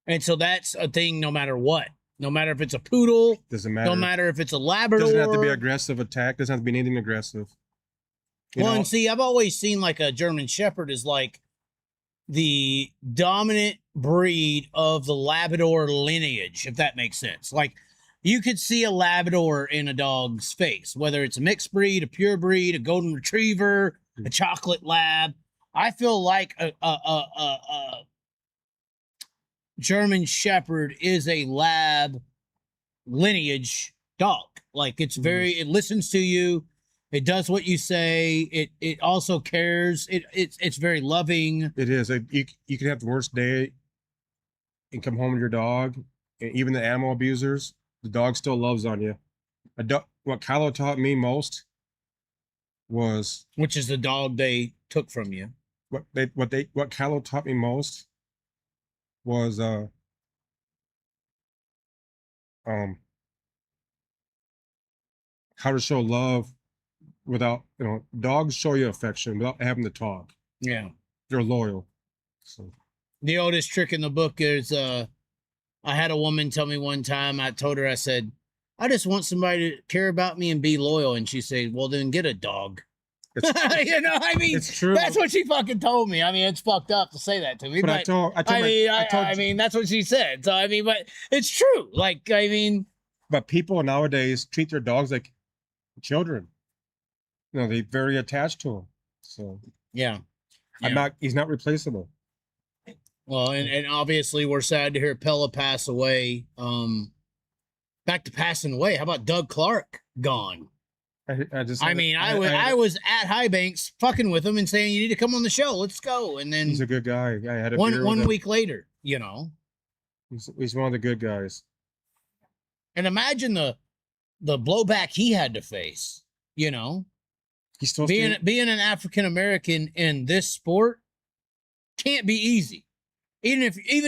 And so that's a thing no matter what. No matter if it's a poodle, Doesn't matter. no matter if it's a Labrador. Doesn't have to be aggressive attack. Doesn't have to be anything aggressive. You Well, know? and see, I've always seen like a German Shepherd is like the dominant breed of the Labrador lineage, if that makes sense. Like you could see a Labrador in a dog's face, whether it's a mixed breed, a pure breed, a golden retriever, a chocolate lab. I feel like a German Shepherd is a lab lineage dog. Like it's very, it listens to you. It does what you say. It also cares. It's very loving. It is. You can have the worst day and come home with your dog. And even the animal abusers, the dog still loves on you. What Kylo taught me most was Which is the dog they took from you. what Kylo taught me most was how to show love without, dogs show you affection without having to talk. Yeah. They're loyal. So The oldest trick in the book is I had a woman tell me one time, I told her, I said, I just want somebody to care about me and be loyal. And she said, well, then get a dog. You know, I mean, it's true. That's what she fucking told me. I mean, it's fucked up to say that to me. But I told I mean, that's what she said. So, I mean, but it's true. Like, I mean. But people nowadays treat their dogs like children. You know, they're very attached to them. So, yeah. He's not replaceable. Well, and obviously we're sad to hear Pella pass away. Back to passing away. How about Doug Clark gone? I was at High Banks fucking with him and saying, you need to come on the show. Let's go. And then he's a good guy. I had a one week later, you know, he's one of the good guys. And imagine the blowback he had to face, you know, he's still being an African-American in this sport can't be easy. Even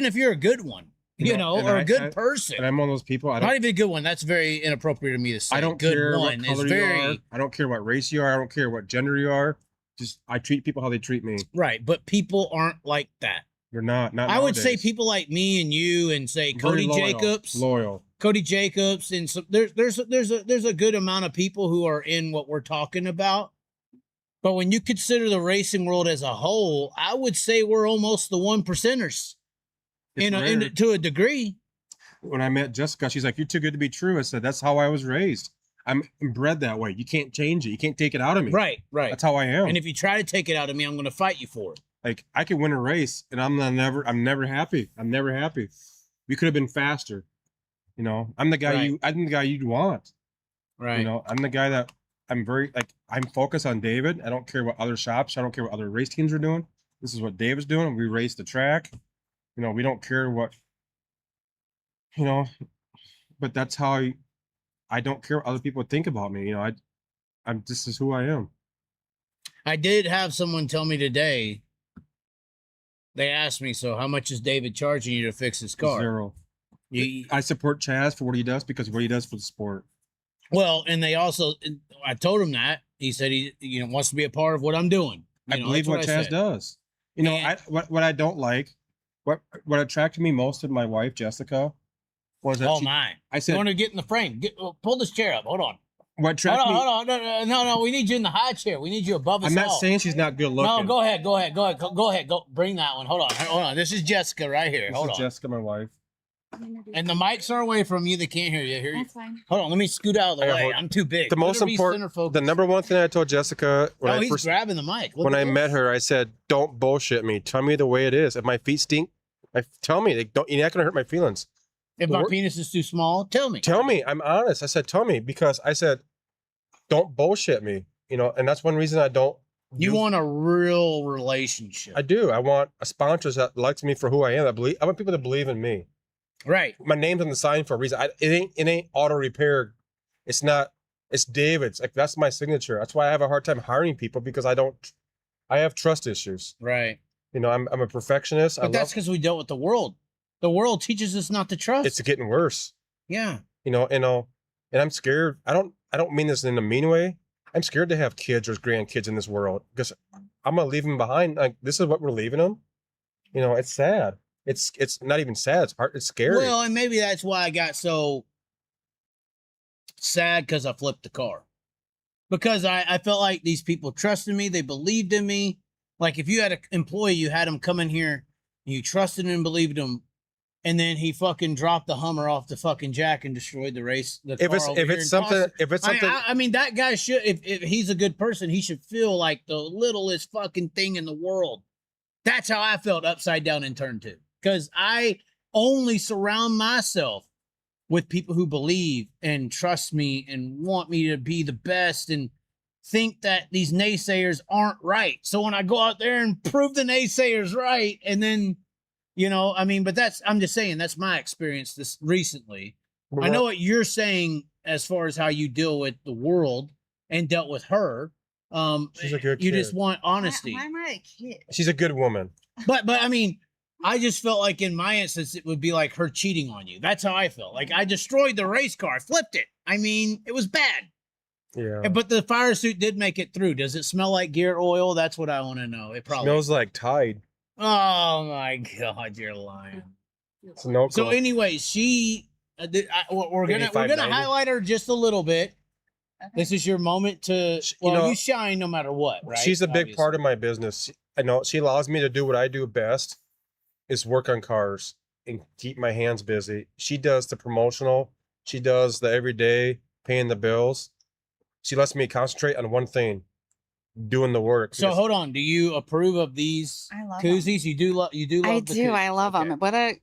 if you're a good one. You know, or a good person. And I'm one of those people. Not even a good one. That's very inappropriate of me to say. I don't care what color you are. I don't care what race you are. I don't care what gender you are. Just I treat people how they treat me. Right, but people aren't like that. You're not. I would say people like me and you, and say Cody Jacobs, loyal. Cody Jacobs, and so there's a good amount of people who are in what we're talking about. But when you consider the racing world as a whole, I would say we're almost the 1%ers. To a degree. When I met Jessica, she's like, "You're too good to be true." I said, "That's how I was raised. I'm bred that way. You can't change it. You can't take it out of me." Right. That's how I am. And if you try to take it out of me, I'm going to fight you for it. Like I can win a race, and I'm never happy. I'm never happy. We could have been faster. You know, I'm the guy I'm the guy you'd want. Right. You know, I'm the guy that I'm focused on David. I don't care what other shops. I don't care what other race teams are doing. This is what David's doing. We race the track. You know, we don't care what, you know, but that's how I don't care what other people think about me. You know, this is who I am. I did have someone tell me today, they asked me, so how much is David charging you to fix his car? 0. I support Chaz for what he does because what he does for the sport. Well, and I told him that. He said he wants to be a part of what I'm doing. I believe what Chaz does. You know, what I don't like, what attracted me most in my wife, Jessica, was that I said, you want to get in the frame. Pull this chair up. Hold on. What attracted me? Hold on. No. We need you in the high chair. We need you above us. I'm not saying she's not good looking. No, go ahead. Go bring that one. Hold on. This is Jessica right here. This is Jessica, my wife. And the mics are away from you. They can't hear you. That's fine. Hold on. Let me scoot out of the way. I'm too big. The most important, the number one thing I told Jessica when he's grabbing the mic. When I met her, I said, "Don't bullshit me. Tell me the way it is. If my feet stink, tell me. You're not gonna hurt my feelings. If my penis is too small, tell me. Tell me. I'm honest." I said, "Tell me," because I said, "Don't bullshit me." You know, and that's one reason I don't. You want a real relationship. I do. I want a sponsor that likes me for who I am. I want people to believe in me. Right. My name's on the sign for a reason. It ain't auto repair. It's not. It's David's. Like that's my signature. That's why I have a hard time hiring people because I have trust issues. Right. You know, I'm a perfectionist. But that's because we dealt with the world. The world teaches us not to trust. It's getting worse. Yeah. You know, and I'm scared. I don't mean this in a mean way. I'm scared to have kids or grandkids in this world because I'm gonna leave them behind. Like this is what we're leaving them. You know, it's sad. It's not even sad. It's hard. It's scary. Well, and maybe that's why I got so sad because I flipped the car. Because I felt like these people trusted me. They believed in me. Like if you had an employee, you had him come in here, and you trusted him and believed him, and then he fucking dropped the Hummer off the fucking jack and destroyed the race. If it's something, I mean, that guy should. If he's a good person, he should feel like the littlest fucking thing in the world. That's how I felt upside down in turn 2. Because I only surround myself with people who believe and trust me and want me to be the best and think that these naysayers aren't right. So when I go out there and prove the naysayers right, and then, you know, I mean, but I'm just saying, that's my experience this recently. I know what you're saying as far as how you deal with the world and dealt with her. She's a good kid. You just want honesty. Why am I a kid? She's a good woman. But I mean, I just felt like in my instance, it would be like her cheating on you. That's how I felt. Like I destroyed the race car. I flipped it. I mean, it was bad. Yeah. But the fire suit did make it through. Does it smell like gear oil? That's what I want to know. It probably smells like Tide. Oh my God, you're lying. So anyways, she we're Maybe gonna $5.90. highlight her just a little bit. Okay. This is your moment to. You Well, know, you shine no matter what, right? She's a big Obviously. part of my business. I know she allows me to do what I do best, is work on cars and keep my hands busy. She does the promotional. She does the everyday, paying the bills. She lets me concentrate on one thing, doing the work. So because hold on. Do you approve of these I love koozies? You do love. You do love. I the do. koozies. I love Okay. them.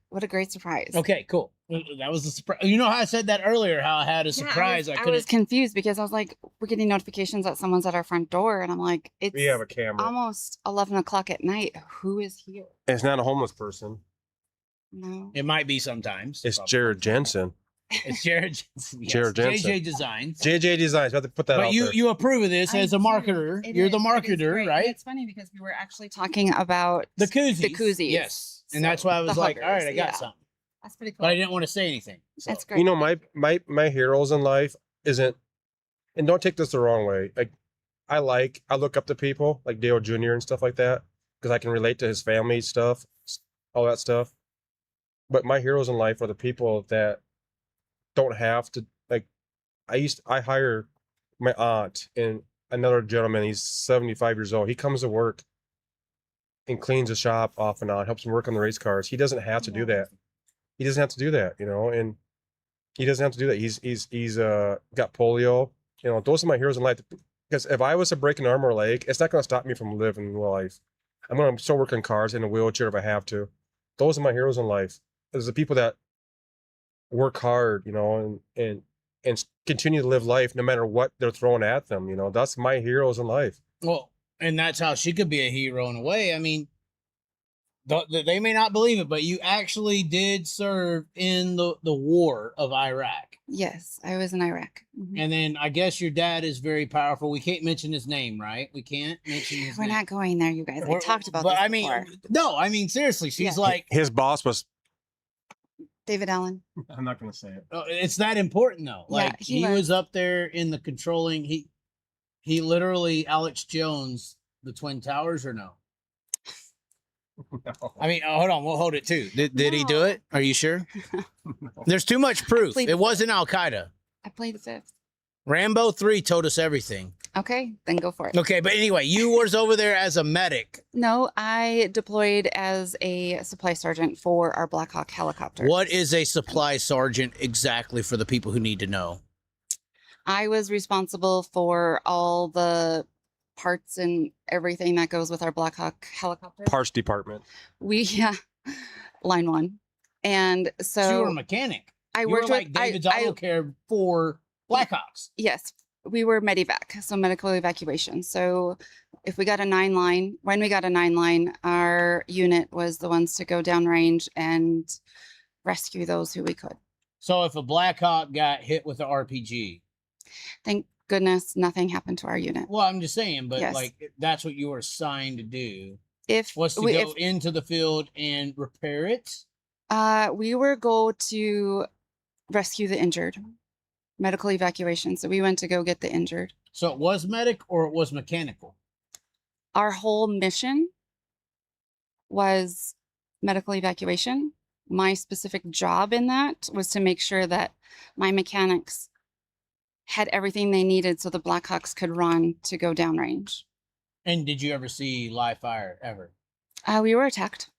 What a great surprise. Okay, cool. That was a surprise. You know how I said that earlier? How I had a surprise. I was confused because I was like, we're getting notifications that someone's at our front door, and I'm like, it's we have a camera. almost 11 o'clock at night. Who is here? It's not a homeless person. No. It might be sometimes. It's Probably. Jared Jensen. It's Jared Jensen. Yes. Jared Jensen. JJ Designs. JJ Designs. We have to put that But out you there. you approve of this I as a do. marketer. It You're the is. It is marketer, great. And right? It's funny because we were actually talking about The koozies. The koozies. Yes. And So, that's why I was the like, all right, huggers, I got yeah. something. That's pretty cool. But I didn't want to say anything. So. That's great. You know, my heroes in life isn't, and don't take this the wrong way. Like, I look up to people like Dale Jr. and stuff like that because I can relate to his family stuff, all that stuff. But my heroes in life are the people that don't have to, like, I hire my aunt and another gentleman. He's 75 years old. He comes to work and cleans the shop off and on, helps him work on the race cars. He doesn't have to do that. He doesn't have to do that, you know, and he doesn't have to do that. He's got polio. You know, those are my heroes in life. Because if I was to break an arm or leg, it's not going to stop me from living life. I'm going to still work on cars in a wheelchair if I have to. Those are my heroes in life. There's the people that work hard, you know, and continue to live life no matter what they're throwing at them. You know, that's my heroes in life. Well, and that's how she could be a hero in a way. I mean, they may not believe it, but you actually did serve in the war of Iraq. Yes, I was in Iraq. Mhm. And then I guess your dad is very powerful. We can't mention his name, right? We can't mention his We're name. not going there, you guys. I talked about but this I mean, before. no, I mean, seriously, she's Yeah. like, His boss was. David Allen. I'm not going to say it. it's that important though. Yeah, Like he he was was. up there in the controlling. He literally Alex Jones the Twin Towers or no? No. I mean, hold on, we'll hold it too. Did he do No. it? Are you sure? There's too much proof. Please. It wasn't Al Qaeda. I played the fifth. Rambo 3 told us everything. Okay, then go for it. Okay, but anyway, you was over there as a medic. No, I deployed as a supply sergeant for our Black Hawk helicopter. What is a supply sergeant exactly for the people who need to know? I was responsible for all the parts and everything that goes with our Black Hawk helicopter. Parts department. Line one. And So you were a so mechanic. I You worked were like with David's I Auto Care for Blackhawks. yes, we were medevac, so medical evacuation. So if we got a 9-line, when we got a 9-line, our unit was the ones to go downrange and rescue those who we could. So if a Blackhawk got hit with an RPG, Thank goodness nothing happened to our unit. well, I'm just saying, but Yes. like that's what you were assigned to do If was to we, go into the field and repair it. we were go to rescue the injured, medical evacuation. So we went to go get the injured. So it was medic or it was mechanical. Our whole mission was medical evacuation. My specific job in that was to make sure that my mechanics had everything they needed so the Blackhawks could run to go downrange. And did you ever see live fire ever? We were attacked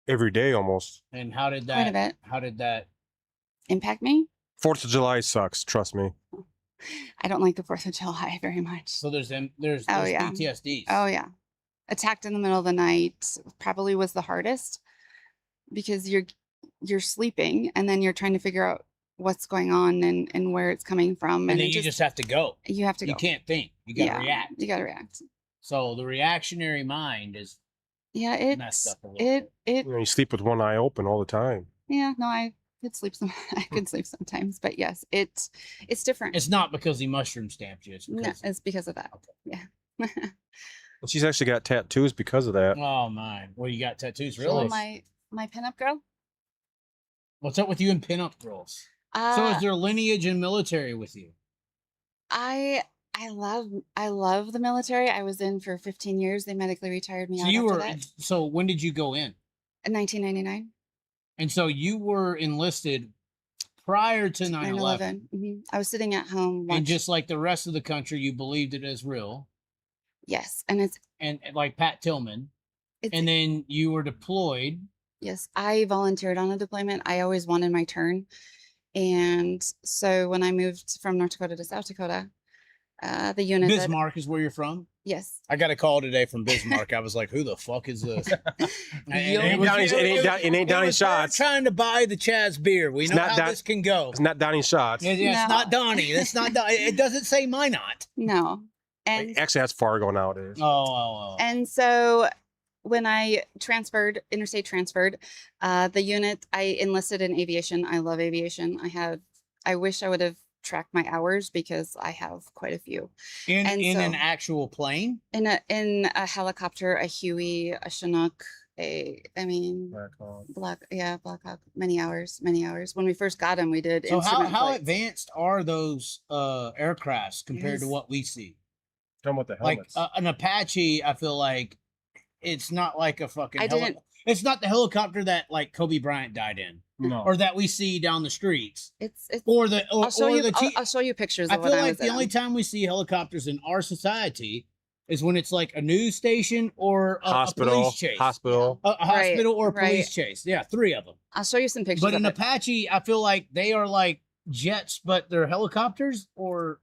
Every day almost. And how did quite a that? bit. How did that? Impact me? 4th of July sucks. Trust me. I don't like the 4th of July very much. So there's Oh, yeah. PTSDs. Oh yeah. Attacked in the middle of the night probably was the hardest because you're sleeping and then you're trying to figure out what's going on and where it's coming from. And then it you just have to go. you have to go. You can't think. You got to Yeah, react. You gotta react. So the reactionary mind is Yeah, messed it's up a little bit. it You know, you sleep with one eye open all the time. yeah, no, I could sleep some I could sleep sometimes, but yes, it's different. It's not because he mushroom stamped you. It's No, because. it's because of that. Okay. Yeah. And she's actually got tattoos because of that. Oh my! Well, you got tattoos, So really? my pinup girl. What's up with you and pinup girls? So Uh, is there lineage in military with you? I love the military. I was in for 15 years. They medically retired me So out you after were. that. So when did you go in? In 1999. And so you were enlisted prior to 9/11. 9/11. I was sitting at home And watching. just like the rest of the country, you believed it as real. Yes, and it's And like Pat Tillman. it's And then you were deployed. yes. I volunteered on a deployment. I always wanted my turn, and so when I moved from North Dakota to South Dakota, the unit that Bismarck is where you're from. yes, I got a call today from Bismarck. I was like, "Who the fuck is this?" It ain't Donnie's shots. Trying to buy the Chaz beer. We know not how that- this can go. It's not Donnie's shots. Yeah, No. it's not Donnie. It's not. It doesn't say Minot. no, and Actually, that's Fargo nowadays. Oh. and so when I transferred, interstate transferred, the unit I enlisted in aviation. I love aviation. I wish I would have tracked my hours because I have quite a few. In And an so- actual plane. In a helicopter, a Huey, a Chinook, Black Hawk, many hours. When we first got them, we did. So how instrument flights. advanced are those aircrafts compared to Yes. what we see? Talking about the Like helmets. an Apache, I feel like it's not like a fucking. I didn't- It's not the helicopter that like Kobe Bryant died in, no. or that we see down the streets, It's. or the. Or, I'll show or you. the I'll show you pictures. I Of feel what I like was the in only 'em. time we see helicopters in our society is when it's like a news station or a Hospital. police chase. Hospital. A hospital or a right. police chase. Yeah, 3 of them. I'll show you some pictures. But of an it. Apache, I feel like they are like jets, but they're helicopters. Or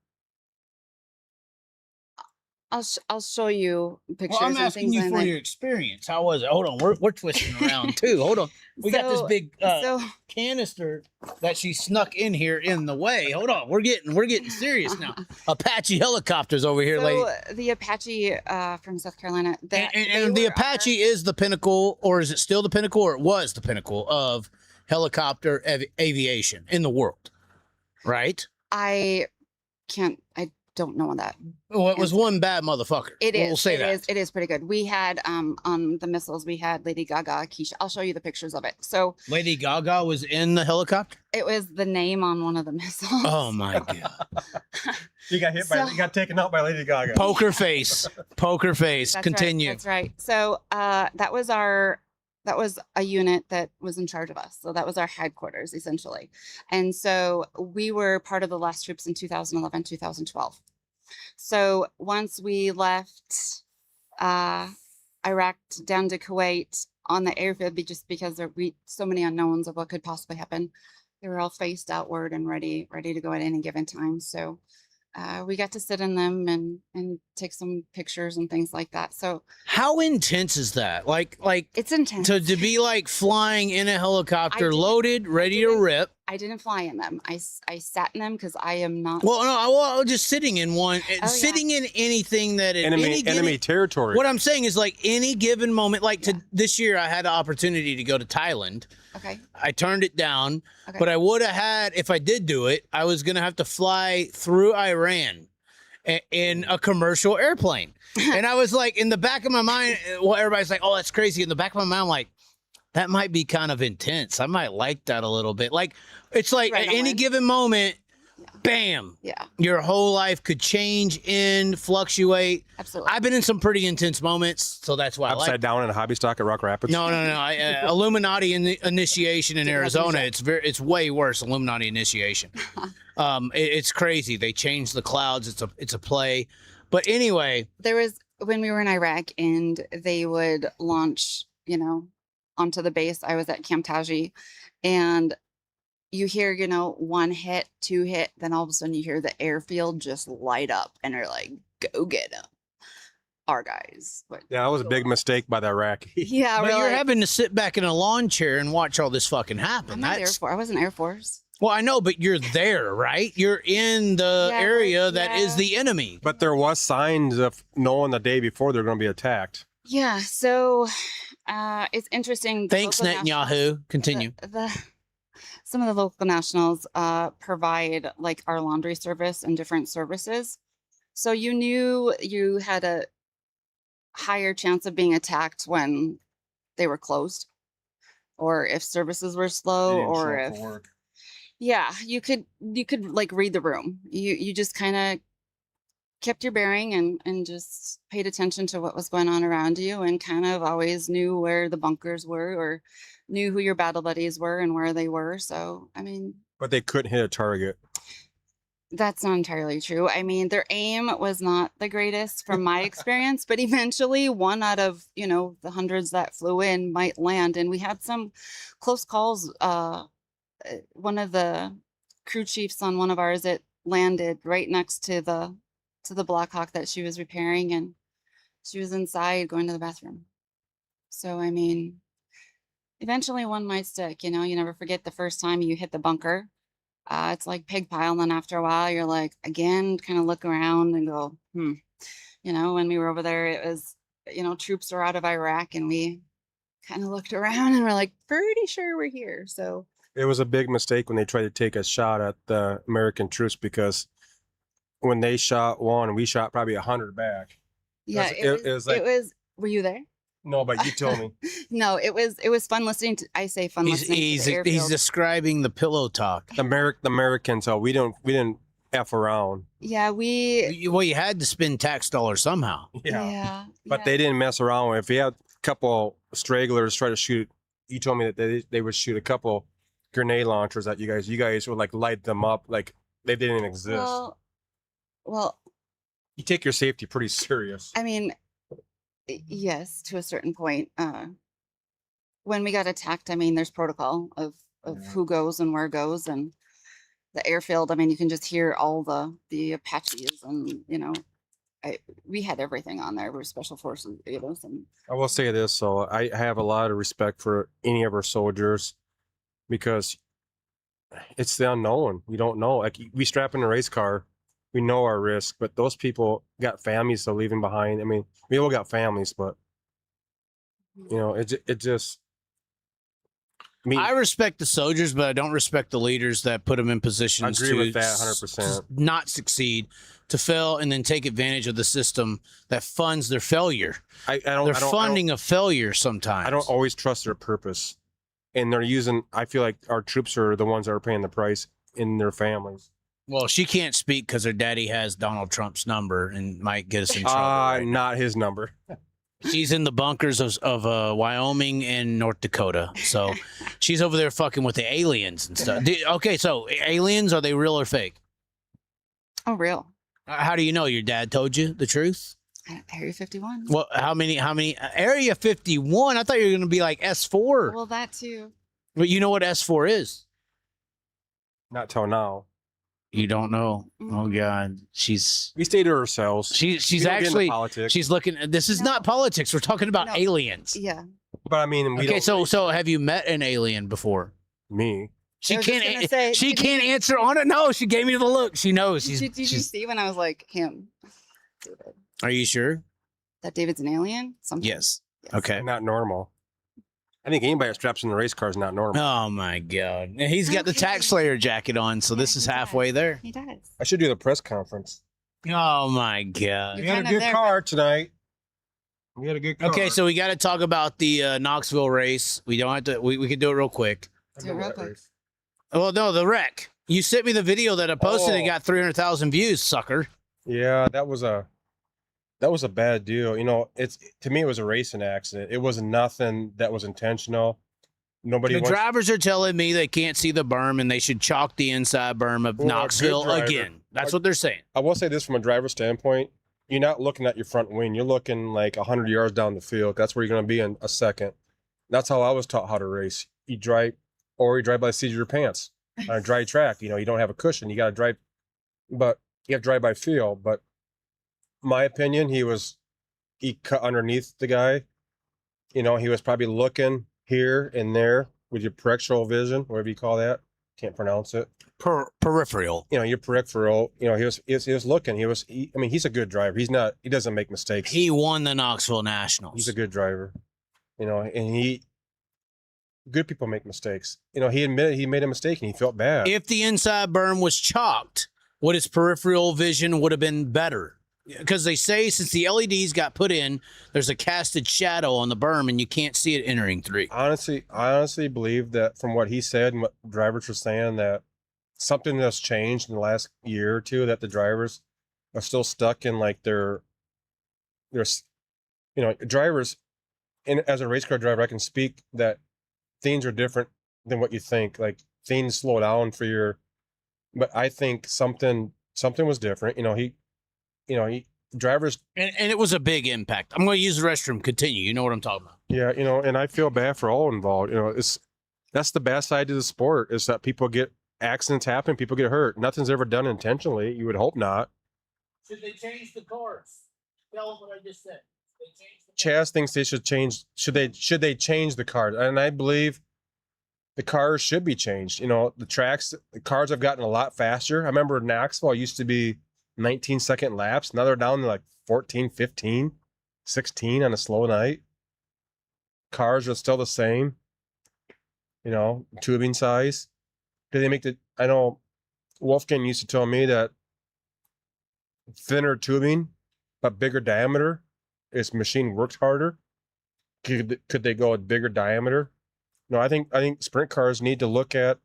I'll show you pictures. well, I'm and asking things you like for that. your experience. How was it? Hold on, we're twisting around too. Hold on, we got this So- big So canister that she snuck in here in the way. Hold on, we're getting serious now. Apache helicopters over here, lady. the Apache from South Carolina. And the Apache is the pinnacle, or is it still the pinnacle, or it was the pinnacle of helicopter aviation in the world, right? I don't know on that. Well, it was one bad motherfucker. It is. We'll say that. It is pretty good. We had on the missiles. We had Lady Gaga, Keisha. I'll show you the pictures of it. So Lady Gaga was in the helicopter. it was the name on one of the missiles. Oh my god! You got hit by. So- You got taken out by Lady Gaga. Poker face. Poker face. That's Continue. Right, that's right. So that was a unit that was in charge of us. So that was our headquarters essentially. And so we were part of the last troops in 2011, 2012. So once we left Iraq down to Kuwait on the airfield, just because there were so many unknowns of what could possibly happen, they were all faced outward and ready to go at any given time. So we got to sit in them and take some pictures and things like that. So How intense is that? Like it's intense. to be like flying in a helicopter, didn't- loaded, ready to didn't- rip. I didn't fly in them. I sat in them because I am not. Well, no, I was just sitting in one, yeah. sitting in anything that at Enemy any enemy territory. What I'm saying is, like any given moment, like to this year, I had the opportunity to go to Thailand. Okay. I turned it down, Okay. but I would have had, if I did do it, I was going to have to fly through Iran in a commercial airplane. And I was like, in the back of my mind, well, everybody's like, oh, that's crazy. In the back of my mind, I'm like, that might be kind of intense. I might like that a little bit. Like, it's like Right at any on. given moment, bam, Yeah, your whole life could change, end, fluctuate. absolutely. I've been in some pretty intense moments, so that's why I like Upside down in a hobby stock at Rock Rapids. no. Illuminati initiation in Didn't have to Arizona. do It's way worse. Illuminati initiation. It's crazy. They changed the clouds. It's a play. But anyway, There was when we were in Iraq and they would launch, onto the base. I was at Camp Taji, and you hear, 1 hit, 2 hit, then all of a sudden you hear the airfield just light up, and they're like, "Go get them, our guys." But Yeah, that was a big mistake by the Iraqi. yeah, but we're you're like, having to sit back in a lawn chair and watch all this fucking happen. I'm not Air That's Force. I wasn't Air Force. well, I know, but you're there, right? You're in the Yeah, area that is yeah. the enemy. But there was signs of knowing the day before they're going to be attacked. Yeah, so it's interesting. the Thanks, local nationals- Netanyahu. Continue. Some of the local nationals provide like our laundry service and different services. So you knew you had a higher chance of being attacked when they were closed, or if services were slow, or if you could like read the room. You just kind of kept your bearing and just paid attention to what was going on around you, and kind of always knew where the bunkers were, or knew who your battle buddies were and where they were. So, I mean, But they couldn't hit a target. That's not entirely true. I mean, their aim was not the greatest from my experience, but eventually one out of, you know, the hundreds that flew in might land. And we had some close calls. One of the crew chiefs on one of ours, it landed right next to the Black Hawk that she was repairing, and she was inside going to the bathroom. So, I mean, eventually one might stick, you know, you never forget the first time you hit the bunker. It's like pig pile, and then after a while you're like, again, kind of look around and go, you know, when we were over there, it was, you know, troops were out of Iraq, and we kind of looked around and we're like, pretty sure we're here. So It was a big mistake when they tried to take a shot at the American troops, because when they shot one, we shot probably 100 back. yeah, It was like- it was, were you there? No, but you told me. No, it was fun listening to, I say fun listening to the He's airfield. describing the pillow talk. The Americans, so we didn't F around. Yeah, Well, you had to spend tax dollars somehow. yeah. But yeah. they didn't mess around. If you had a couple stragglers try to shoot, you told me that they would shoot a couple grenade launchers at you guys would like light them up like they didn't exist. Well, You take your safety pretty serious. I mean, yes, to a certain point. When we got attacked, I mean, there's protocol of who goes and where goes, and the airfield. I mean, you can just hear all the Apaches, and you know, we had everything on there. We're special forces, you know. And I will say this, so I have a lot of respect for any of our soldiers, because it's the unknown. You don't know. Like, we strap in a race car, we know our risk, but those people got families they're leaving behind. I mean, we all got families, but you know, it just. I mean, I respect the soldiers, but I don't respect the leaders that put them in I positions agree to with that 100%. not succeed, to fail, and then take advantage of the system that funds their failure. They're They're funding a failure sometimes. I don't always trust their purpose, and they're using. I feel like our troops are the ones that are paying the price in their families. Well, she can't speak because her daddy has Donald Trump's number and might get us in trouble. right? Not his number. She's in the bunkers of Wyoming and North Dakota. So she's over there fucking with the aliens and stuff. Okay, so aliens, are they real or fake? oh, real. How do you know? Your dad told you the truth? Area 51. Well, how many, Area 51? I thought you were going to be like S4. Well, that too. But you know what S4 is? Not till now. You don't know. Oh God, We stay to ourselves. she's We don't get into actually politics. she's looking. This is not politics. We're talking about No. aliens. Yeah. But I mean, we Okay, don't, so have you met an alien before? me. She I was just can't. gonna say, She did can't answer on it. No, she gave me the look. She knows. Did you see when I was like, him? David. Are you sure? That David's an alien? Something. Yes. Yes. Okay. Not normal. I think anybody that straps in the race car is not normal. Oh my God. And he's got the Okay. tax slayer jacket on, so this is he does. halfway there. He does. I should do the press conference. Oh my God. We You're had a kind of good there, car tonight. We had a good car. Okay, so we got to talk about the Knoxville race. We don't have to. We can do it real quick. Do it real quick. Well, no, the wreck. You sent me the video that I posted. It Oh. got 300,000 views, sucker. Yeah, that was a bad deal. You know, to me it was a racing accident. It was nothing that was intentional. Nobody The wants, drivers are telling me they can't see the berm and they should chalk the inside berm of Well, a good Knoxville driver- again. That's what they're saying. I will say this from a driver's standpoint. You're not looking at your front wing. You're looking like 100 yards down the field. That's where you're going to be in a second. That's how I was taught how to race. You drive by the seat of your pants on a dry track. You know, you don't have a cushion. You got to drive, but you have to drive by feel. But my opinion, he cut underneath the guy. You know, he was probably looking here and there with your peripheral vision, whatever you call that. Can't pronounce it. Peripheral. You know, your peripheral. You know, he was looking. I mean, he's a good driver. He doesn't make mistakes. He won the Knoxville Nationals. He's a good driver. You know, and good people make mistakes. You know, he admitted he made a mistake and he felt bad. If the inside berm was chalked, would his peripheral vision would have been better? Because they say since the LEDs got put in, there's a casted shadow on the berm and you can't see it entering through. I honestly believe that from what he said and what drivers were saying, that something that's changed in the last year or two, that the drivers are still stuck in like their you know, drivers. And as a race car driver, I can speak that things are different than what you think. Like things slow down for your. But I think something was different. Drivers. And it was a big impact. I'm going to use the restroom. Continue. You know what I'm talking about. Yeah, and I feel bad for all involved. That's the bad side of the sport is that people get accidents happen, people get hurt. Nothing's ever done intentionally. You would hope not. Should they change the cars? Tell them what I just said. Chaz thinks they should change. Should they change the cars? And I believe the cars should be changed. The cars have gotten a lot faster. I remember Knoxville used to be 19-second laps. Now they're down to like 14, 15, 16 on a slow night. Cars are still the same. Tubing size. Do they make I know Wolfgang used to tell me that thinner tubing, but bigger diameter, is machine works harder. Could they go with bigger diameter? No, I think sprint cars need to look at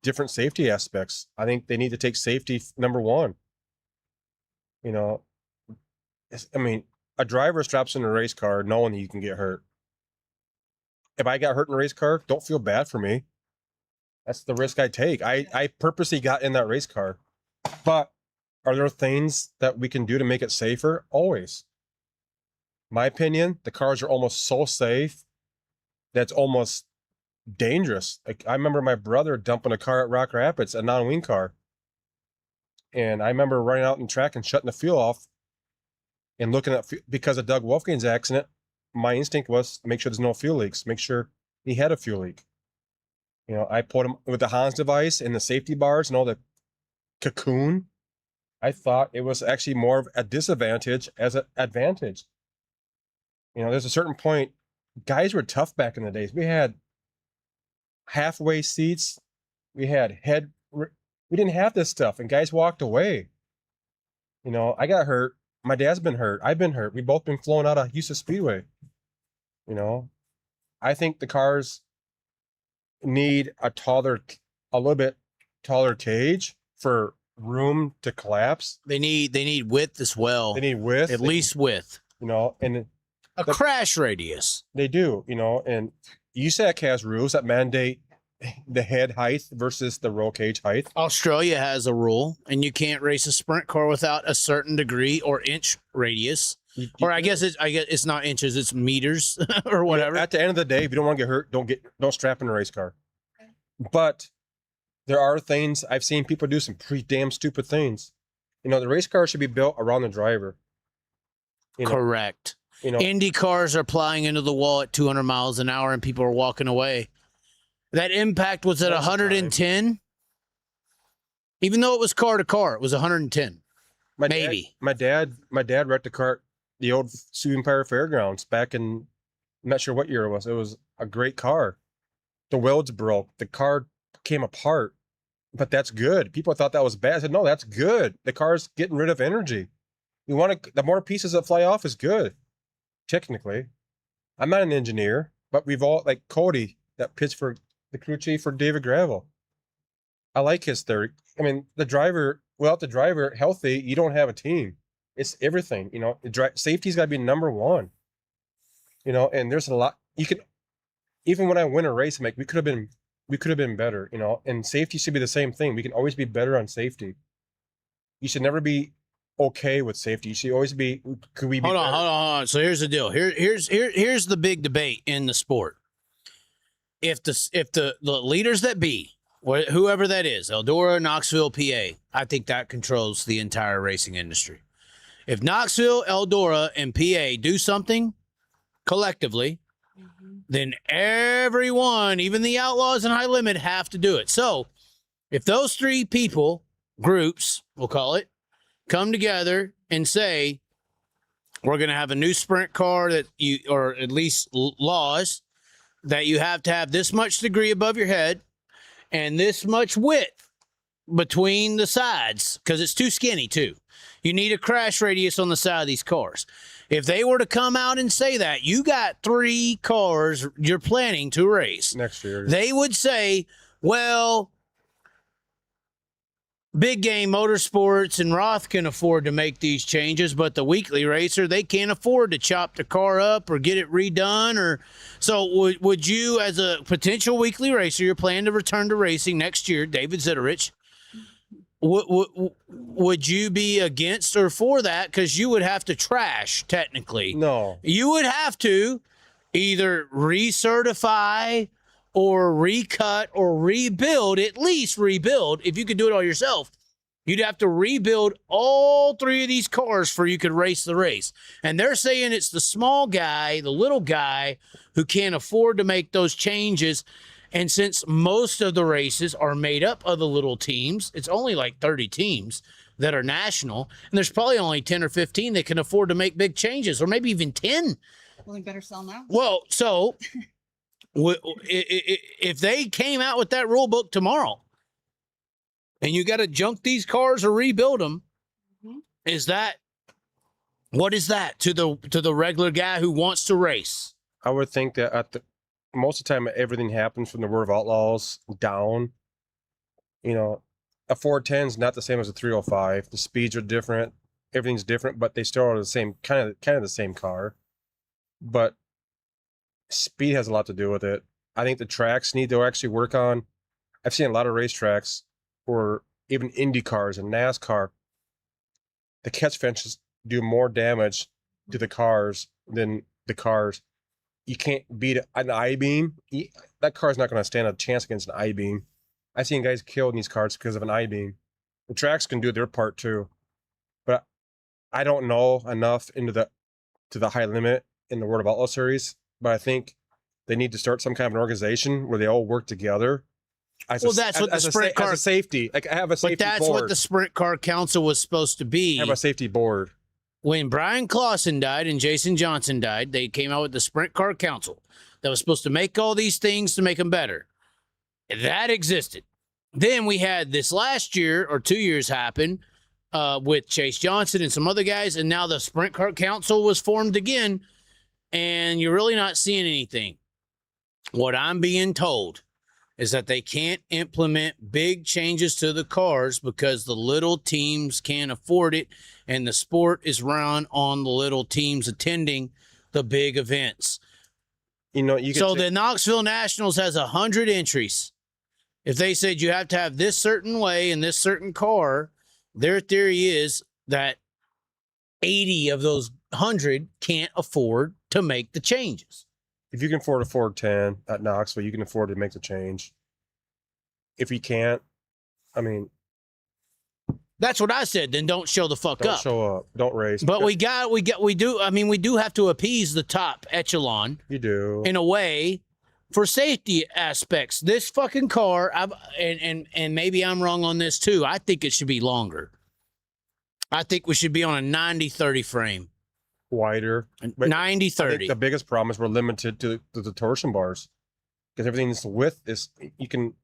different safety aspects. I think they need to take safety number one. A driver straps in a race car knowing he can get hurt. If I got hurt in a race car, don't feel bad for me. That's the risk I take. I purposely got in that race car. But are there things that we can do to make it safer? Always. My opinion, the cars are almost so safe that's almost dangerous. Like, I remember my brother dumping a car at Rock Rapids, a non-wing car. And I remember running out in track and shutting the fuel off and looking at, because of Doug Wolfgang's accident, my instinct was make sure there's no fuel leaks, make sure he had a fuel leak. I put him with the Hans device and the safety bars and all the cocoon. I thought it was actually more of a disadvantage as an advantage. There's a certain point, guys were tough back in the days. We had halfway seats. We had we didn't have this stuff, and guys walked away. I got hurt. My dad's been hurt. I've been hurt. We've both been flown out of Huset Speedway. I think the cars need a little bit taller cage for room to collapse. They need width as well. They need width. At least width. And a crash radius. They do, and USAC has rules that mandate the head height versus the roll cage height. Australia has a rule, and you can't race a sprint car without a certain degree or inch radius. Or I guess it's not inches, it's meters or whatever. At the end of the day, if you don't want to get hurt, don't strap in a race car. But there are things I've seen people do some pretty damn stupid things. The race car should be built around the driver. Correct. Indy cars are flying into the wall at 200 miles an hour and people are walking away. That impact was at 110. Even though it was car to car, it was 110. Maybe. My dad wrecked a car at the old Sioux Empire Fairgrounds back in, I'm not sure what year it was. It was a great car. The welds broke. The car came apart. But that's good. People thought that was bad. I said, no, that's good. The car's getting rid of energy. The more pieces that fly off is good. Technically. I'm not an engineer, but we've all, like Cody, that pitched for the crew chief for David Gravel. I like his theory. Without the driver healthy, you don't have a team. It's everything, safety's got to be number one, and there's a lot you can, even when I win a race, we could have been better, and safety should be the same thing. We can always be better on safety. You should never be okay with safety. You should always be, could we be Hold on. So here's the deal. Here's the big debate in the sport. If the leaders that be, whoever that is, Eldora, Knoxville, PA, I think that controls the entire racing industry. If Knoxville, Eldora, and PA do something collectively, then everyone, even the Outlaws and High Limit, have to do it. So if those three groups, we'll call it, come together and say, we're going to have a new sprint car or at least laws, that you have to have this much degree above your head and this much width between the sides, because it's too skinny too. You need a crash radius on the side of these cars. If they were to come out and say that, you got 3 cars you're planning to race next year, they would say, well, Big Game Motorsports and Roth can afford to make these changes, but the weekly racer, they can't afford to chop the car up or get it redone. Or so would you, as a potential weekly racer, you're planning to return to racing next year, David Zitterich, would you be against or for that? Because you would have to trash, technically. No. You would have to either recertify or recut or rebuild, at least rebuild. If you could do it all yourself, you'd have to rebuild all 3 of these cars for you could race the race. And they're saying it's the small guy, the little guy, who can't afford to make those changes. And since most of the races are made up of the little teams, it's only like 30 teams that are national, and there's probably only 10 or 15 that can afford to make big changes, or maybe even 10. Well, they better sell now. Well, so if they came out with that rule book tomorrow and you got to junk these cars or rebuild them, what is that to the regular guy who wants to race? I would think that most of the time everything happens from the World of Outlaws down. You know, a 410 is not the same as a 305. The speeds are different, everything's different, but they still are the same kind of the same car. But speed has a lot to do with it. I think the tracks need to actually work on. I've seen a lot of racetracks, or even Indy cars and NASCAR. The catch fences do more damage to the cars than the cars. You can't beat an I-beam. That car's not going to stand a chance against an I-beam. I've seen guys killed in these cars because of an I-beam. The tracks can do their part too, but I don't know enough into the high limit in the World of Outlaw series. But I think they need to start some kind of an organization where they all work together. As a safety. Like, I have a safety board. But that's what the Sprint Car Council was supposed to be. Have a safety board. When Brian Clausen died and Jason Johnson died, they came out with the Sprint Car Council that was supposed to make all these things to make them better. That existed. Then we had this last year or 2 years happen with Chase Johnson and some other guys, and now the Sprint Car Council was formed again, and you're really not seeing anything. What I'm being told is that they can't implement big changes to the cars because the little teams can't afford it, and the sport is run on the little teams attending the big events. You know, the Knoxville Nationals has 100 entries. If they said you have to have this certain way and this certain car, their theory is that 80 of those 100 can't afford to make the changes. If you can afford a 410 at Knoxville, you can afford to make the change. If you can't, I mean, that's what I said. Then don't show the fuck up. Don't show up. Don't race. But we do have to appease the top echelon. You do. In a way, for safety aspects. This fucking car, and maybe I'm wrong on this too, I think it should be longer. I think we should be on a 90-30 frame. Wider. 90-30. I think the biggest problem is we're limited to the torsion bars. Because everything's width is, you can,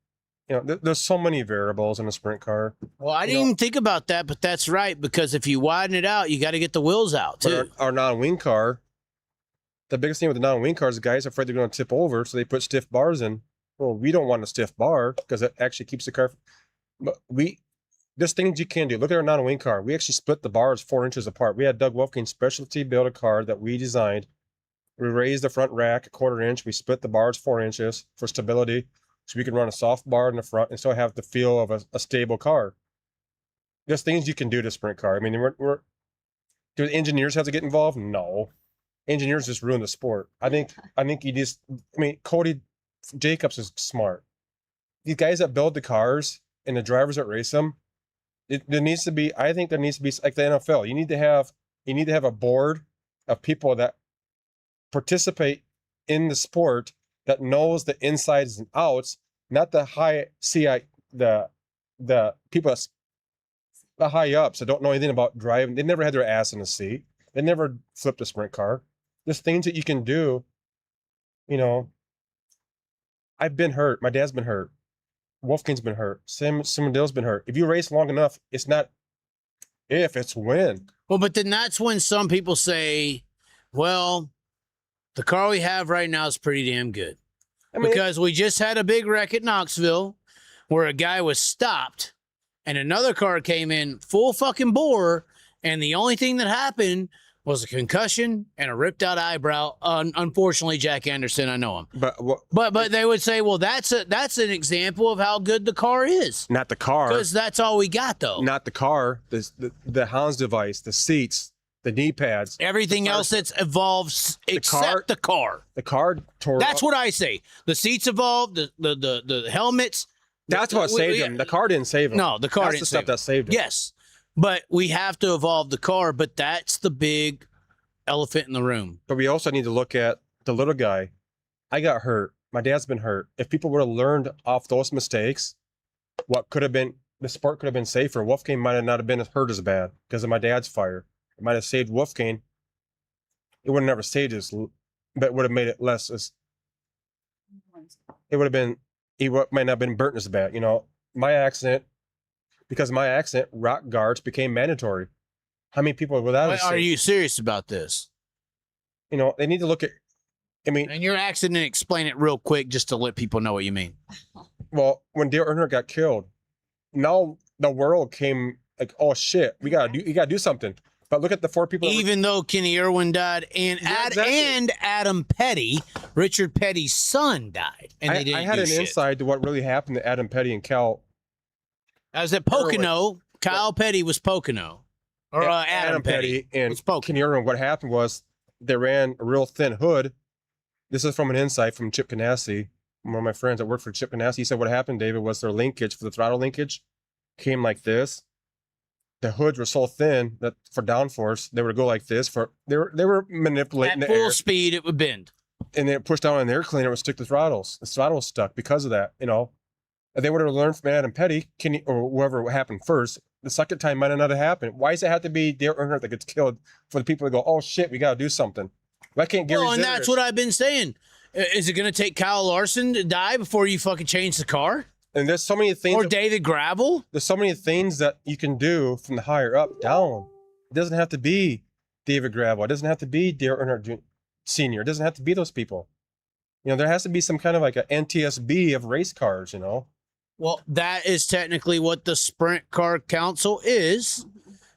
you know, there's so many variables in a sprint car. Well, I didn't even think about that, but that's right. Because if you widen it out, you got to get the wheels out too. Our non-wing car, the biggest thing with the non-wing cars, the guys are afraid they're going to tip over, so they put stiff bars in. Well, we don't want a stiff bar because it actually keeps the car. But there's things you can do. Look at our non-wing car. We actually split the bars 4 inches apart. We had Doug Wolfgang Specialty build a car that we designed. We raised the front rack 1/4 inch. We split the bars 4 inches for stability, so we can run a soft bar in the front and still have the feel of a stable car. There's things you can do to sprint car. I mean, do engineers have to get involved? No. Engineers just ruin the sport. I think Cody Jacobs is smart. These guys that build the cars and the drivers that race them, there needs to be like the NFL. You need to have a board of people that participate in the sport that knows the insides and outs, not the the people that's the high ups that don't know anything about driving. They never had their ass in a seat. They never flipped a sprint car. There's things that you can do. You know, I've been hurt. My dad's been hurt. Wolfgang's been hurt. Simondale's been hurt. If you race long enough, it's not if, it's when. Well, but then that's when some people say, well, the car we have right now is pretty damn good. Because we just had a big wreck at Knoxville where a guy was stopped and another car came in full fucking bore, and the only thing that happened was a concussion and a ripped out eyebrow. Unfortunately, Jack Anderson, I know him. But they would say, well, that's an example of how good the car is. Not the car. Because that's all we got, though. Not the car. The Hans device, the seats, the knee pads. Everything else that's evolved except the car. The car tore That's up. what I say. The seats evolved, the helmets. That's what saved him. The car didn't save him. No, the car That's didn't the save stuff that saved him. Yes. But we have to evolve the car, but that's the big elephant in the room. But we also need to look at the little guy. I got hurt. My dad's been hurt. If people would have learned off those mistakes, what could have been, the sport could have been safer. Wolfgang might have not have been hurt as bad because of my dad's fire. It might have saved Wolfgang. It would have never saved us, but it would have made it less. It would have been, he might not have been burnt as bad. You know, because of my accident, rock guards became mandatory. How many people without it? Are you serious about this? You know, they need to look at, I mean. And your accident, explain it real quick just to let people know what you mean. Well, when Dale Earnhardt got killed, now the world came like, oh shit, you gotta do something. But look at the 4 people. Even though Kenny Irwin died and and Adam Petty, Richard Petty's son, died. And they didn't I had an insight to what really happened to Adam Petty and Cal. I was at Pocono. Kyle Petty was Pocono. Or Adam Petty and Kenny Irwin. What happened was they ran a real thin hood. This is from an insight from Chip Ganassi, one of my friends that worked for Chip Ganassi. He said what happened, David, was their linkage for the throttle linkage came like this. The hoods were so thin that for downforce they would go like this. They were manipulating at the full air. speed. It would bend, and then it pushed down on the air cleaner. It would stick the throttles. The throttles stuck because of that. You know, if they would have learned from Adam Petty, Kenny, or whoever happened first. The second time might not have happened. Why does it have to be Dale Earnhardt that gets killed for the people to go, oh shit, we got to do something? Why can't Gary and Zitter- that's what I've been saying. Is it going to take Kyle Larson to die before you fucking change the car? And there's so many things. Or David Gravel? There's so many things that you can do from the higher up down. It doesn't have to be David Gravel. It doesn't have to be Dale Earnhardt Sr. It doesn't have to be those people. You know, there has to be some kind of like an NTSB of race cars, you know? Well, that is technically what the Sprint Car Council is,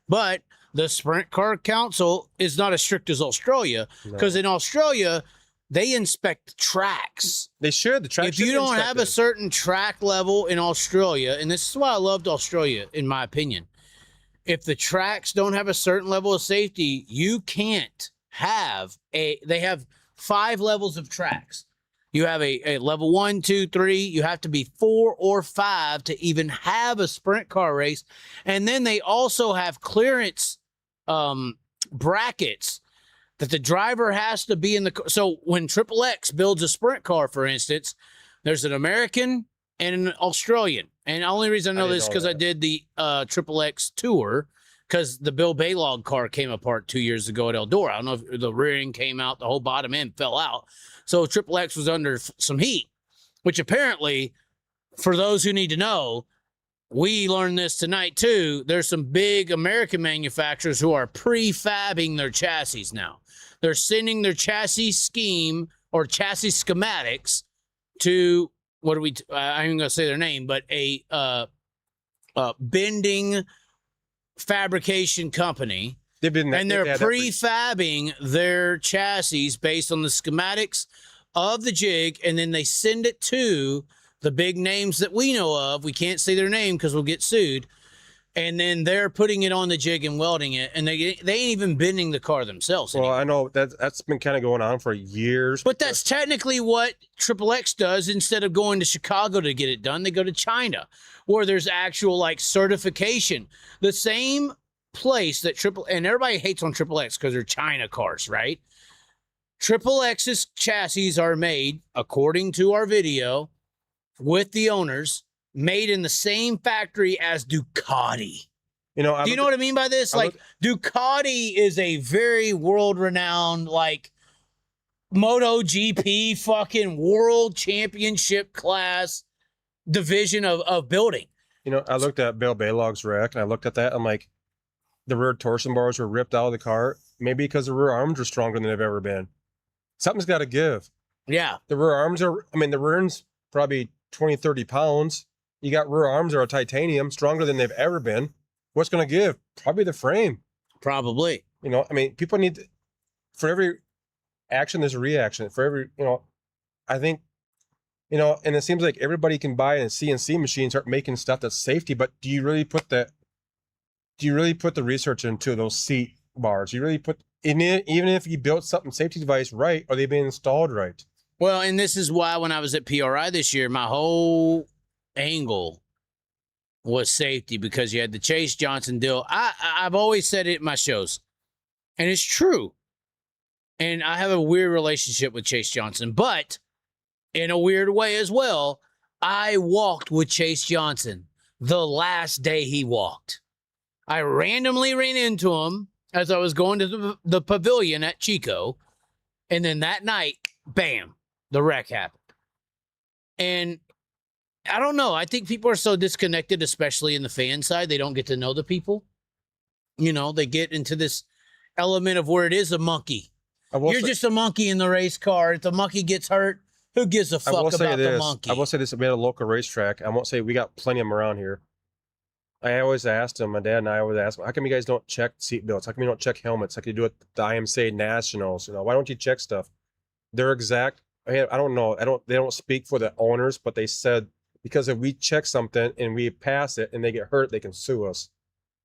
but the Sprint Car Council is not as strict as Australia, because in Australia, they inspect tracks. They should. The track If you don't have a certain track level in Australia, and this is why I loved Australia, in my opinion, if the tracks don't have a certain level of safety, you can't have they have 5 levels of tracks. You have a level 1, 2, 3. You have to be 4 or 5 to even have a sprint car race. And then they also have clearance brackets that the driver has to be in the car. So when Triple X builds a sprint car, for instance, there's an American and an Australian. And the only reason I know this is because I did the Triple X tour, because the Bill Baylog car came apart 2 years ago at Eldora. I don't know if the rear end came out, the whole bottom end fell out. So Triple X was under some heat, which apparently, for those who need to know, we learned this tonight too. There's some big American manufacturers who are prefabbing their chassis now. They're sending their chassis scheme or chassis schematics to, I'm even going to say their name, but a bending fabrication company. They're prefabbing their chassis based on the schematics of the jig, and then they send it to the big names that we know of. We can't say their name because we'll get sued. And then they're putting it on the jig and welding it, and they ain't even bending the car themselves anymore. Well, I know that's been kind of going on for years. But that's technically what Triple X does. Instead of going to Chicago to get it done, they go to China, where there's actual like certification. The same place that and everybody hates on Triple X because they're China cars, right? Triple X's chassis are made, according to our video, with the owners, made in the same factory as Ducati. You know, do you know what I mean by this? Like, Ducati is a very world-renowned, like, MotoGP fucking world championship class division of building. You know, I looked at Bill Baylog's wreck, and I looked at that. I'm like, the rear torsion bars were ripped out of the car, maybe because the rear arms are stronger than they've ever been. Something's got to give. Yeah. The rear arms the rear end's probably 20, 30 pounds. You got rear arms that are titanium, stronger than they've ever been. What's going to give? Probably the frame. Probably. You know, I mean, people need to, for every action, there's a reaction. For every, you know, I think, you know, and it seems like everybody can buy a CNC machine, start making stuff that's safety, but do you really put the research into those seat bars? You really put in it, even if you built something safety device right, are they being installed right? Well, and this is why when I was at PRI this year, my whole angle was safety, because you had the Chase Johnson deal. I've always said it in my shows, and it's true. And I have a weird relationship with Chase Johnson, but in a weird way as well, I walked with Chase Johnson the last day he walked. I randomly ran into him as I was going to the pavilion at Chico, and then that night, bam, the wreck happened. And I don't know. I think people are so disconnected, especially in the fan side. They don't get to know the people. You know, they get into this element of where it is a monkey. You're just a monkey in the race car. If the monkey gets hurt, who gives a fuck about the monkey? I will say this. We had a local racetrack. I won't say we got plenty of them around here. I always asked him, my dad and I always asked him, how come you guys don't check seat belts? How come you don't check helmets? How come you do it at the IMCA Nationals? You know, why don't you check stuff? They're exact. I don't know. They don't speak for the owners, but they said, because if we check something and we pass it and they get hurt, they can sue us.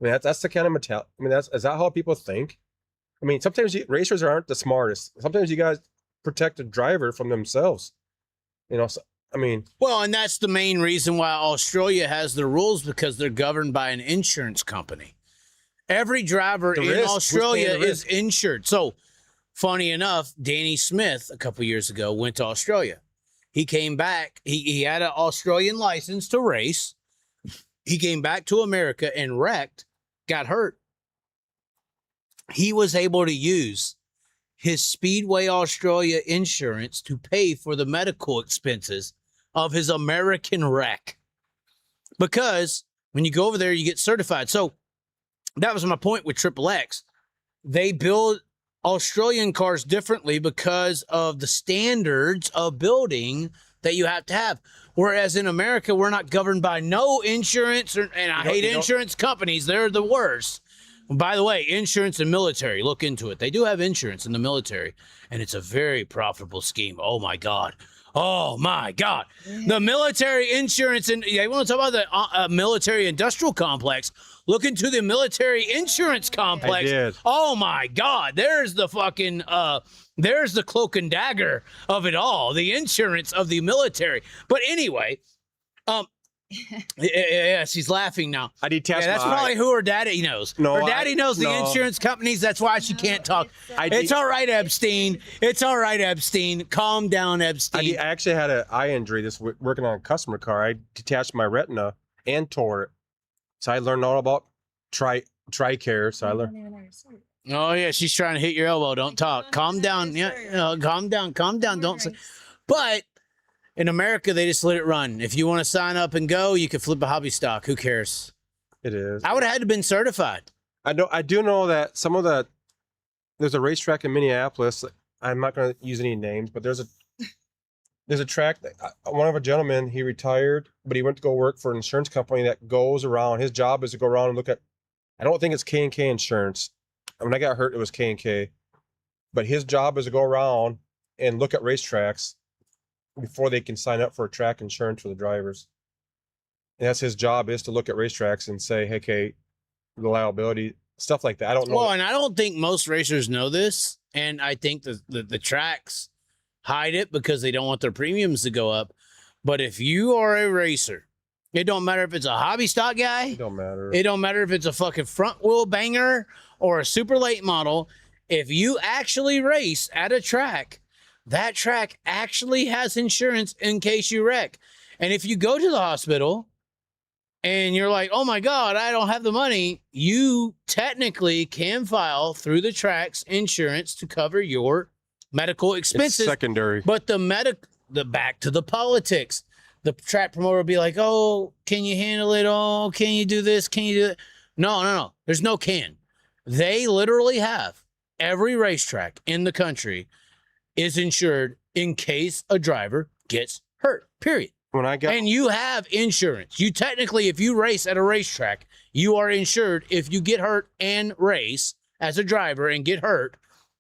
I mean, that's the kind of mentality. I mean, is that how people think? I mean, sometimes racers aren't the smartest. Sometimes you guys protect the driver from themselves. You know, so, I mean. Well, and that's the main reason why Australia has the rules, because they're governed by an insurance company. Every driver in Australia is insured. So, funny enough, Danny Smith, a couple years ago, went to Australia. He came back. He had an Australian license to race. He came back to America and wrecked, got hurt. He was able to use his Speedway Australia insurance to pay for the medical expenses of his American wreck. Because when you go over there, you get certified. So that was my point with XXX. They build Australian cars differently because of the standards of building that you have to have. Whereas in America, we're not governed by no insurance, and I hate insurance companies. They're the worst. By the way, insurance and military, look into it. They do have insurance in the military, and it's a very profitable scheme. Oh, my God. Oh, my God. The military insurance, and you want to talk about the military industrial complex, look into the military insurance complex. I did. Oh, my God. There's the fucking, there's the cloak and dagger of it all, the insurance of the military. But anyway, yeah, she's laughing now. I detached that's probably who her daddy knows. No, her daddy knows the insurance companies. That's why she can't talk. It's all right, Epstein. It's all right, Epstein. Calm down, Epstein. I actually had an eye injury this working on a customer car. I detached my retina and tore it. So I learned all about TRICARE. So I learned. Oh, yeah, she's trying to hit your elbow. Don't talk. Calm down. Yeah, calm down. Calm down. Don't say. But in America, they just let it run. If you want to sign up and go, you can flip a hobby stock. Who cares? It is. I would have had to been certified. I do know that there's a racetrack in Minneapolis. I'm not going to use any names, but there's a track that one of a gentleman, he retired, but he went to go work for an insurance company that goes around. His job is to go around and look at, I don't think it's K&K insurance. When I got hurt, it was K&K, but his job is to go around and look at racetracks before they can sign up for a track insurance for the drivers. And that's his job, is to look at racetracks and say, hey, okay, the liability, stuff like that. I don't know. Well, and I don't think most racers know this. And I think the tracks hide it because they don't want their premiums to go up. But if you are a racer, it don't matter if it's a hobby stock guy. It don't matter. It don't matter if it's a fucking front wheel banger or a super late model. If you actually race at a track, that track actually has insurance in case you wreck. And if you go to the hospital and you're like, oh my God, I don't have the money, you technically can file through the track's insurance to cover your medical expenses. It's secondary. But back to the politics. The track promoter will be like, oh, can you handle it? Oh, can you do this? Can you do that? No. There's no can. They literally have every racetrack in the country is insured in case a driver gets hurt, period. when I got And you have insurance. You technically, if you race at a racetrack, you are insured. If you get hurt and race as a driver and get hurt,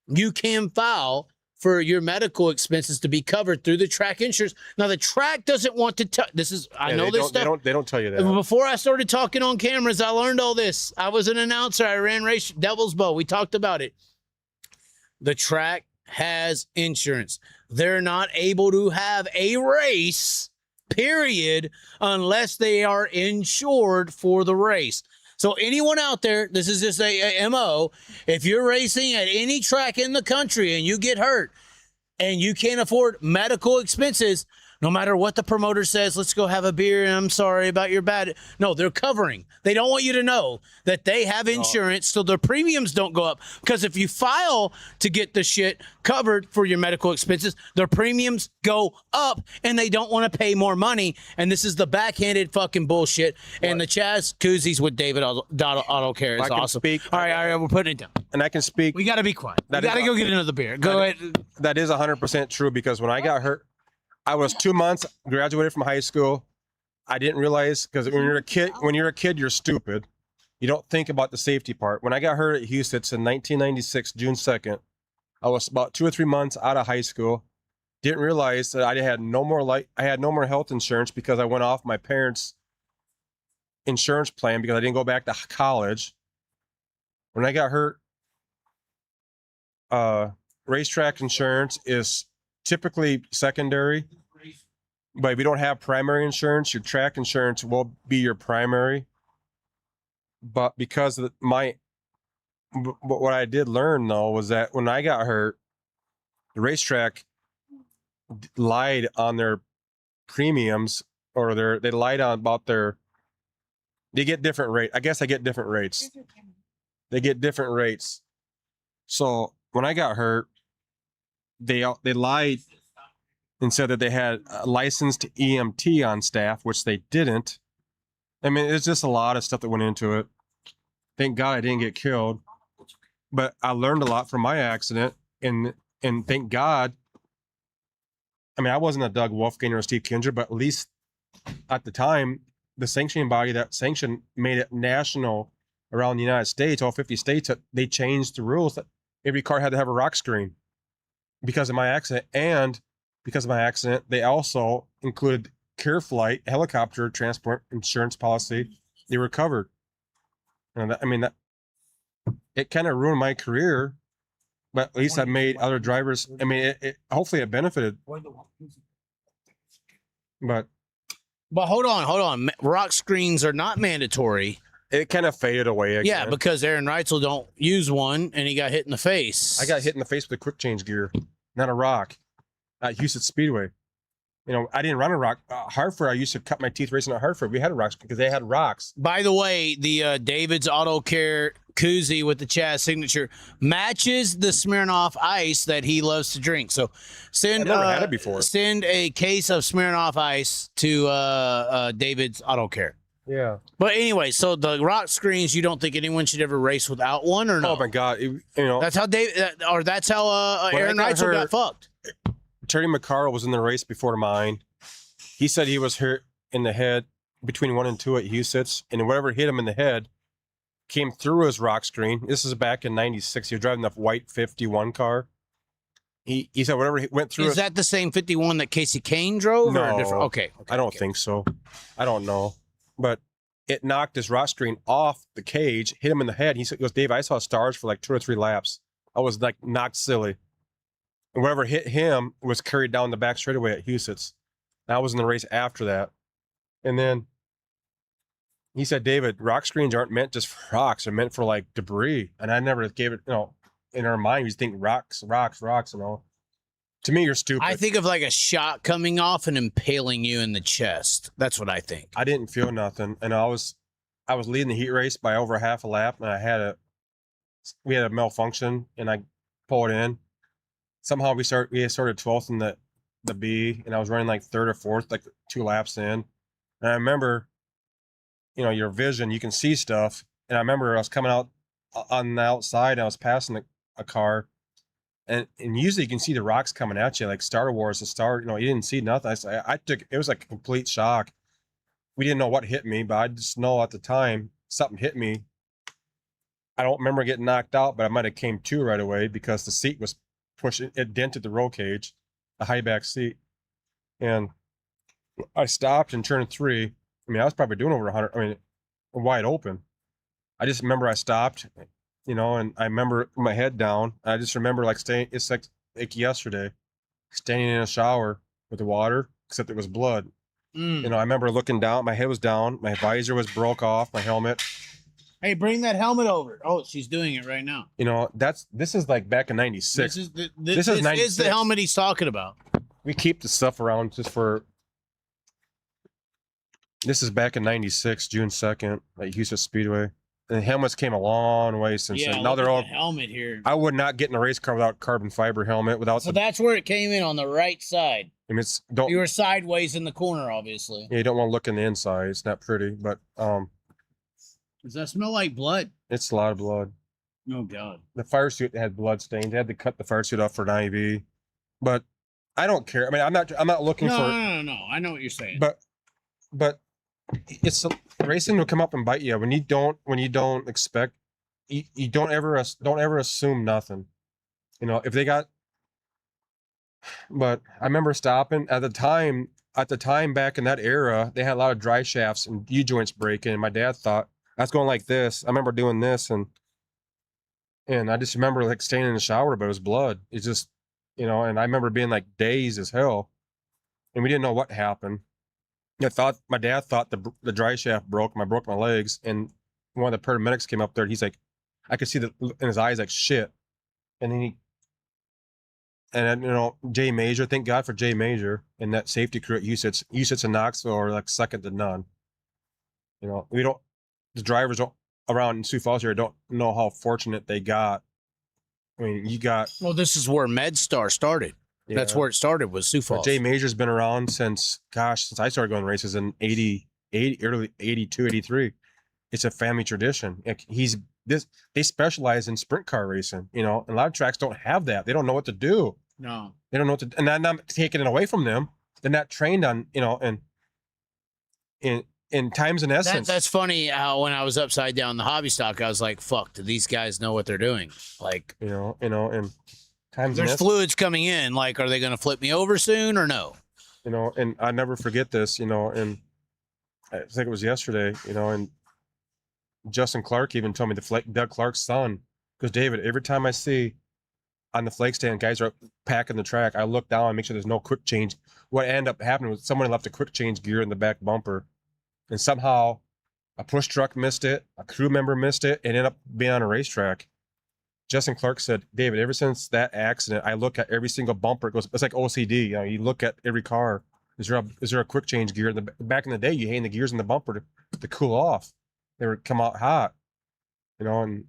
you can file for your medical expenses to be covered through the track insurance. Now, the track doesn't want to tell. This is, I know this stuff. They don't tell you that. Before I started talking on cameras, I learned all this. I was an announcer. I ran race Devil's Bow. We talked about it. The track has insurance. They're not able to have a race, period, unless they are insured for the race. So anyone out there, this is just a MO. If you're racing at any track in the country and you get hurt and you can't afford medical expenses, no matter what the promoter says, let's go have a beer and I'm sorry about your bad. No, they're covering. They don't want you to know that they have insurance so their premiums don't go up. Because if you file to get the shit covered for your medical expenses, their premiums go up and they don't want to pay more money. And this is the backhanded fucking bullshit. And the Chaz koozies with David Auto Care is awesome. All right, we're putting it down. And I can speak. We got to be quiet. We got to go get another beer. Go ahead. That is 100% true because when I got hurt, I was 2 months, graduated from high school. I didn't realize, because when you're a kid, you're stupid. You don't think about the safety part. When I got hurt at Huset in 1996, June 2nd, I was about 2 or 3 months out of high school. Didn't realize that I had no more health insurance because I went off my parents' insurance plan because I didn't go back to college. When I got hurt, racetrack insurance is typically secondary, but if you don't have primary insurance, your track insurance will be your primary. But because of what I did learn though was that when I got hurt, the racetrack lied on their premiums, or they lied on about they get different rate. I guess I get different rates. They get different rates. So when I got hurt, they lied and said that they had a licensed EMT on staff, which they didn't. I mean, it's just a lot of stuff that went into it. Thank God I didn't get killed, but I learned a lot from my accident, and thank God. I mean, I wasn't a Doug Wolfgang or a Steve Kindred, but at least at the time, the sanctioning body that sanctioned made it national around the United States, all 50 states. They changed the rules that every car had to have a rock screen. Because of my accident, and because of my accident, they also included Care Flight helicopter transport insurance policy. They were covered, and it kind of ruined my career, but at least I made other drivers. I mean, hopefully it benefited. But hold on. Rock screens are not mandatory. It kind of faded away again. Yeah, because Aaron Reitzel don't use one, and he got hit in the face. I got hit in the face with a quick change gear, not a rock, at Huset Speedway. You know, I didn't run a rock. Hartford, I used to cut my teeth racing at Hartford. We had rocks because they had rocks. By the way, the David's Auto Care koozie with the Chaz signature matches the Smirnoff Ice that he loves to drink. So send, I've never had it before. Send a case of Smirnoff Ice to David's Auto Care. Yeah. But anyway, so the rock screens, you don't think anyone should ever race without one, or no? Oh my God! That's how that's how Aaron Reitzel got fucked. Terry McCarroll was in the race before mine. He said he was hurt in the head between 1 and 2 at Huset's, and whatever hit him in the head came through his rock screen. This is back in '96. He was driving the white 51 car. He said whatever went through. Is that the same 51 that Casey Kane drove? No, or different? Okay, I don't think so. I don't know. But it knocked his rock screen off the cage, hit him in the head. He goes, Dave, I saw stars for like 2 or 3 laps. I was like knocked silly. And whatever hit him was carried down the back straightaway at Huset's. I was in the race after that. And then he said, David, rock screens aren't meant just for rocks. They're meant for like debris. And I never gave it, in our mind, we just think rocks, To me, you're stupid. I think of like a shot coming off and impaling you in the chest. That's what I think. I didn't feel nothing, and I was leading the heat race by over half a lap, and we had a malfunction, and I pulled in. Somehow we started 12th in the B, and I was running like 3rd or 4th, like 2 laps in. And I remember, your vision, you can see stuff, and I remember I was coming out on the outside, and I was passing a car. And usually you can see the rocks coming at you, like Star Wars, the star, you didn't see nothing. I took, it was like a complete shock. We didn't know what hit me, but I just know at the time something hit me. I don't remember getting knocked out, but I might have came to right away because the seat was pushing, it dented the roll cage, a high back seat. And I stopped and turned 3. I mean, I was probably doing over 100, I mean, wide open. I just remember I stopped, and I remember my head down. I just remember like it's like yesterday, standing in a shower with the water, except it was blood. I remember looking down, my head was down, my visor was broke off, my helmet. Hey, bring that helmet over. Oh, she's doing it right now. This is like back in 96. This is 96. Is the helmet he's talking about. We keep the stuff around just for, this is back in 96, June 2nd, at Huset Speedway. And the helmets came a long way since then. Now they're all helmet here. I would not get in a race car without carbon fiber helmet. Without so that's where it came in on the right side. I mean, you were sideways in the corner, obviously. Yeah, you don't want to look in the inside. It's not pretty, but does that smell like blood? It's a lot of blood. Oh God. The fire suit had blood stains. They had to cut the fire suit off for an IV. But I don't care. I mean, I'm not looking for. No. I know what you're saying. But it's racing will come up and bite you when you don't expect. You don't ever assume nothing. If they got. But I remember stopping at the time. At the time, back in that era, they had a lot of dry shafts and U-joints breaking. And my dad thought I was going like this. I remember doing this, and I just remember like staying in the shower, but it was blood. It's just, and I remember being like dazed as hell, and we didn't know what happened. My dad thought the dry shaft broke. I broke my legs, and one of the paramedics came up there. He's like, I could see in his eyes like shit, and then Jay Major, thank God for Jay Major and that safety crew at Huset's in Knoxville are like second to none. The drivers around in Sioux Falls here don't know how fortunate they got. I mean, well, this is where MedStar started. Yeah. That's where it started, was Sioux Falls. Jay Major's been around since I started going races in early 82, 83. It's a family tradition. They specialize in sprint car racing, and a lot of tracks don't have that. They don't know what to do. No. They don't know what to, and I'm not taking it away from them. They're not trained on, in times and essence. That's funny how when I was upside down the hobby stock, I was like, fuck, do these guys know what they're doing? Like, and times there's fluids coming in. Like, are they going to flip me over soon or no? And I never forget this, and I think it was yesterday, and Justin Clark even told me Doug Clark's son, because David, every time I see on the flake stand, guys are packing the track, I look down and make sure there's no quick change. What ended up happening was someone left a quick change gear in the back bumper, and somehow a push truck missed it, a crew member missed it, and ended up being on a racetrack. Justin Clark said, David, ever since that accident, I look at every single bumper. It's like OCD. You look at every car. Is there a quick change gear? Back in the day, you hang the gears in the bumper to cool off. They would come out hot, and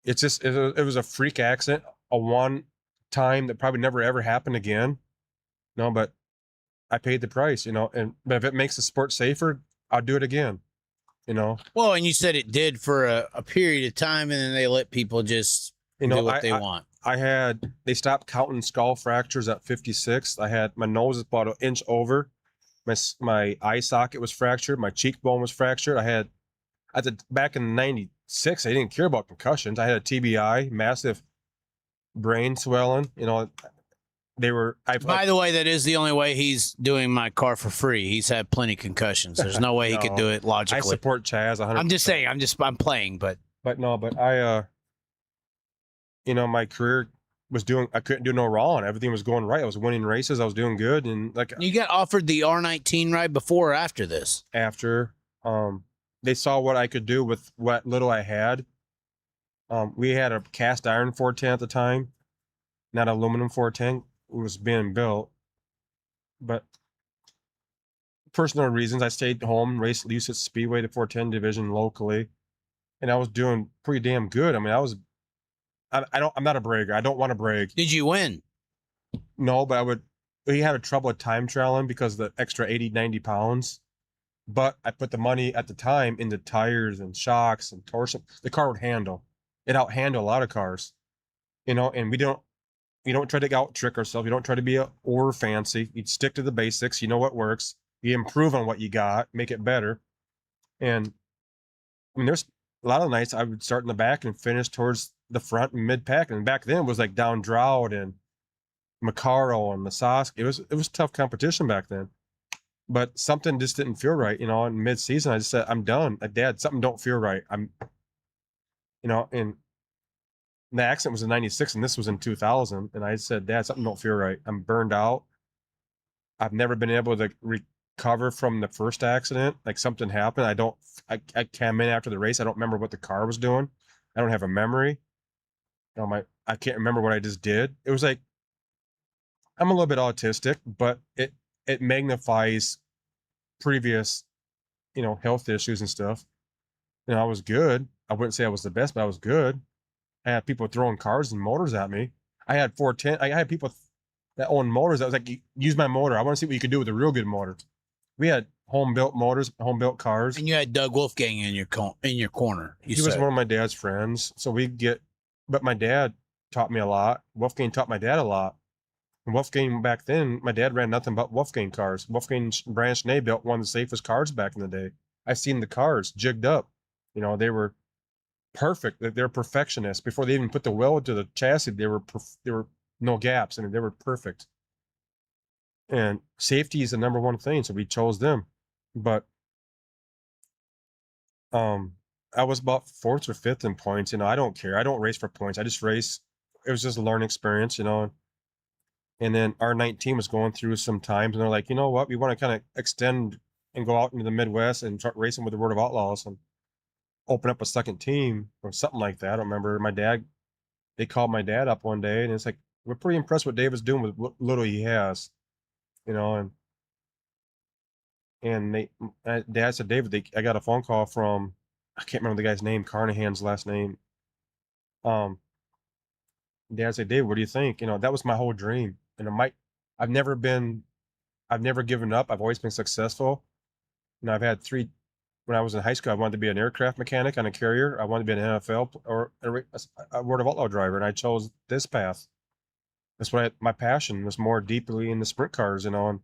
it's just, it was a freak accident, a one time that probably never ever happened again. No, but I paid the price, but if it makes the sport safer, I'll do it again, Well, and you said it did for a period of time, and then they let people just do what they want. They stopped counting skull fractures at 56. My nose is about an inch over. My eye socket was fractured. My cheekbone was fractured. Back in 96, I didn't care about concussions. I had a TBI, massive brain swelling. By the way, that is the only way he's doing my car for free. He's had plenty of concussions. There's no way he could do it logically. I support Chaz 100%. I'm just saying. I'm playing, but I my career I couldn't do no wrong. Everything was going right. I was winning races. I was doing good. And you got offered the R19 ride before or after this? After, they saw what I could do with what little I had. We had a cast iron 410 at the time, not aluminum 410. It was being built, but personal reasons, I stayed home, raced Huset Speedway, the 410 division locally, and I was doing pretty damn good. I mean, I'm not a bragger. I don't want to brag. Did you win? No, but we had a trouble with time trialing because of the extra 80, 90 pounds. But I put the money at the time into tires and shocks and torsion. The car would handle. It out-handle a lot of cars. you know, and we don't try to out trick ourselves. You don't try to be over fancy. You stick to the basics. You know what works. You improve on what you got, make it better. And I mean, there's a lot of nights I would start in the back and finish towards the front and mid pack. And back then it was like Down Drought and Macaro and Masask. It was tough competition back then. But something just didn't feel right, you know. In mid season, I just said, I'm done. Dad, something don't feel right. I'm, you know, and the accident was in 96 and this was in 2000. And I said, Dad, something don't feel right. I'm burned out. I've never been able to recover from the first accident. Like something happened. I came in after the race. I don't remember what the car was doing. I don't have a memory. You know, I can't remember what I just did. It was like, I'm a little bit autistic, but it magnifies previous, you know, health issues and stuff. You know, I was good. I wouldn't say I was the best, but I was good. I had people throwing cars and motors at me. I had 410. I had people that owned motors. I was like, use my motor. I want to see what you can do with a real good motor. We had home built motors, home built cars. And you had Doug Wolfgang in your corner. He was one of my dad's friends. So but my dad taught me a lot. Wolfgang taught my dad a lot. And Wolfgang back then, my dad ran nothing but Wolfgang cars. Wolfgang Branch Ney built one of the safest cars back in the day. I've seen the cars jigged up. You know, they were perfect. They're perfectionists. Before they even put the weld to the chassis, there were no gaps, and they were perfect. And safety is the number one thing, so we chose them. But I was about 4th or 5th in points. You know, I don't care. I don't race for points. I just race. It was just a learning experience, you know. And then our 19 was going through some times, and they're like, you know what, we want to kind of extend and go out into the Midwest and start racing with the Word of Outlaws and open up a second team or something like that. I don't remember. They called my dad up one day, and it's like, we're pretty impressed what David's doing with what little he has, you know. And Dad said, David, I got a phone call from, I can't remember the guy's name, Carnahan's last name. Dad said, David, what do you think? You know, that was my whole dream. And I've never given up. I've always been successful. You know, I've had when I was in high school, I wanted to be an aircraft mechanic on a carrier. I wanted to be an NFL or a Word of Outlaw driver. And I chose this path. That's what my passion was, more deeply in the sprint cars, you know. And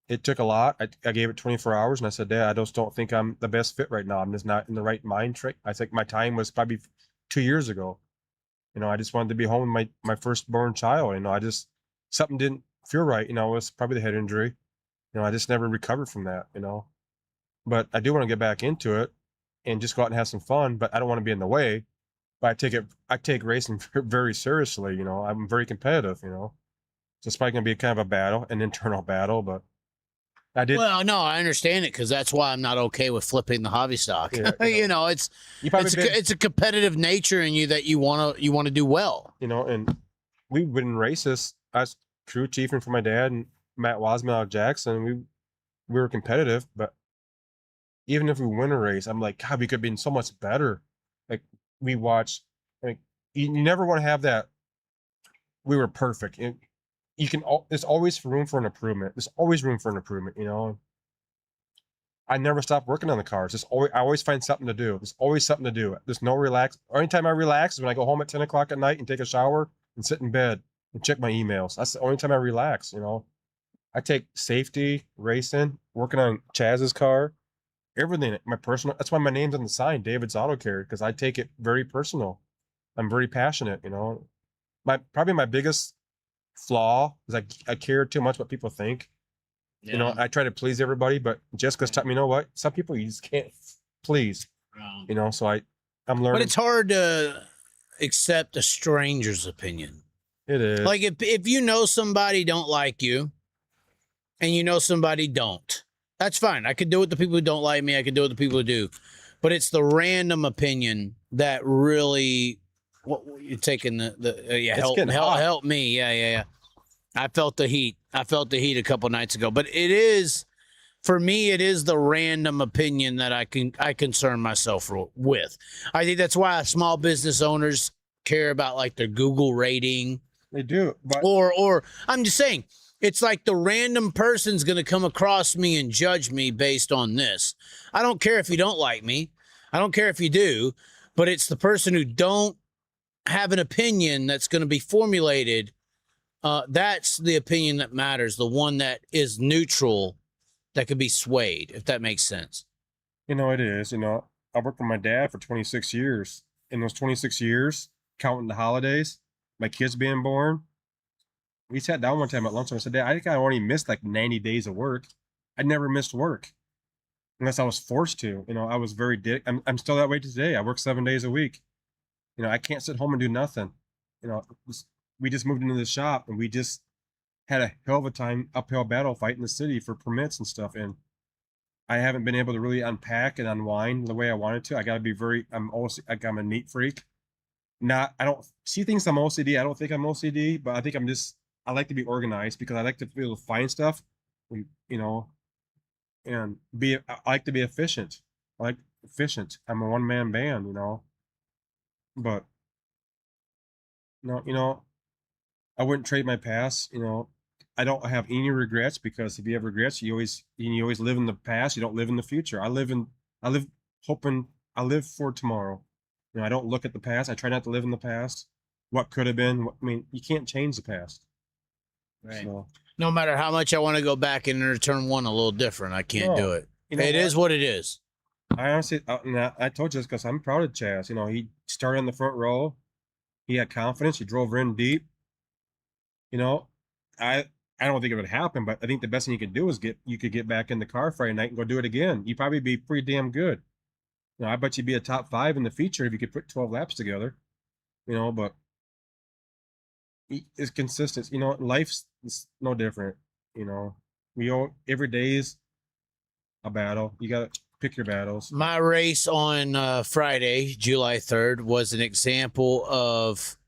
it took a lot. I gave it 24 hours and I said, Dad, I just don't think I'm the best fit right now. I'm just not in the right mind trick. I think my time was probably 2 years ago. You know, I just wanted to be home with my firstborn child. You know, something didn't feel right. You know, it was probably the head injury. You know, I just never recovered from that, you know. But I do want to get back into it and just go out and have some fun, but I don't want to be in the way. But I take racing very seriously, you know. I'm very competitive, you know. So it's probably going to be kind of a battle, an internal battle, but I did. Well, no, I understand it, because that's why I'm not okay with flipping the hobby stock. Yeah, you know, it's a competitive nature in you that you want to do well. You know, and we win races. I was crew chiefing for my dad and Matt Wasman out of Jackson. We were competitive, but even if we win a race, I'm like, God, we could have been so much better. Like, we watch, like, you never want to have that. We were perfect. There's always room for an improvement. There's always room for an improvement, you know. I never stop working on the cars. I always find something to do. There's always something to do. There's no relax. Only time I relax is when I go home at 10 o'clock at night and take a shower and sit in bed and check my emails. That's the only time I relax, you know. I take safety, racing, working on Chaz's car, everything. That's why my name's on the sign, David's Auto Care, because I take it very personal. I'm very passionate, you know. Probably my biggest flaw is I care too much what people think. Yeah. You know, I try to please everybody, but Jessica's taught me, you know what? Some people you just can't please. You know, so I'm learning. But it's hard to accept a stranger's opinion. It is. Like if you know somebody don't like you, and you know somebody don't, that's fine. I could do it with the people who don't like me. I could do it with the people who do. But it's the random opinion that really, what you're taking help me. Yeah. I felt the heat. A couple nights ago. But for me, it is the random opinion that I concern myself with. I think that's why small business owners care about like their Google rating. They do. But or I'm just saying, it's like the random person's going to come across me and judge me based on this. I don't care if you don't like me. I don't care if you do, but it's the person who don't have an opinion that's going to be formulated, that's the opinion that matters. The one that is neutral, that could be swayed, if that makes sense. You know, it is. You know, I worked with my dad for 26 years. In those 26 years, counting the holidays, my kids being born, we sat down one time at lunch and I said, Dad, I think I only missed like 90 days of work. I never missed work unless I was forced to. You know, I was very I'm still that way today. I work 7 days a week. You know, I can't sit home and do nothing. You know, we just moved into the shop and we just had a hell of a time uphill battle fighting the city for permits and stuff. And I haven't been able to really unpack and unwind the way I wanted to. I got to be I'm a neat freak. I don't see things I'm OCD. I don't think I'm OCD, but I think I like to be organized because I like to be able to find stuff, and, you know, and I like to be efficient. I like efficient. I'm a one-man band, you know, but no, you know, I wouldn't trade my past, you know. I don't have any regrets because if you have regrets, you always live in the past. You don't live in the future. I live for tomorrow. You know, I don't look at the past. I try not to live in the past. What could have been. I mean, you can't change the past. Right. So, No matter how much I want to go back and return one a little different, I can't do it. You know It is what it is. I honestly, I told you this because I'm proud of Chaz. You know, he started in the front row. He had confidence. He drove in deep. You know, I don't think it would happen, but I think the best thing you could do is you could get back in the car Friday night and go do it again. You'd probably be pretty damn good. You know, I bet you'd be a top 5 in the feature if you could put 12 laps together. You know, but it's consistent. You know, life's no different. You know, every day is a battle. You got to pick your battles. My race on Friday, July 3rd, was an example of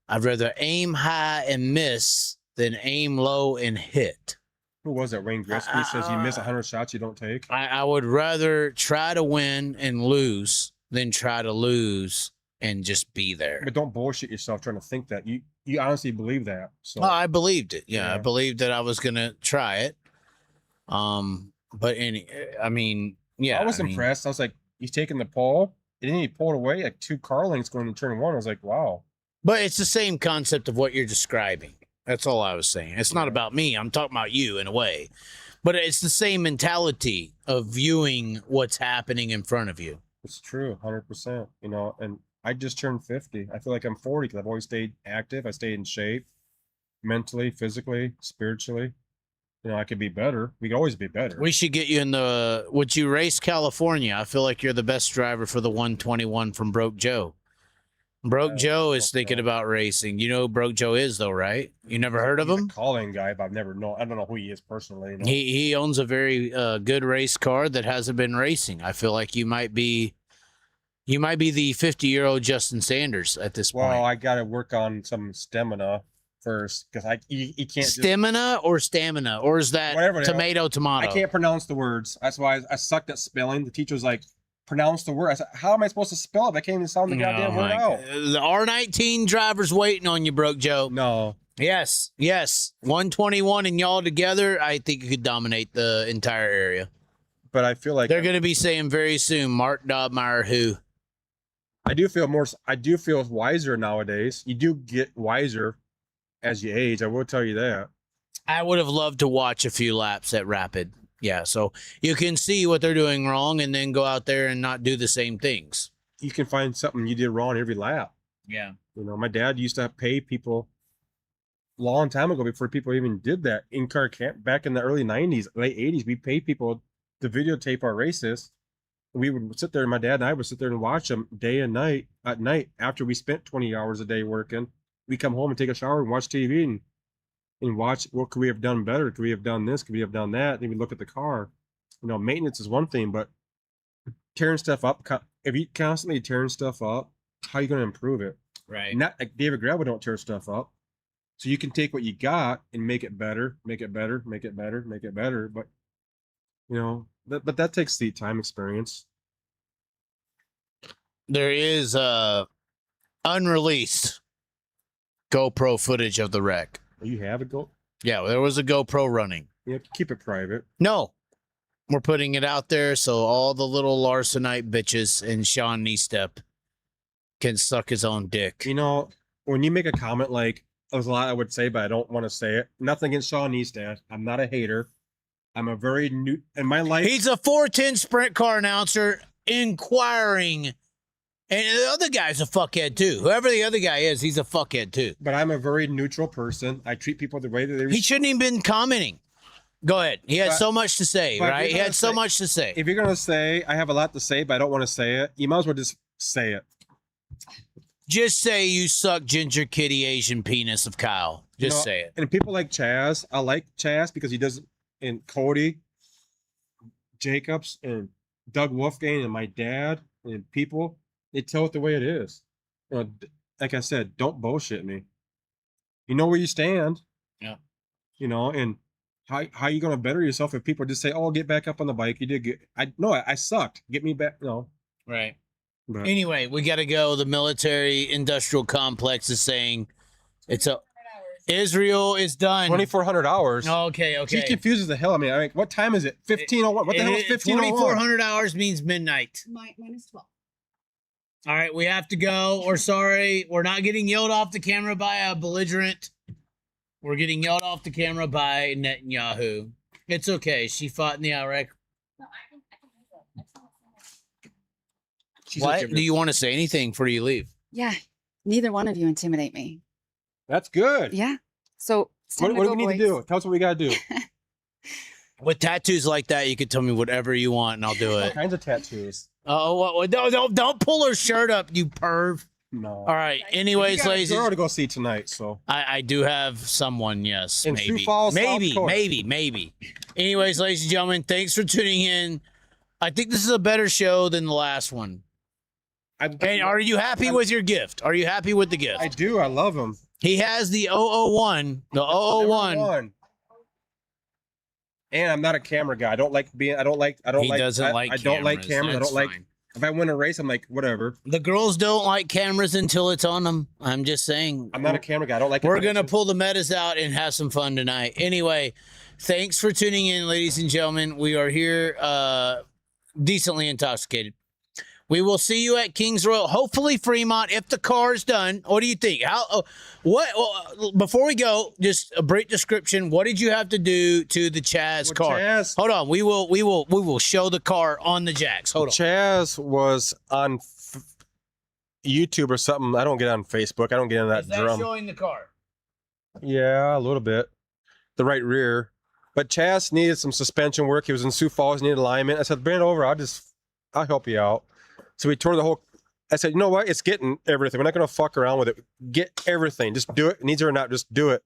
I'd rather aim high and miss than aim low and hit. Who was that? Wayne Gretzky says you miss 100 shots you don't take. I would rather try to win and lose than try to lose and just be there. But don't bullshit yourself trying to think that. You honestly believe that. So Oh, I believed it. Yeah, I Yeah. believed that I was gonna try it. But I mean, yeah, I was impressed. I was like, he's taking the pole, and then he pulled away like 2 car lengths going to turn 1. I was like, wow. But it's the same concept of what you're describing. That's all I was saying. It's not about me. I'm talking about you in a way. But it's the same mentality of viewing what's happening in front of you. It's true, 100%. You know, and I just turned 50. I feel like I'm 40 because I've always stayed active. I stayed in shape, mentally, physically, spiritually. You know, I could be better. We could always be better. We should get you in would you race California? I feel like you're the best driver for the 121 from Broke Joe. Broke Joe is thinking about racing. You know who Broke Joe is, though, right? You never heard of He's him? a calling guy, but I don't know who he is personally. You know? He owns a very good race car that hasn't been racing. I feel like you might be the 50-year-old Justin Sanders at this point. Well, I got to work on some stamina first because you can't. Stamina or stamina, or is that Whatever they are. tomato? I can't pronounce the words. That's why I sucked at spelling. The teacher was like, pronounce the word. I said, how am I supposed to spell it? I can't even sound the goddamn word out. The R19 driver's waiting on you, Broke Joe. No. Yes. 121 and y'all together, I think you could dominate the entire area. But I feel like They're going to be saying very soon, Mark Dobmeyer who? I do feel wiser nowadays. You do get wiser as you age. I will tell you that. I would have loved to watch a few laps at Rapid. Yeah, so you can see what they're doing wrong and then go out there and not do the same things. You can find something you did wrong every lap. Yeah. You know, my dad used to pay people a long time ago before people even did that. In-car camp back in the early 90s, late 80s, we paid people to videotape our races. We would sit there, my dad and I would sit there and watch them day and night. At night, after we spent 20 hours a day working, we come home and take a shower and watch TV and watch what could we have done better? Could we have done this? Could we have done that? Then we look at the car. You know, maintenance is one thing, but tearing stuff up, if you constantly tearing stuff up, how are you going to improve it? Right. Not like David Grabba don't tear stuff up. So you can take what you got and make it better, make it better, make it better, make it better. But, you know, but that takes the time experience. There is unreleased GoPro footage of the wreck. You have a go? Yeah, there was a GoPro running. Yeah, keep it private. No, we're putting it out there so all the little larcenite bitches and Sean Neestep can suck his own dick. You know, when you make a comment like, there's a lot I would say, but I don't want to say it. Nothing against Sean Easton. I'm not a hater. I'm a very new in my life. He's a 410 sprint car announcer inquiring. And the other guy's a fuckhead too. Whoever the other guy is, he's a fuckhead too. But I'm a very neutral person. I treat people the way that they. He shouldn't even been commenting. Go ahead. He had so much to say, but right? He had so much to say. If you're gonna say I have a lot to say, but I don't want to say it, you might as well just say it. Just say you suck ginger kitty Asian penis of Kyle. Just say it. And people like Chaz, I like Chaz because he does, and Cody, Jacobs, and Doug Wolfgang, and my dad, and people, they tell it the way it is. You know, like I said, don't bullshit me. You know where you stand. Yeah. You know, and how you gonna better yourself if people just say, "Oh, get back up on the bike. You did good." I sucked. Get me back. No. Right. But Anyway, we got to go. The military industrial complex is saying Israel is done. 2,400 hours. Okay. She confuses the hell out of me. I mean, what time is it? 15:01. What the hell is 15:01? 2,400 hours means midnight. Minus 12. All right, we have to go. We're sorry. We're not getting yelled off the camera by a belligerent. We're getting yelled off the camera by Netanyahu. It's okay. She fought in the Iraq. What? Do you want to say anything before you leave? Yeah. Neither one of you intimidate me. That's good. Yeah. So it's time What to do we go, need to do? Tell us what we got to do. With tattoos like that, you can tell me whatever you want, and I'll do All it. kinds of tattoos. Oh, don't pull her shirt up, you perv. No. All right. Anyways, You got a ladies, girl to go see tonight, so. I do have someone. Yes, In maybe, Sioux Falls, South Dakota. maybe. Anyways, ladies and gentlemen, thanks for tuning in. I think this is a better show than the last one. And are you happy with your gift? Are you happy with the gift? I do. I love him. He has the 001. The 001. And I'm not a camera guy. I don't like being. I don't like. He doesn't like I don't like cameras. cameras. I That's don't like. fine. If I win a race, I'm like whatever. The girls don't like cameras until it's on them. I'm just saying. I'm not a camera guy. I don't like. We're gonna pull the metas out and have some fun tonight. Anyway, thanks for tuning in, ladies and gentlemen. We are here, decently intoxicated. We will see you at Kings Royal, hopefully Fremont, if the car is done. What do you think? Before we go, just a brief description. What did you have to do to the Chaz car? Chaz, Hold on. We will show the car on the jacks. Hold on. Chaz was on YouTube or something. I don't get on Facebook. I don't get in that Is that drum. showing the car? Yeah, a little bit. The right rear. But Chaz needed some suspension work. He was in Sioux Falls, needed alignment. I said, bring it over. I'll help you out. So we tore the whole. I said, you know what? It's getting everything. We're not going to fuck around with it. Get everything. Just do it. Needs it or not, just do it.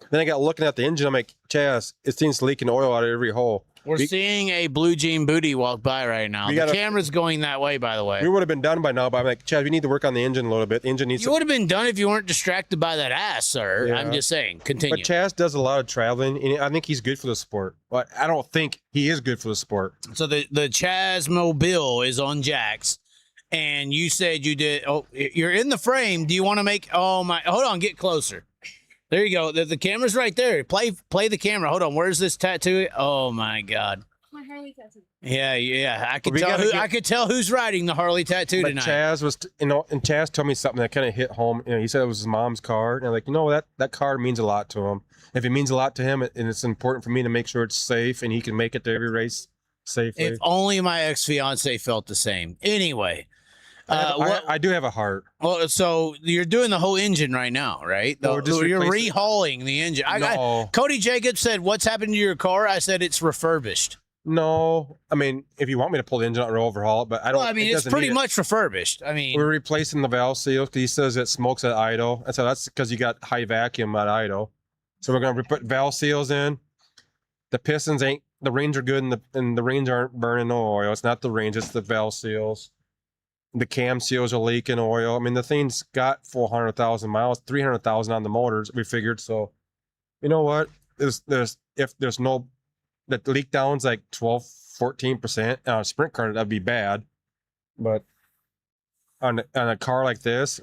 Then I got looking at the engine. I'm like, Chaz, it seems leaking oil out of every hole. We're seeing a blue jean booty walk by right now. The camera's going that way, by the way. We would have been done by now, but I'm like, Chaz, we need to work on the engine a little bit. The engine needs. You would have been done if you weren't distracted by that ass, sir. Yeah. I'm just saying. Continue. But Chaz does a lot of traveling, and I think he's good for the sport. But I don't think he is good for the sport. So the Chaz Mobile is on jacks. And you said you did. Oh, you're in the frame. Do you want to make? Oh my! Hold on, get closer. There you go. The camera's right there. Play the camera. Hold on. Where's this tattoo? Oh my God. My Harley tattoo. Yeah. I could We tell. gotta I could tell who's riding the Harley tattoo But tonight. Chaz was, and Chaz told me something that kind of hit home. He said it was his mom's car, and I'm like, that car means a lot to him. If it means a lot to him, and it's important for me to make sure it's safe, and he can make it to every race safely. If only my ex-fiance felt the same. Anyway. I do have a heart. Well, so you're doing the whole engine right now, right? Well, we're just You're replacing- rehauling the engine. No. Cody Jacobs said, "What's happened to your car?" I said, "It's refurbished." No, I mean, if you want me to pull the engine out and overhaul it, but I don't. Well, I mean, it it's doesn't pretty need it. much refurbished. I mean, We're replacing the valve seals because he says it smokes at idle. I said that's because you got high vacuum at idle. So we're gonna put valve seals in. The pistons ain't. The rings are good, and the rings aren't burning no oil. It's not the rings; it's the valve seals. The cam seals are leaking oil. I mean, the thing's got 400,000 miles, 300,000 on the motors. We figured. So, you know what? If there's no, that leak down's like 12-14% on a sprint car, that'd be bad. But on a car like this,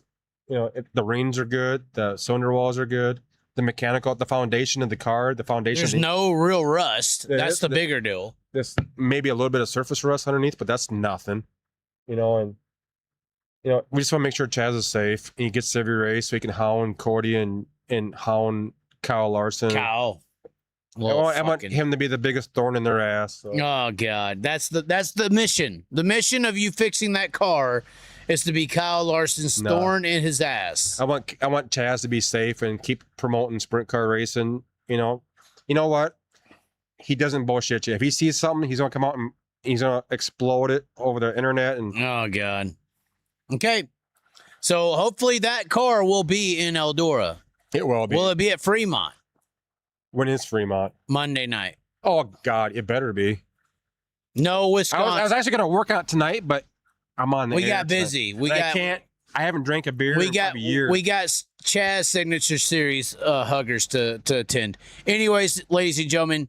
if the rings are good, the cylinder walls are good, the mechanical, the foundation of the car, the foundation. there's no real rust. That's the bigger deal. This maybe a little bit of surface rust underneath, but that's nothing. And you know, we just want to make sure Chaz is safe and he gets to every race so he can hound Cody and hound Kyle Larson. Kyle. I want him to be the biggest thorn in their ass. So. Oh God, that's the mission. The mission of you fixing that car is to be Kyle Larson's thorn in his ass. I want Chaz to be safe and keep promoting sprint car racing. You know what? He doesn't bullshit you. If he sees something, he's gonna come out and he's gonna explode it over the internet. And oh God. Okay, so hopefully that car will be in Eldora. It will be. Will it be at Fremont? When is Fremont? Monday night. Oh God, it better be. No, Wisconsin. I was actually gonna work out tonight, but I'm on the We air got busy. I haven't drank a beer in probably years. We got Chaz Signature Series huggers to attend. Anyways, ladies and gentlemen,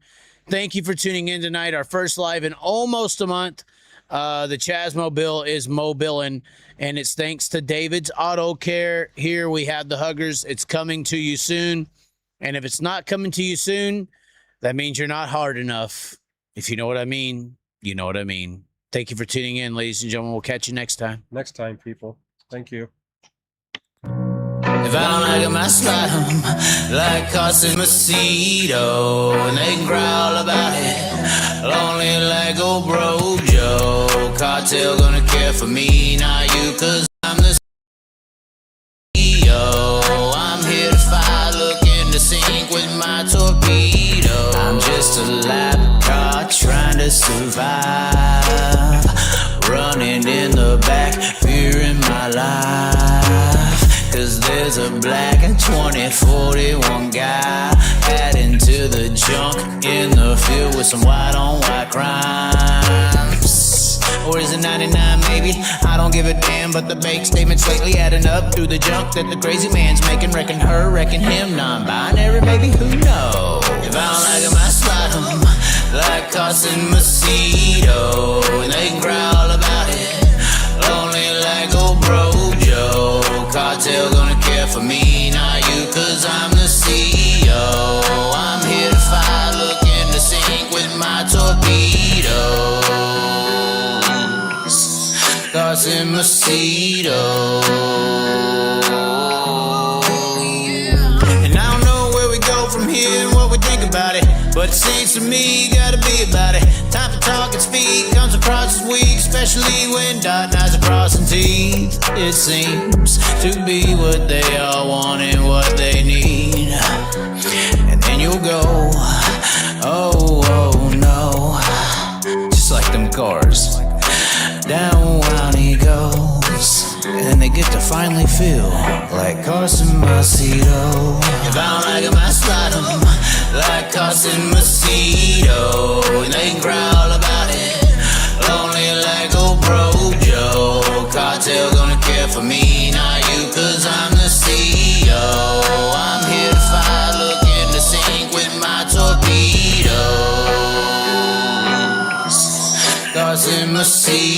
thank you for tuning in tonight. Our first live in almost a month. The Chaz Mobile is mobiling, and it's thanks to David's Auto Care. Here we have the huggers. It's coming to you soon. And if it's not coming to you soon, that means you're not hard enough. If you know what I mean, you know what I mean. Thank you for tuning in, ladies and gentlemen. We'll catch you next time. Next time, people. Thank you. If I don't like 'em, I slide 'em like Carson Macedo, and they can growl about it, lonely like old bro Joe. Cartel gonna care for me, not you, 'cause I'm the CEO. I'm here to fight, looking to sink with my torpedo. I'm just a lap car trying to survive, running in the back, fearing my life. 'Cause there's a black 2041 guy adding to the junk in the field with some white on white crimes. Or is it 99 maybe? I don't give a damn, but the bank statements lately adding up to the junk that the crazy man's making. Reckon her, reckon him, non-binary maybe, who knows? If I don't like 'em, I slide 'em like Carson Macedo, and they can growl about it, lonely like old bro Joe. Cartel gonna care for me, not you, 'cause I'm the CEO. I'm here to fight, looking to sink with my torpedoes. Carson Macedo. And I don't know where we go from here and what we think about it, but it seems to me you gotta be about it. Time for talk and speak comes across as weak, especially when dotting I's and crossing T's. It seems to be what they all want and what they need, and then you'll go, oh, oh no, just like them cars. Down while he goes, and they get to finally feel like Carson Macedo. If I don't like 'em, I slide 'em like Carson Macedo, and they can growl about it, lonely like old bro Joe. Cartel gonna care for me, not you, 'cause I'm the CEO. I'm here to fight, looking to sink with my torpedoes. Carson Macedo.